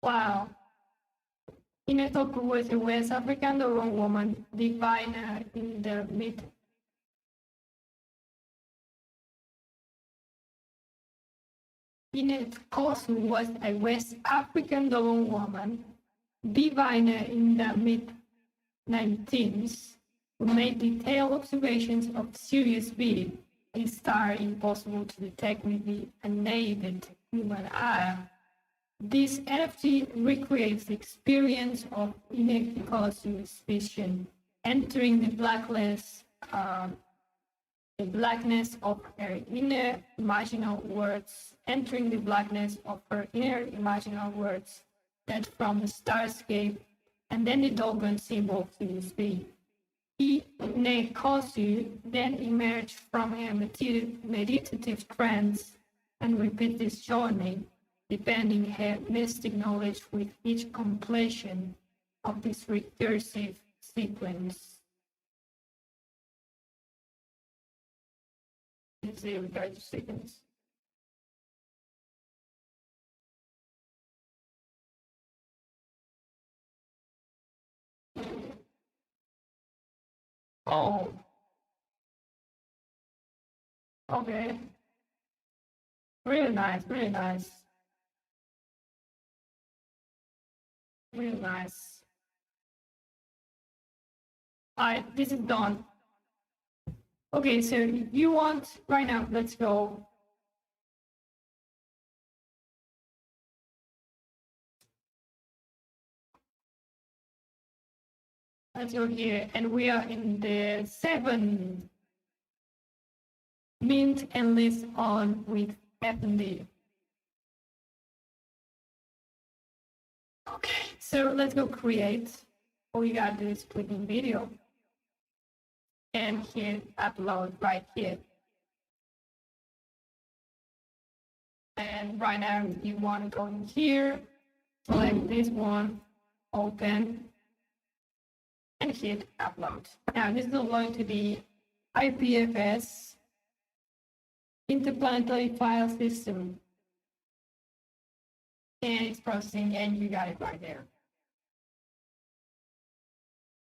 Wow. Inetoku was a West African Doron woman, diviner in the mid. Inetoku was a West African Doron woman, diviner in the mid-19th, who made detailed observations of Sirius B, a star impossible to detect with the unaided human eye. This NFT recreates the experience of Inetoku's vision, entering the blackness of her inner imaginal worlds, that from the starscape, and then the Dogon symbol of Sirius B. Inetoku then emerged from her meditative trance and repeat this journey, deepening her mystic knowledge with each completion of this recursive sequence. It's a recursive sequence. Oh. Okay. Really nice, really nice. Really nice. Alright, this is done. Okay, so if you want, right now, let's go Let's go here, and we are in the 7. Mint and list on with F&D. Okay, so let's go create. All you gotta do is click in video and hit upload right here. And right now you want to go in here, select this one, open, and hit upload. Now this is going to be IPFS interplanetary file system, and it's processing, and you got it right there.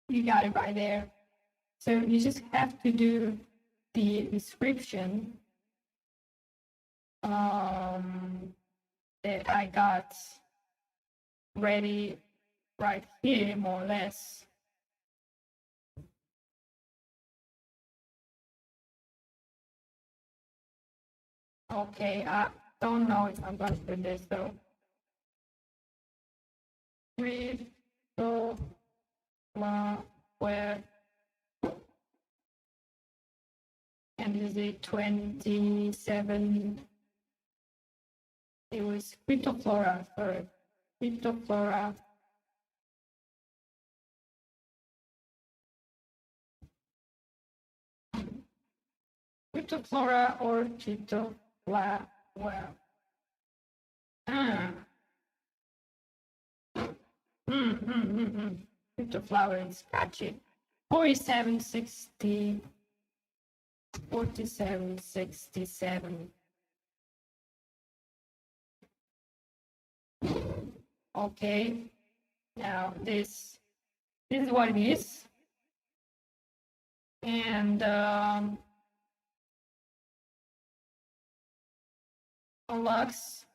You got it right there. So you just have to do the description that I got ready right here, more or less. Okay, I don't know if I'm going to do this though. Read, go, where, and this is 27. It was CRYPT0FLORA, sorry. CRYPT0FLORA. CRYPT0FLORA or CRYPT0FLORA. Well. CRYPT0FLORA is catchy. 4760. 4767. Okay, now this is what it is, and unlocks.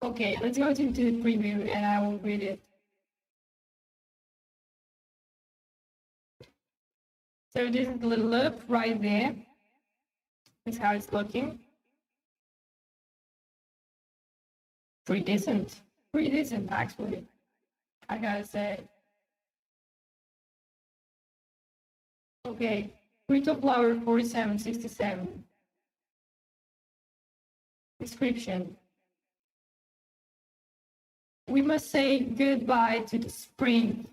Okay, let's go into the preview and I will read it. So this is the little loop right there. That's how it's looking. Pretty decent actually, I gotta say. Okay, CRYPT0FLORA 4767. Description. We must say goodbye to the spring.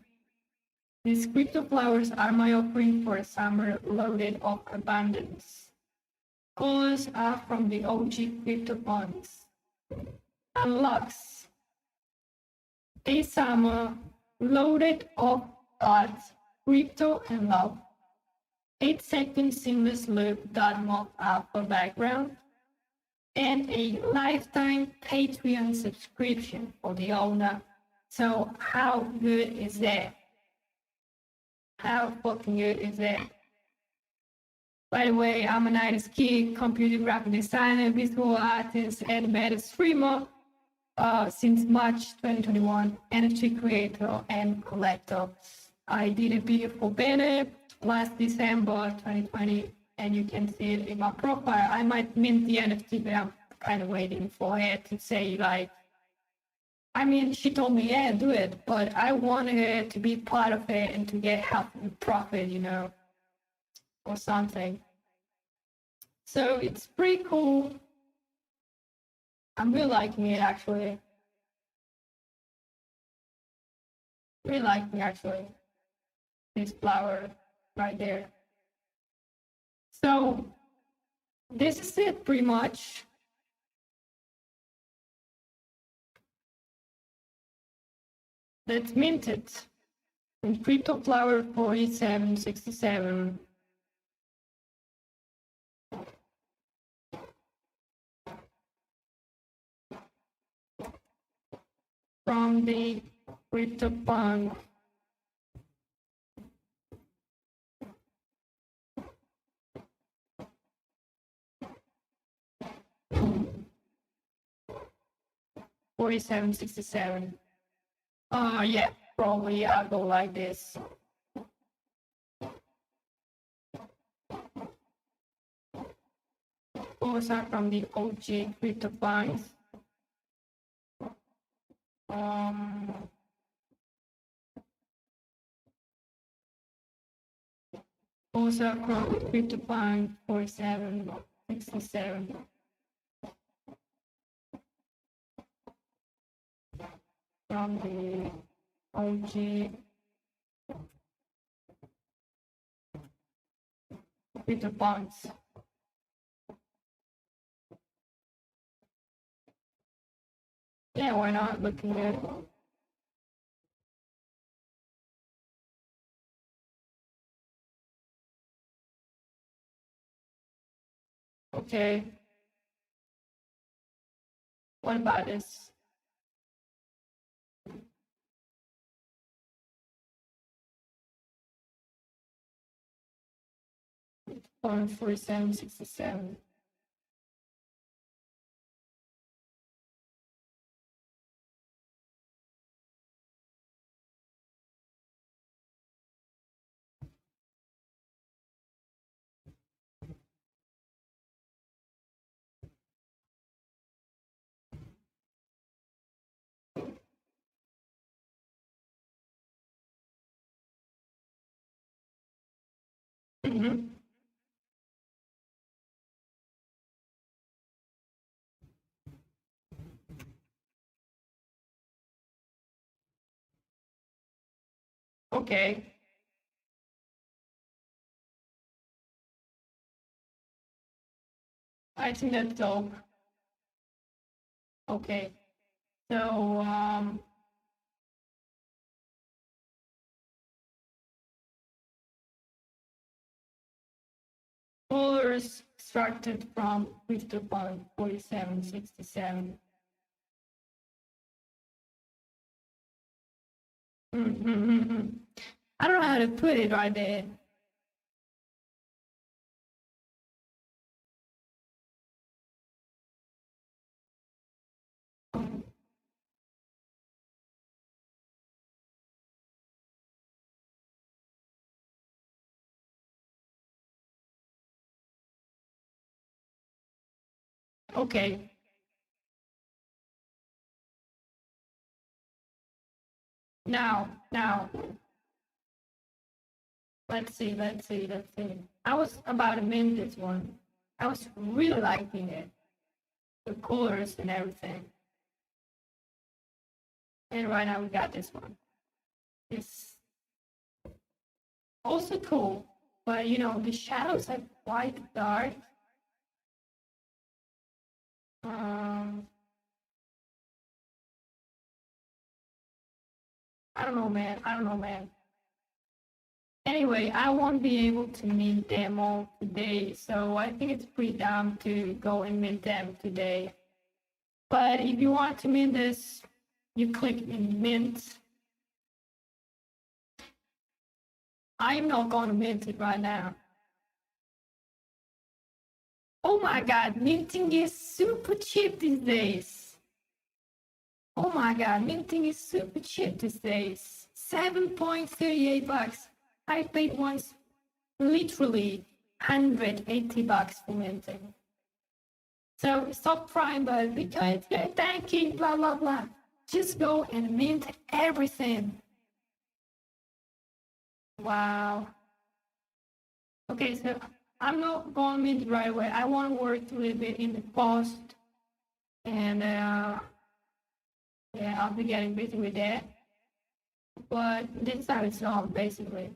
These CRYPT0FLOWERs are my offering for a summer loaded of abundance. Colors are from the OG CryptoPunks. Unlocks. A summer loaded of thoughts, crypto and love. 8-second seamless loop .mock alpha background. And a lifetime Patreon subscription for the owner. So how good is that? How fucking good is that? By the way, I'm an artist kid, computer graphic designer, visual artist, animated streamer since March 2021, NFT creator and collector. I did a video for Bennett last December 2020, and you can see it in my profile. I might mint the NFT, but I'm kind of waiting for her to say, like, I mean, she told me, yeah, do it, but I want her to be part of it and to get help and profit, you know, or something. So it's pretty cool. I'm really liking it, actually. Really liking, actually, this flower right there. So this is it, pretty much. That's minted in CRYPT0FLORA 4767. From the CryptoPunk. $47.67. Yeah, probably I'll go like this. Also from the OG CryptoPunks. Also from CRYPT0FLORA from the OG CryptoPunks. Yeah, why not? Looking good. Okay. What about this? On 4767. Mm-hmm. Okay. I think that's dope. Okay. So colors extracted from CryptoPunk 4767. Mm-hmm. I don't know how to put it right there. Okay. Now, let's see. I was about to mint this one. I was really liking it. The colors and everything. And right now we got this one. It's also cool, but you know, the shadows are quite dark. I don't know, man. Anyway, I won't be able to mint them all today, so I think it's pretty dumb to go and mint them today. But if you want to mint this, you click in mint. I'm not going to mint it right now. Oh my god, minting is super cheap these days. Oh my god, minting is super cheap these days. 7.38 bucks. I paid once literally $180 for minting. So stop trying, but because you're tanking, blah blah blah. Just go and mint everything. Wow. Okay, so I'm not going to mint right away. I want to work a little bit in the post, and yeah, I'll be getting busy with that. But this is how it's done, basically.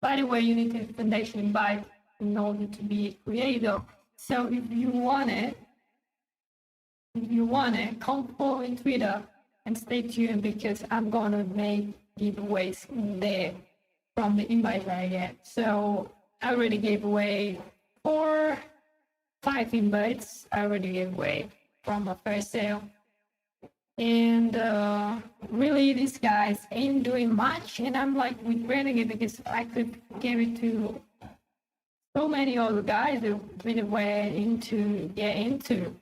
By the way, you need a foundation invite in order to be a creator. So if you want it, come follow in Twitter and stay tuned because I'm gonna make giveaways in there from the invite that I get. So I already gave away 5 invites. I already gave away from my first sale. And really, these guys ain't doing much, and I'm like regretting it because I could give it to so many other guys that really were into get into.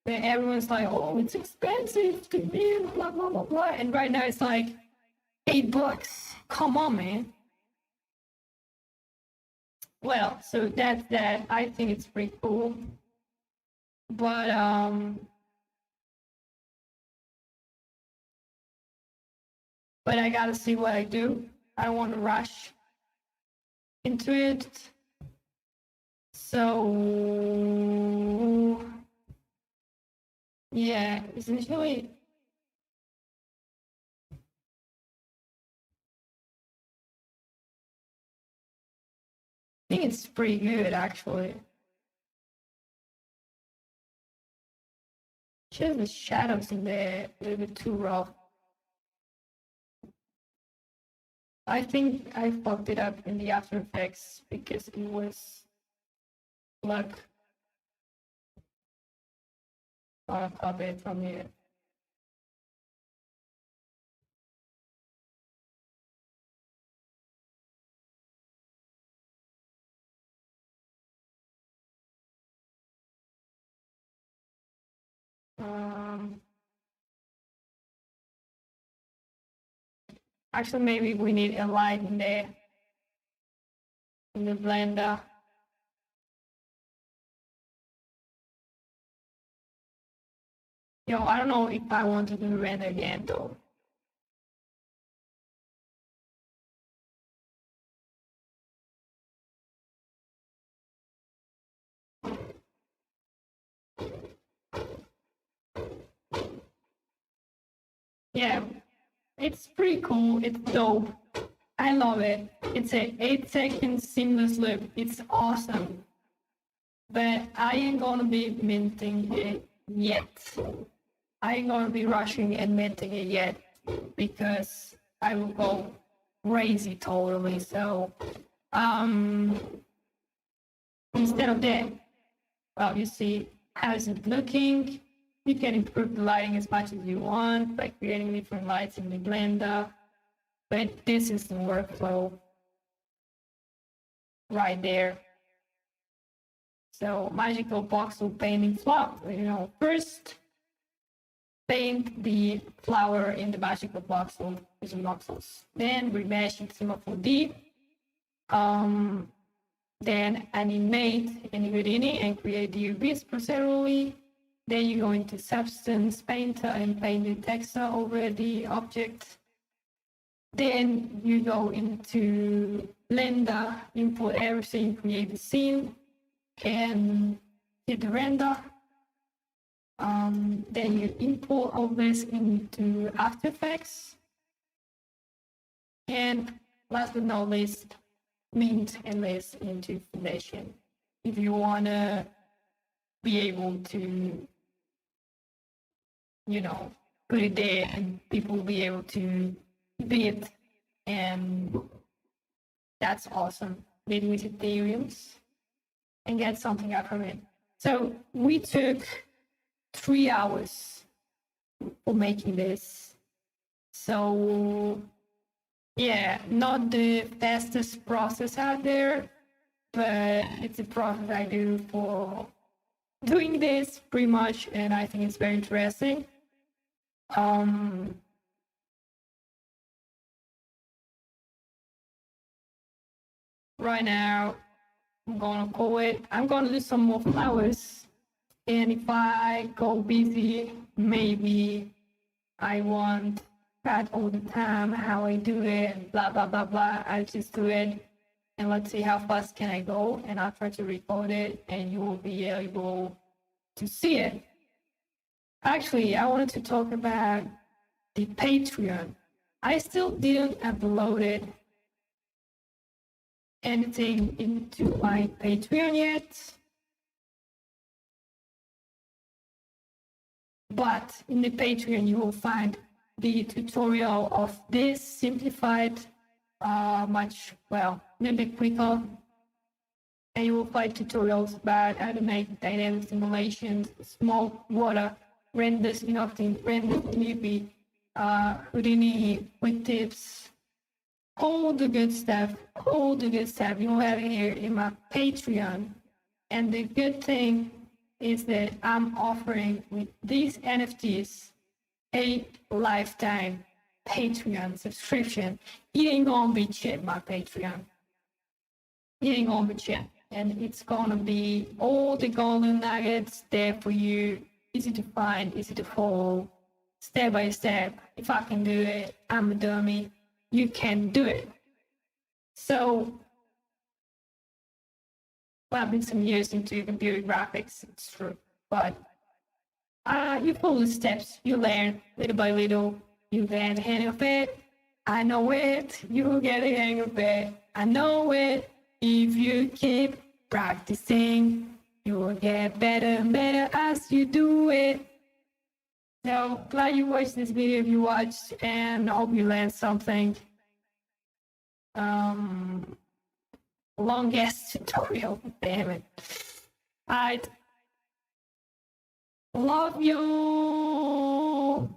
But everyone's like, "Oh, it's expensive to be blah blah blah blah," and right now it's like $8. Come on, man. Well, so that's that. I think it's pretty cool, but I gotta see what I do. I don't want to rush. into it. So yeah, essentially I think it's pretty good actually. Just the shadows in there a little bit too rough. I think I fucked it up in the After Effects because it was like a copy from here. Actually, maybe we need a light in there in the blender. Yo, I don't know if I want to do render again though. Yeah, it's pretty cool. It's dope. I love it. It's a 8-second seamless loop. It's awesome. But I ain't gonna be minting it yet. I ain't gonna be rushing and minting it yet because I will go crazy totally. So instead of that, well, you see how is it looking. You can improve the lighting as much as you want by creating different lights in the blender. But this is the workflow right there. So magical voxel painting flower. First paint the flower in the magical voxel using voxels. Then remesh in Cinema 4D. Then animate in Houdini and create the UVs procedurally. Then you go into Substance Painter and paint the texture over the object. Then you go into Blender, import everything, create the scene, and hit the render. Then you import all this into After Effects. And last but not least, mint and list into Foundation. If you want to be able to, put it there and people will be able to bid, and that's awesome. Bid with Ethereums and get something out from it. So we took 3 hours for making this. So yeah, not the fastest process out there, but it's a process I do for doing this pretty much, and I think it's very interesting. Right now, I'm gonna do some more flowers, and if I go busy, maybe I won't cut all the time how I do it, and blah blah blah blah. I'll just do it, and let's see how fast can I go, and I'll try to record it, and you will be able to see it. Actually, I wanted to talk about the Patreon. I still didn't upload anything into my Patreon yet. But in the Patreon, you will find the tutorial of this simplified, a little bit quicker. And you will find tutorials about how to make dynamic simulations, small water renders, renders maybe Houdini with tips, all the good stuff you'll have here in my Patreon. And the good thing is that I'm offering with these NFTs a lifetime Patreon subscription. It ain't gonna be cheap, my Patreon. It ain't gonna be cheap. And it's gonna be all the golden nuggets there for you. Easy to find, easy to follow, step by step. If I can do it, I'm a dummy. You can do it. So Well, I've been some years into computer graphics, it's true. But you follow the steps, you learn little by little, you get the hang of it. I know it, you get the hang of it. I know it. If you keep practicing, you will get better and better as you do it. So glad you watched this video if you watched, and I hope you learned something. Longest tutorial, damn it. Alright. Love you.